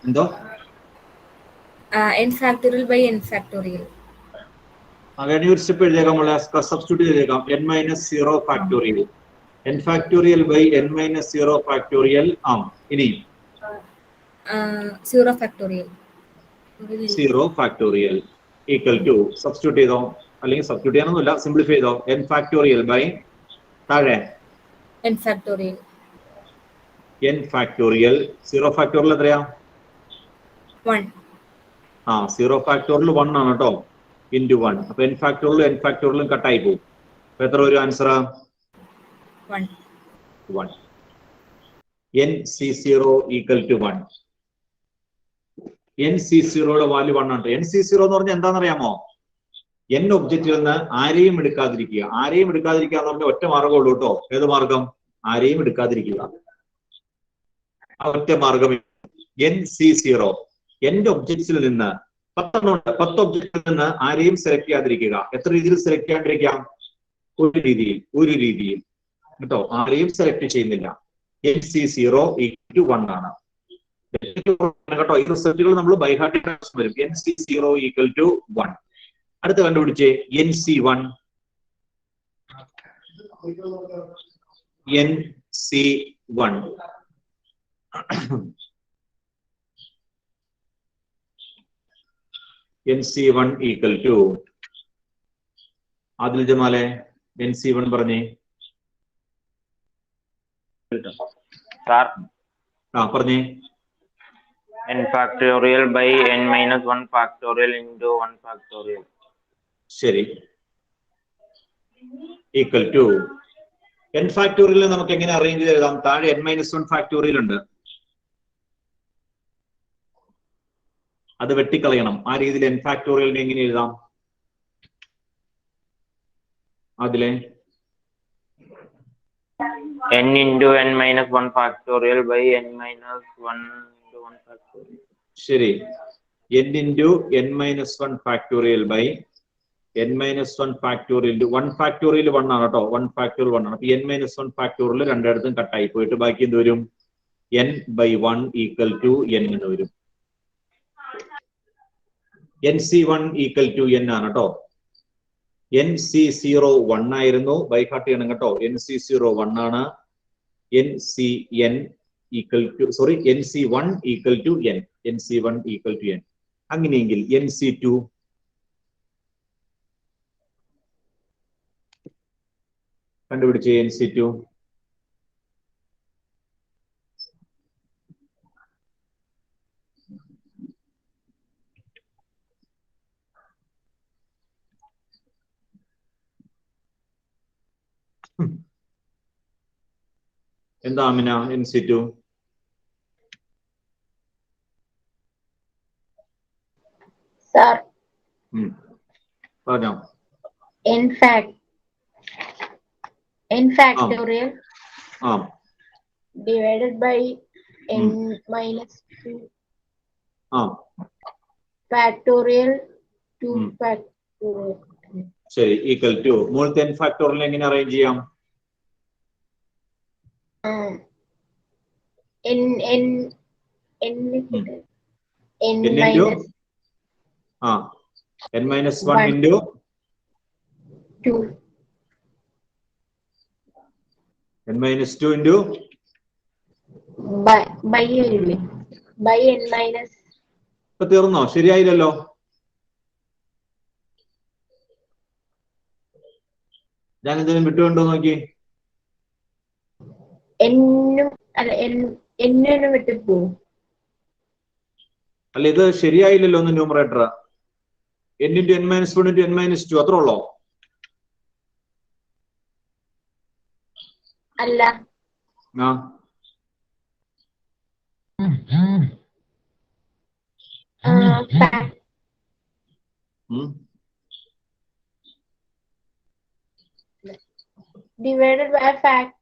എന്തോ n factorial by n factorial. അങ്ങനെ ഒരു സ്റ്റെപ്പ് എഴുതിയേക്കാം, സബ്സ്റ്റിറ്റ്യൂട്ട് ചെയ്തേക്കാം. n-0 factorial, n factorial by n-0 factorial. ഇനി 0 factorial. 0 factorial equal to, substitute ചെയ്തോ, അല്ലെങ്കിൽ സബ്സ്റ്റിറ്റ്യൂട്ട് ചെയ്യാനൊന്നുമില്ല, സിംപ്ലിഫൈ ചെയ്തോ. n ഫാക്ടോറിയൽ ബൈ താഴെ n factorial. n factorial. 0 factorial എത്രയാ? 1. 0 ഫാക്ടോറിയൽ 1 ആണ് കേട്ടോ, ഇൻറ്റു 1. അപ്പൊ n ഫാക്ടോറിയലും കട്ടായി പോകും. അപ്പൊ എത്ര ഒരു ആൻസർ? 1. NC0 equal to 1. NC0യുടെ വാല്യൂ 1 ആണ്. NC0 എന്ന് പറഞ്ഞാൽ എന്താണെന്നറിയാമോ? n ഒബ്ജക്റ്റിൽ നിന്ന് ആരെയും എടുക്കാതിരിക്കുക. ആരെയും എടുക്കാതിരിക്കുക എന്ന് പറഞ്ഞാൽ ഒറ്റ മാർഗമുള്ളൂ കേട്ടോ. ഏത് മാർഗം? ആരെയും എടുക്കാതിരിക്കുക, ഒറ്റ മാർഗം. NC0 n ഒബ്ജക്ട്സിൽ നിന്ന് 10 ഒബ്ജക്റ്റിൽ നിന്ന് ആരെയും സെലക്ട് ചെയ്യാതിരിക്കുക. എത്ര രീതിയിൽ സെലക്ട് ചെയ്യാണ്ടിരിക്കാം? ഒരു രീതിയിൽ കേട്ടോ, ആരെയും സെലക്ട് ചെയ്യുന്നില്ല. NC0 ഈക്വൽ ടു 1 ആണ് കേട്ടോ. ഈ റിസൾട്ടുകൾ നമ്മൾ ബൈഹാർട്ട് വരും. NC0 equal to 1. അടുത്ത കണ്ടുപിടിച്ചേ NC1. NC1 NC1 equal to, Adil ജമാലെ NC1 പറഞ്ഞേ. പറഞ്ഞേ. n factorial by n-1 factorial into 1 factorial. ശരി, ഈക്വൽ ടു n ഫാക്ടോറിയൽ നമുക്ക് എങ്ങനെ അറേഞ്ച് ചെയ്ത് എഴുതാം? താഴെ n-1 ഫാക്ടോറിയൽ ഉണ്ട്, അത് വെട്ടിക്കളയണം. ആ രീതിയിൽ n ഫാക്ടോറിയലിനെ എങ്ങനെ എഴുതാം? അതിലെ n into n minus 1 factorial by n minus 1 into 1 factorial. ശരി, n into n minus 1 factorial by n minus 1 factorial. 1 factorial 1 ആണ് കേട്ടോ, 1 factorial 1 ആണ്. അപ്പൊ n minus 1 factorial രണ്ടിടത്തും കട്ടായി പോയിട്ട് ബാക്കി എന്ത് വരും? n by 1 equal to n എന്ന് വരും. nc1 equal to n ആണ് കേട്ടോ. nc0 1 ആയിരുന്നു, ബൈ ഹാർട്ട് ചെയ്യണം കേട്ടോ. nc0 1 ആണ്. ncn equal to nc1 equal to n. nc1 equal to n. അങ്ങനെയെങ്കിൽ nc2 കണ്ടുപിടിച്ച്. nc2 എന്താ ആമിന? nc2 സർ പറഞ്ഞോ. n factorial divided by n minus 2 factorial 2 factorial. ശരി, ഈക്വൽ ടു മുകളിലത്തെ n ഫാക്ടോറിയൽ എങ്ങനെ അറേഞ്ച് ചെയ്യാം? n minus 1 into 2 n minus 2 into by n minus. ഇപ്പൊ തീർന്നോ? ശരിയായില്ലല്ലോ. ഞാൻ എന്തെങ്കിലും വിട്ടുകൊണ്ടോ നോക്കി. എന്നും വിട്ടുപോ. അല്ല, ഇത് ശരിയായില്ലല്ലോ ഒന്ന് numerator. n into n minus 1 into n minus 2 അത്ര ഉള്ളോ? അല്ല, divided by fact.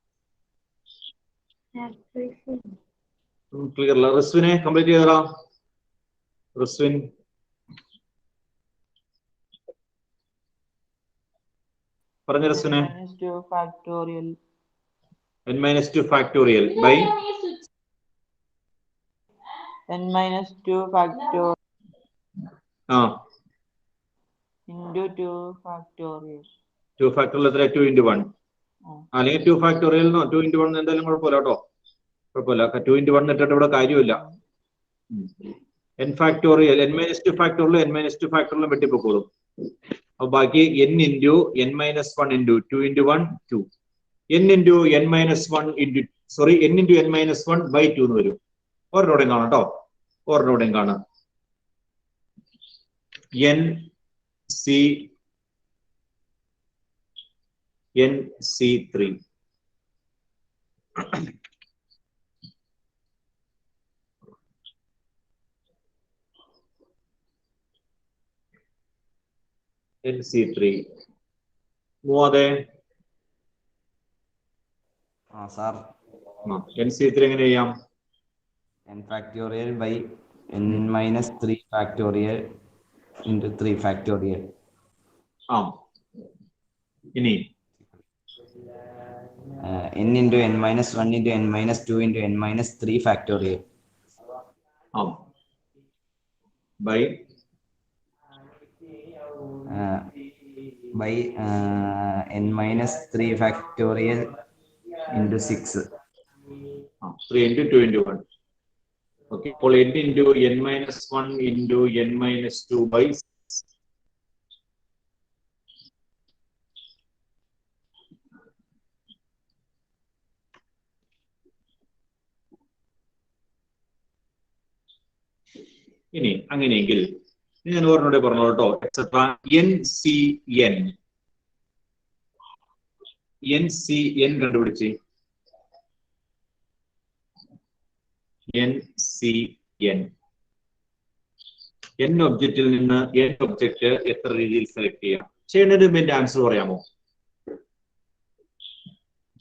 ക്ലിയർ അല്ല. റിസ്വിനെ കംപ്ലീറ്റ് ചെയ്തടാ. റിസ്വിൻ പറഞ്ഞ. റിസ്വിനെ n minus 2 factorial by n minus 2 factorial into 2 factorial. 2 factorial എത്ര? 2 into 1. അല്ലെങ്കിൽ 2 factorial 2 into 1 എന്തായാലും കുഴപ്പമില്ല കേട്ടോ, കുഴപ്പമില്ല. 2 into 1 ഇട്ടിട്ട് ഇവിടെ കാര്യമില്ല. n factorial n minus 2 factorial n minus 2 factorial വെട്ടിപ്പോക്കോളും. അപ്പൊ ബാക്കി n into n minus 1 into 2 into 1 2. n into n minus 1 into n into n minus 1 by 2 എന്ന് വരും. ഒരെണ്ണോടെയും കാണാം കേട്ടോ, ഒരെണ്ണോടെയും കാണാം. nc3 nc3 മൂവാതെ സാർ nc3 എങ്ങനെ ചെയ്യാം? n factorial by n minus 3 factorial into 3 factorial. ഇനി n into n minus 1 into n minus 2 into n minus 3 factorial. By n minus 3 factorial into 6. 3 into 2 into 1. Okay, അപ്പോൾ n into n minus 1 into n minus 2 by 6. ഇനി അങ്ങനെയെങ്കിൽ ഞാൻ ഓർമ്മയോടെ പറഞ്ഞു കേട്ടോ. NCN കണ്ടുപിടിച്ച് NCN n ഒബ്ജക്റ്റിൽ നിന്ന് n object എത്ര രീതിയിൽ സെലക്ട് ചെയ്യാം? ചെയ്യുന്നതിന് മുമ്പ് എന്റെ ആൻസർ പറയാമോ?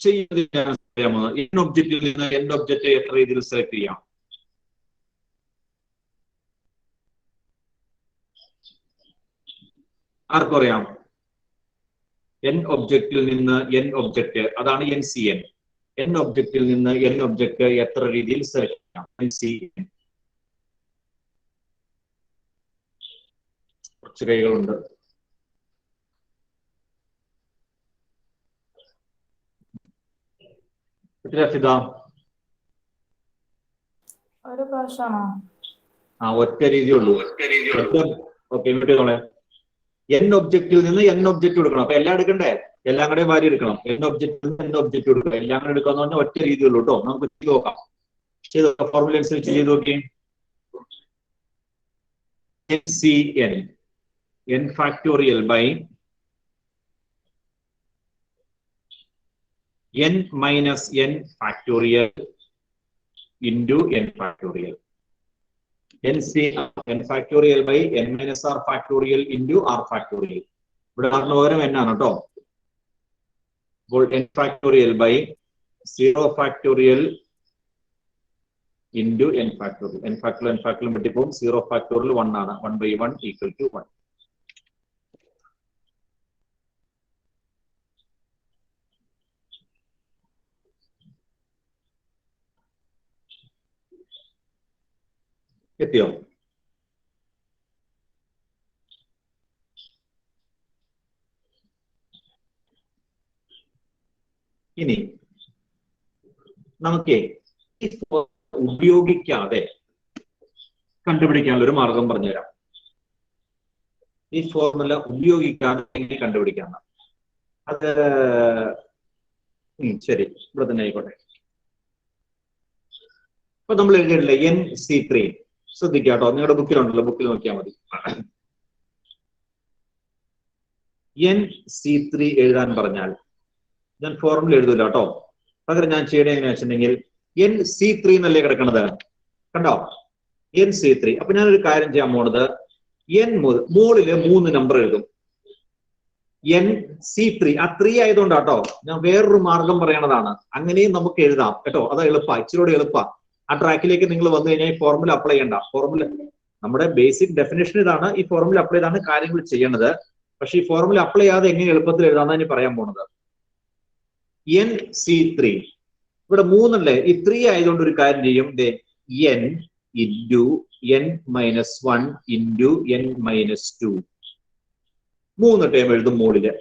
ചെയ്യുന്നതിനാണ് എൻ ഒബ്ജക്റ്റിൽ നിന്ന് എൻ ഒബ്ജക്റ്റ് എത്ര രീതിയിൽ സെലക്ട് ചെയ്യാം? ആർക്കും അറിയാം? എൻ ഒബ്ജക്റ്റിൽ നിന്ന് എൻ ഒബ്ജക്റ്റ്, അതാണ് എൻ സി എൻ. എൻ ഒബ്ജക്റ്റിൽ നിന്ന് എൻ ഒബ്ജക്റ്റ് എത്ര രീതിയിൽ സെലക്ട് ചെയ്യാം? N C N. കുറച്ച് കൈകളുണ്ട്. ഒരു പ്രാവശ്യമാണോ? ഒറ്റ രീതിയേ ഉള്ളൂ. ഓക്കെ, ഇങ്ങോട്ട് നോളെ. എൻ ഒബ്ജക്റ്റിൽ നിന്ന് എൻ ഒബ്ജക്റ്റ് കൊടുക്കണം. അപ്പൊ എല്ലാം എടുക്കണ്ടേ? എല്ലാം കൂടെ വാരി എടുക്കണം. എൻ ഒബ്ജക്റ്റിൽ നിന്ന് എൻ ഒബ്ജക്റ്റ് കൊടുക്കണം. എല്ലാം കൂടെ എടുക്കാന്ന് പറഞ്ഞാൽ ഒറ്റ രീതിയുള്ളൂ കേട്ടോ. നമുക്ക് ചെയ്ത് നോക്കാം. ചെയ്ത് നോക്കാം. ഫോർമുല അനുസരിച്ച് ചെയ്ത് നോക്കി. N C N n factorial by n minus n factorial into n factorial. n factorial by n minus r factorial into r factorial. ഇവിടെ ആറിന് പകരം n ആണ് കേട്ടോ. അപ്പോൾ n factorial by 0 factorial into n factorial. n factorial പറ്റിപ്പോൾ 0 factorial 1 ആണ്. 1 by 1 equal to 1. എത്തിയോ? ഇനി നമുക്ക് ഉപയോഗിക്കാതെ കണ്ടുപിടിക്കാനുള്ള ഒരു മാർഗം പറഞ്ഞുതരാം. ഈ ഫോർമുല ഉപയോഗിക്കാതെ എങ്ങനെ കണ്ടുപിടിക്കാം? അത് ശരി, ഇവിടെ തന്നെ ആയിക്കോട്ടെ. അപ്പൊ നമ്മൾ എഴുതിയിട്ടില്ല NC3. ശ്രദ്ധിക്കുക കേട്ടോ, നിങ്ങളുടെ ബുക്കിലുണ്ടല്ലോ, ബുക്കിൽ നോക്കിയാൽ മതി. NC3 എഴുതാൻ പറഞ്ഞാൽ ഞാൻ ഫോർമുല എഴുതൂല കേട്ടോ. പകരം ഞാൻ ചെയ്യണേ എങ്ങനെയാ വെച്ചിട്ടുണ്ടെങ്കിൽ NC3 എന്നല്ലേ കിടക്കണത്, കണ്ടോ? NC3. അപ്പൊ ഞാനൊരു കാര്യം ചെയ്യാൻ പോണത്, മുകളില് 3 നമ്പർ എഴുതും. NC3, ആ 3 ആയതുകൊണ്ടാട്ടോ ഞാൻ വേറൊരു മാർഗം പറയണതാണ്. അങ്ങനെയും നമുക്ക് എഴുതാം കേട്ടോ. അത് എളുപ്പ, ഇച്ചിരി എളുപ്പ. ആ ട്രാക്കിലേക്ക് നിങ്ങൾ വന്നു കഴിഞ്ഞാൽ ഈ ഫോർമുല അപ്ലൈ ചെയ്യണ്ട. ഫോർമുല നമ്മുടെ ബേസിക് ഡെഫിനേഷൻ ഇതാണ്. ഈ ഫോർമുല അപ്ലൈ ചെയ്താണ് കാര്യങ്ങൾ ചെയ്യേണ്ടത്. പക്ഷെ ഈ ഫോർമുല അപ്ലൈ ചെയ്യാതെ എങ്ങനെ എളുപ്പത്തിൽ എഴുതാന്നാണ് ഞാൻ പറയാൻ പോണത്. NC3 ഇവിടെ 3 അല്ലേ, ഈ 3 ആയതുകൊണ്ട് ഒരു കാര്യം ചെയ്യും. n into n minus 1 into n minus 2. 3 term എഴുതും മുകളില്.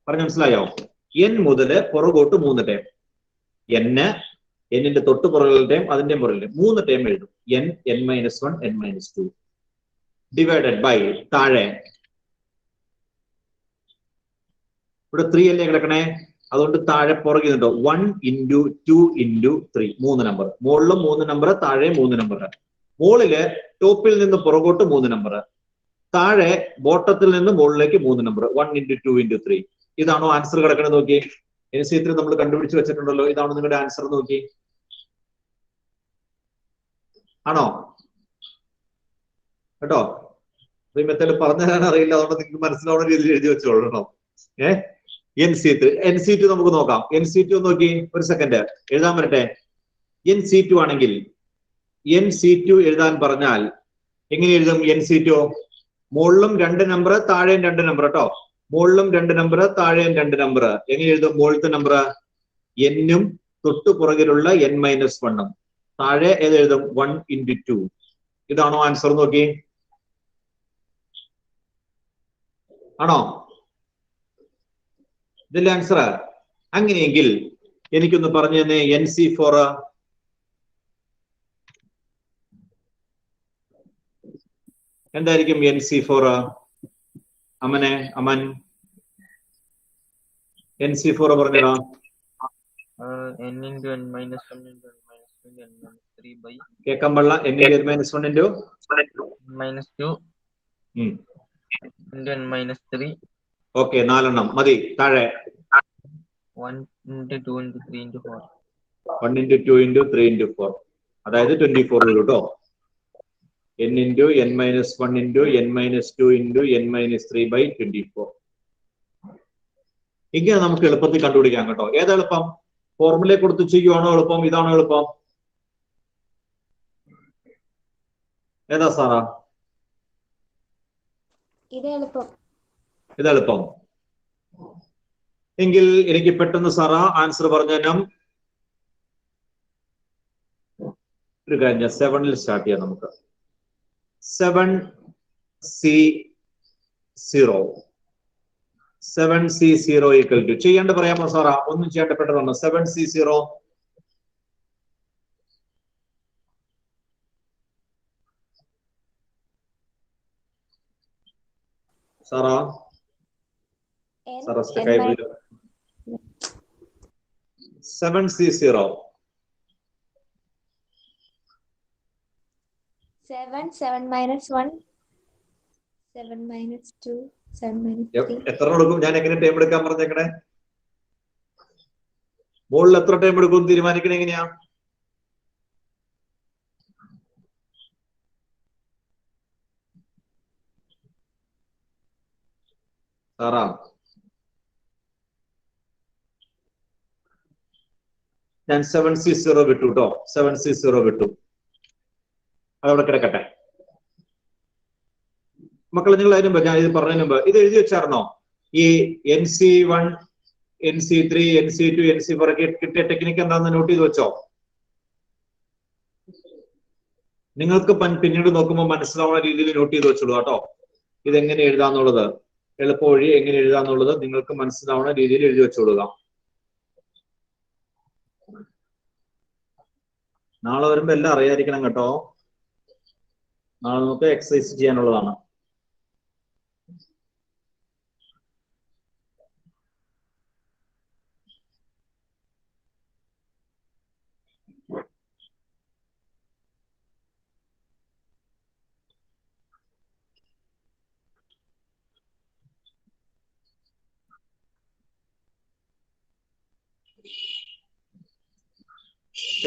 പറഞ്ഞു മനസ്സിലായോ? n മുതല് പുറകോട്ട് 3 ടേം. എന്നിന്റെ തൊട്ട് പുറകിലെ ടേം, അതിന്റെ പുറകിലെ 3 ടേം എഴുതും. n minus 1 n minus 2 divided by താഴെ ഇവിടെ 3 അല്ലേ കിടക്കണേ, അതുകൊണ്ട് താഴെ പുറകിൽ നിന്നോ 1 into 2 into 3. 3 നമ്പർ. മുകളിലും 3 നമ്പർ, താഴെ 3 നമ്പർ. മുകളില് ടോപ്പിൽ നിന്ന് പുറകോട്ട് 3 നമ്പർ, താഴെ ബോട്ടത്തിൽ നിന്ന് മുകളിലേക്ക് 3 നമ്പർ. 1 into 2 into 3. ഇതാണോ ആൻസർ കിടക്കണത്? നോക്കി. NC3 നമ്മൾ കണ്ടുപിടിച്ച് വെച്ചിട്ടുണ്ടല്ലോ. ഇതാണോ നിങ്ങളുടെ ആൻസർ? നോക്കി. ആണോ കേട്ടോ? ഈ മെത്തേഡ് പറഞ്ഞു തരാൻ അറിയില്ല, അതുകൊണ്ട് നിങ്ങൾക്ക് മനസ്സിലാവുന്ന രീതിയിൽ എഴുതി വെച്ചോളണം. NC2 നമുക്ക് നോക്കാം. NC2 നോക്കി, ഒരു സെക്കൻഡ് എഴുതാൻ വരട്ടെ. NC2 ആണെങ്കിൽ NC2 എഴുതാൻ പറഞ്ഞാൽ എങ്ങനെ എഴുതും? NC2 മുകളിലും 2 നമ്പർ, താഴെയും 2 നമ്പർ കേട്ടോ. മുകളിലും 2 നമ്പർ, താഴെയും 2 നമ്പർ. എങ്ങനെ എഴുതും? മുകളിലത്തെ നമ്പർ n-ഉം തൊട്ടു പുറകിലുള്ള n minus 1-ഉം. താഴെ ഏത് എഴുതും? 1 into 2. ഇതാണോ ആൻസർ? നോക്കി. ആണോ ഇതിന്റെ ആൻസർ? അങ്ങനെയെങ്കിൽ എനിക്കൊന്ന് പറഞ്ഞു തന്നെ. NC4 എന്തായിരിക്കും? NC4 അമൻ NC4 പറഞ്ഞോ. n into n minus 1 into n minus 2 n minus 3 by കേക്കാൻ പാടില്ല. n into n minus 1 into minus 2 into n minus 3. Okay, 4 എണ്ണം മതി. താഴെ 1 into 2 into 3 into 4. 1 into 2 into 3 into 4. അതായത് 24 വരും കേട്ടോ. n into n minus 1 into n minus 2 into n minus 3 by 24. ഇങ്ങനെ നമുക്ക് എളുപ്പത്തിൽ കണ്ടുപിടിക്കാം കേട്ടോ. ഏതാ എളുപ്പം? ഫോർമുലയെ കൊടുത്ത് ചെയ്യുവാണോ എളുപ്പം, ഇതാണോ എളുപ്പം? ഏതാ സാറാ? ഇതെളുപ്പം. എങ്കിൽ എനിക്ക് പെട്ടെന്ന് സാറാ ആൻസർ പറഞ്ഞു തരാം. ഒരു കാര്യം 7-ൽ സ്റ്റാർട്ട് ചെയ്യാം നമുക്ക്. 7C0 7C0 ഈക്വൽ ടു ചെയ്യേണ്ട പറയാമോ സാറാ? ഒന്നും ചെയ്യേണ്ട പെട്ടെന്ന് 7C0 Sarah 7C0 7 minus 1 7 minus 2 7 minus 3 എത്ര എടുക്കും? ഞാൻ എങ്ങനെ ടൈം എടുക്കാൻ പറഞ്ഞേക്കണേ? മുകളിൽ എത്ര ടൈം എടുക്കും തീരുമാനിക്കണേ എങ്ങനെയാ? സാറാ ഞാൻ 7C0 വിട്ടു കേട്ടോ. 7C0 വിട്ടു, അതവിടെ കിടക്കട്ടെ. മക്കളെ നിങ്ങൾ അതിന് മുമ്പ് ഞാൻ ഇത് പറഞ്ഞതിന് മുമ്പ് ഇത് എഴുതി വെച്ചായിരുന്നോ? ഈ NC1 NC3 NC2 NC4 കിട്ടിയ ടെക്നിക്ക് എന്താണെന്ന് നോട്ട് ചെയ്ത് വെച്ചോ? നിങ്ങൾക്ക് പിന്നീട് നോക്കുമ്പോൾ മനസ്സിലാവുന്ന രീതിയിൽ നോട്ട് ചെയ്ത് വെച്ചോളൂ കേട്ടോ. ഇതെങ്ങനെ എഴുതാന്നുള്ളത്, എളുപ്പ വഴി എങ്ങനെ എഴുതാന്നുള്ളത് നിങ്ങൾക്ക് മനസ്സിലാവുന്ന രീതിയിൽ എഴുതി വെച്ചോളുക. നാളെ വരുമ്പോ എല്ലാം അറിയാതിരിക്കണം കേട്ടോ. നാളെ നമുക്ക് എക്സസൈസ് ചെയ്യാനുള്ളതാണ്.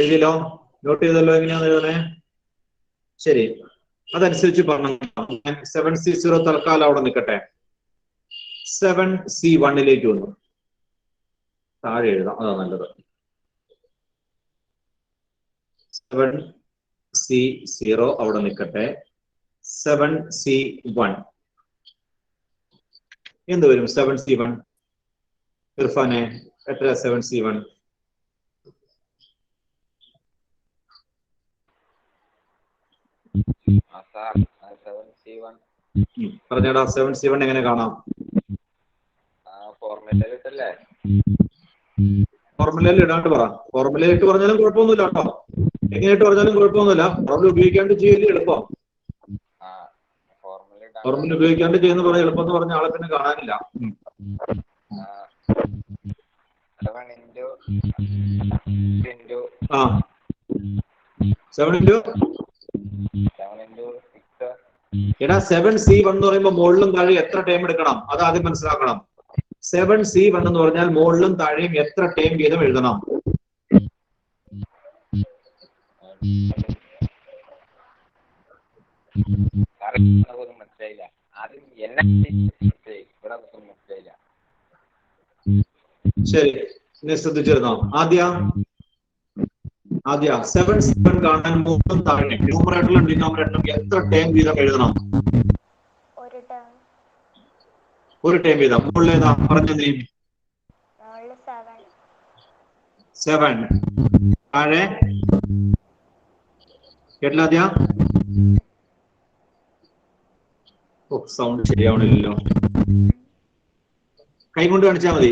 എഴുതിയല്ലോ? നോട്ട് ചെയ്തല്ലോ എങ്ങനെയാന്ന് എഴുതണേ? ശരി, അതനുസരിച്ച് പറഞ്ഞു. 7C0 തൽക്കാലം അവിടെ നിൽക്കട്ടെ. 7C1ലേക്ക് വന്നു. താഴെ എഴുതാം, അതാ നല്ലത്. 7C0 അവിടെ നിൽക്കട്ടെ. 7C1 എന്ത് വരും? 7C1 ഇർഫാനെ എത്ര? 7C1 പറഞ്ഞേടാ. 7C1 എങ്ങനെ കാണാം? ഫോർമുലയിൽ ഇടാണ്ട് പറ. ഫോർമുലയിൽ ഇട്ട് പറഞ്ഞാലും കുഴപ്പമൊന്നുമില്ല കേട്ടോ. എങ്ങനെയിട്ട് പറഞ്ഞാലും കുഴപ്പമൊന്നുമില്ല. ഫോർമുല ഉപയോഗിക്കാണ്ട് ചെയ്യല്ലേ എളുപ്പം. ഫോർമുല ഉപയോഗിക്കാണ്ട് ചെയ്യുന്ന പറഞ്ഞ എളുപ്പം എന്ന് പറഞ്ഞ ആളെ പിന്നെ കാണാനില്ല. 7 എടാ 7C1 എന്ന് പറയുമ്പോൾ മുകളിലും താഴെ എത്ര ടൈം എടുക്കണം അത് ആദ്യം മനസ്സിലാക്കണം. 7C1 എന്ന് പറഞ്ഞാൽ മുകളിലും താഴെയും എത്ര ടൈം വീതം എഴുതണം? ശരി, ഇനി ശ്രദ്ധിച്ചിരുന്നോ? ആദ്യ 7C1 കാണാൻ മുകളിലും താഴെ ന്യൂമറേറ്ററിലും ഡിനോമിനേറ്ററിലും എത്ര ടൈം വീതം എഴുതണം? ഒരു ടൈം വീതം. മുകളിൽ ഏതാ പറഞ്ഞ നീ? 7. താഴെ കേട്ടില്ല ആദ്യ? സൗണ്ട് ശരിയാവണില്ലല്ലോ. കൈ കൊണ്ട് കാണിച്ചാൽ മതി.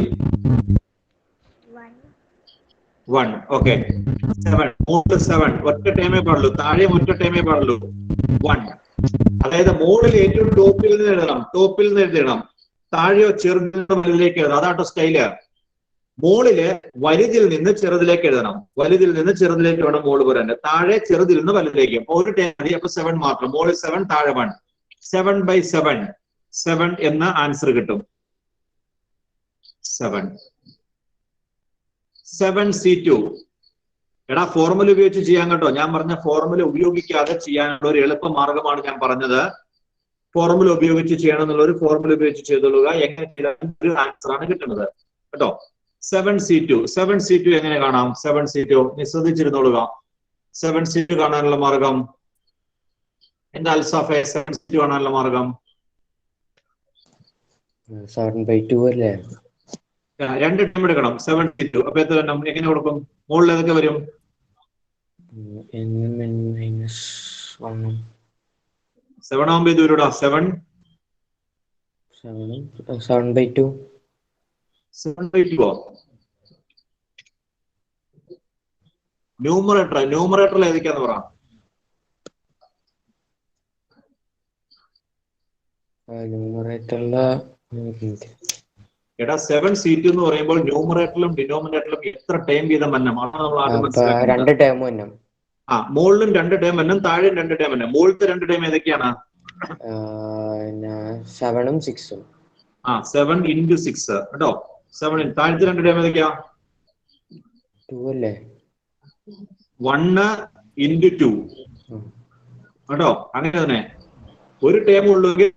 1. ഓക്കെ. 7. മുകളിൽ 7 ഒറ്റ ടൈമേ പാടുള്ളൂ, താഴെ ഒറ്റ ടൈമേ പാടുള്ളൂ. 1. അതായത് മുകളിൽ ഏറ്റവും ടോപ്പിൽ നിന്ന് എഴുതണം, ടോപ്പിൽ നിന്ന് എഴുതണം. താഴെയോ ചെറുതിൽ നിന്ന് വലുതിലേക്ക് എഴുതണം. അതാട്ടോ സ്റ്റൈല്. മുകളില് വലുതിൽ നിന്ന് ചെറുതിലേക്ക് എഴുതണം. വലുതിൽ നിന്ന് ചെറുതിലേക്ക് വേണം മുകളിൽ വരാൻ. താഴെ ചെറുതിൽ നിന്ന് വലുതിലേക്ക്. ഒരു ടൈം മതി. അപ്പൊ 7 മാത്രം. മുകളിൽ 7, താഴെ 1. 7/7 7 എന്ന ആൻസർ കിട്ടും. 7. 7C2 എടാ ഫോർമുല ഉപയോഗിച്ച് ചെയ്യാൻ കേട്ടോ. ഞാൻ പറഞ്ഞ ഫോർമുല ഉപയോഗിക്കാതെ ചെയ്യാനുള്ള ഒരു എളുപ്പ മാർഗമാണ് ഞാൻ പറഞ്ഞത്. ഫോർമുല ഉപയോഗിച്ച് ചെയ്യണം എന്നുള്ള ഒരു ഫോർമുല ഉപയോഗിച്ച് ചെയ്തോളുക. എങ്ങനെ ഒരു ആൻസർ ആണ് കിട്ടുന്നത്. കേട്ടോ. 7C2 എങ്ങനെ കാണാം? 7C2 നീ ശ്രദ്ധിച്ചിരുന്നോളുക. 7C2 കാണാനുള്ള മാർഗം എന്താ? അൽസാഫെ 7C2 കാണാനുള്ള മാർഗം 7/2 അല്ലേ? 2 ടൈം എടുക്കണം. 7C2 അപ്പൊ എത്ര എണ്ണം എങ്ങനെ കൊടുക്കും? മുകളിൽ ഏതൊക്കെ വരും? n-1 7 ആകുമ്പോ ഇത് വരൂടാ. 7/2 7/2 ന്യൂമറേറ്ററിൽ ഏതൊക്കെയാന്ന് പറ. ന്യൂമറേറ്ററില് എടാ 7C2 എന്ന് പറയുമ്പോൾ ന്യൂമറേറ്ററിലും ഡിനോമിനേറ്ററിലും എത്ര ടൈം വീതം വന്നം? അതാണ് നമ്മൾ ആദ്യം മനസ്സിലാക്കുന്നത്. 2 ടേം വന്നം. മുകളിലും 2 ടൈം വന്നം, താഴെയും 2 ടൈം വന്നം. മുകളിലത്തെ 2 ടൈം ഏതൊക്കെയാണ്? 7ഉം 6ഉം. 7 into 6 കേട്ടോ. 7 താഴത്തെ 2 ടൈം ഏതൊക്കെയാ? 2 അല്ലേ? 1 into 2 കേട്ടോ. അങ്ങനെ തന്നെ ഒരു ടൈം ഉള്ളെങ്കിൽ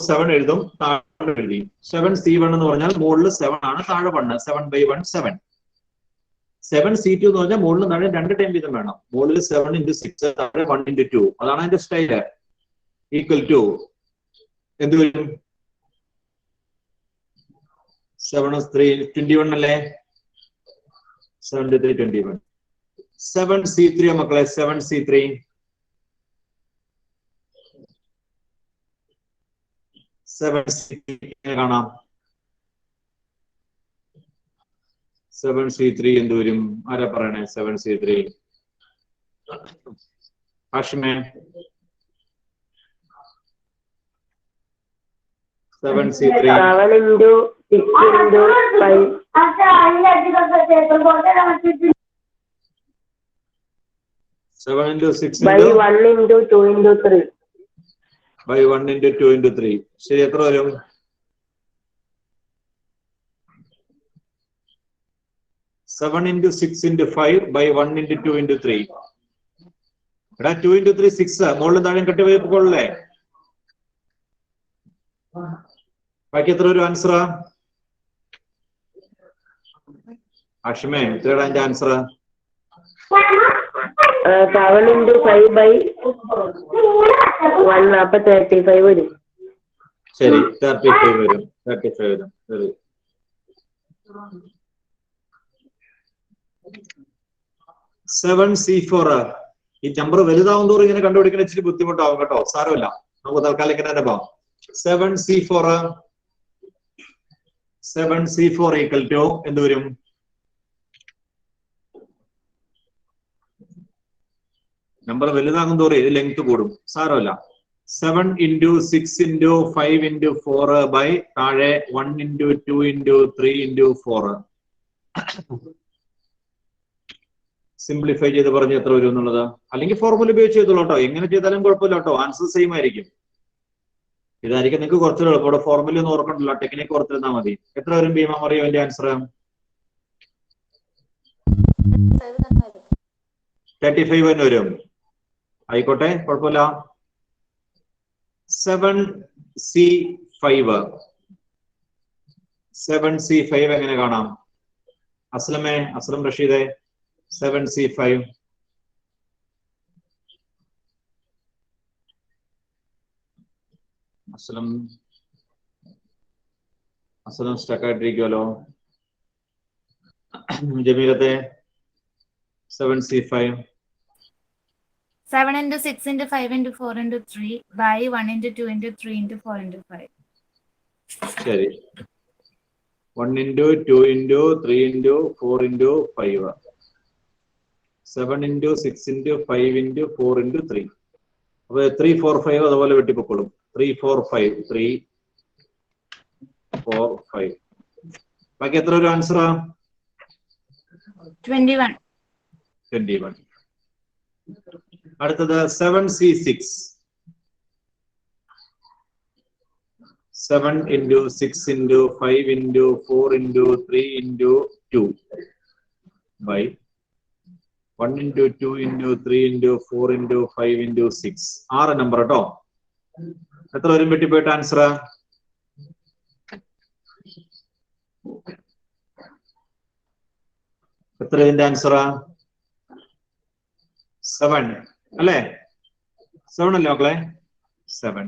7 എഴുതും, താഴെ എഴുതി. 7C1 എന്ന് പറഞ്ഞാൽ മുകളിൽ 7 ആണ്, താഴെ 1. 7/1 7. 7C2 എന്ന് പറഞ്ഞാൽ മുകളിൽ താഴെ 2 ടൈം വീതം വേണം. മുകളിൽ 7 into 6, താഴെ 1 into 2. അതാണ് അതിന്റെ സ്റ്റൈല്. ഈക്വൽ ടു എന്ത് വരും? 7 3 21 അല്ലേ? 7 3 21. 7C3 മക്കളെ. 7C3 കാണാം. 7C3 എന്ത് വരും? ആരാ പറയണേ? 7C3 ഹാഷിമേ. 7C3 7 into 6 into 5. 7 into 6 by 1 into 2 into 3. by 1 into 2 into 3. ശരി, എത്ര വരും? 7 into 6 into 5 by 1 into 2 into 3. എടാ 2 into 3 6. മുകളിലും താഴെയും കട്ടി പോയിക്കൊള്ളേ. ബാക്കി എത്ര ഒരു ആൻസർ? അഷിമേ എത്രയാണ് അതിന്റെ ആൻസർ? 7 into 5 by 1 അപ്പൊ 35 വരും. ശരി, 35 വരും. 35 വരും. ശരി. 7C4 ഈ നമ്പർ വലുതാവും തോറും ഇങ്ങനെ കണ്ടുപിടിക്കാൻ ഇച്ചിരി ബുദ്ധിമുട്ടാവും കേട്ടോ. സാരമില്ല, നമുക്ക് തൽക്കാലം ഇങ്ങനെ തന്നെ പോവാം. 7C4 ഈക്വൽ ടു എന്ത് വരും? നമ്പർ വലുതാകും തോറും ഇത് ലെങ്ത് കൂടും. സാരമില്ല. 7 into 6 into 5 into 4 by താഴെ 1 into 2 into 3 into 4. സിംപ്ലിഫൈ ചെയ്ത് പറഞ്ഞ് എത്ര വരും എന്നുള്ളത്, അല്ലെങ്കിൽ ഫോർമുല ഉപയോഗിച്ച് ചെയ്തോളൂ കേട്ടോ. എങ്ങനെ ചെയ്താലും കുഴപ്പമില്ല കേട്ടോ. ആൻസർ സെയിം ആയിരിക്കും. ഇതായിരിക്കും നിങ്ങൾക്ക് കുറച്ചുകൂടെ എളുപ്പം. ഇവിടെ ഫോർമുല ഒന്നും ഓർക്കണ്ടല്ലോ, ടെക്നിക്ക് ഓർത്തിരുന്നാൽ മതി. എത്ര വരും ഭീമ അറിയോ എന്റെ ആൻസർ? 35 തന്നെ വരും. ആയിക്കോട്ടെ, കുഴപ്പമില്ല. 7C5 എങ്ങനെ കാണാം? Aslam റഷീദെ 7C5. Aslam സ്റ്റക്കായിട്ടിരിക്കുമല്ലോ. ജമീലത്തെ 7C5. 7 into 6 into 5 into 4 into 3 by 1 into 2 into 3 into 4 into 5. ശരി, 1 into 2 into 3 into 4 into 5. 7 into 6 into 5 into 4 into 3. അപ്പൊ 3 4 5 അതുപോലെ വെട്ടിപ്പൊക്കോളും. 3 4 5 3 4 5. ബാക്കി എത്ര ഒരു ആൻസറാ? 21. 21. അടുത്തത് 7C6. 7 into 6 into 5 into 4 into 3 into 2 by 1 into 2 into 3 into 4 into 5 into 6. 6 number കേട്ടോ. എത്ര വരും വെട്ടിപ്പോയിട്ട് ആൻസർ? എത്ര ഇതിന്റെ ആൻസർ? 7 അല്ലേ? 7 അല്ലേ മക്കളെ? 7.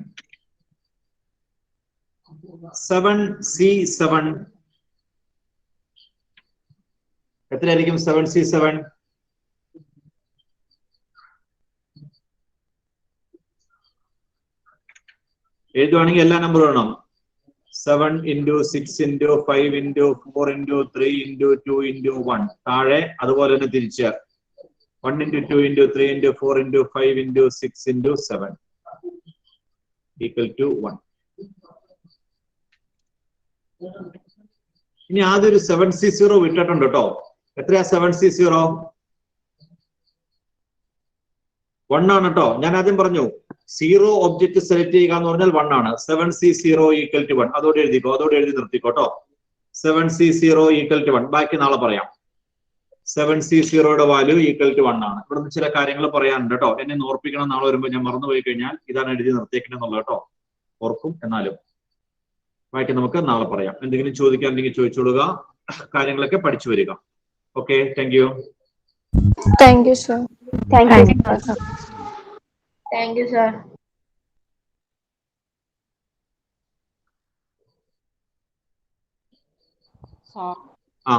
7C7 എത്രയായിരിക്കും? 7C7 എഴുതുവാണെങ്കിൽ എല്ലാ നമ്പറും വേണം. 7 into 6 into 5 into 4 into 3 into 2 into 1. താഴെ അതുപോലെ തന്നെ തിരിച്ച് 1 into 2 into 3 into 4 into 5 into 6 into 7 equal to 1. ഇനി ആദ്യം ഒരു 7C0 വിട്ടിട്ടുണ്ട് കേട്ടോ. എത്രയാ 7C0? 1 ആണ് കേട്ടോ. ഞാൻ ആദ്യം പറഞ്ഞു 0 ഒബ്ജക്റ്റ് സെലക്ട് ചെയ്യുക എന്ന് പറഞ്ഞാൽ 1 ആണ്. 7C0 equal to 1. അതോടെ എഴുതിക്കോ, അതോടെ എഴുതി നിർത്തിക്കോട്ടോ. 7C0 equal to 1. ബാക്കി നാളെ പറയാം. 7C0യുടെ വാല്യൂ ഈക്വൽ ടു 1 ആണ്. ഇവിടുന്ന് ചില കാര്യങ്ങൾ പറയാനുണ്ട് കേട്ടോ. എന്നെ ഓർപ്പിക്കണം, നാളെ വരുമ്പോൾ ഞാൻ മറന്നുപോയി കഴിഞ്ഞാൽ ഇതാണ് എഴുതി നിർത്തിയേക്കണെന്നുള്ളത് കേട്ടോ. ഓർക്കും. എന്നാലും ബാക്കി നമുക്ക് നാളെ പറയാം. എന്തെങ്കിലും ചോദിക്കാനുണ്ടെങ്കിൽ ചോദിച്ചോളുക. കാര്യങ്ങളൊക്കെ പഠിച്ചു വരിക. Okay, thank you. Thank you, sir. Thank you, sir. Thank you, sir. ആ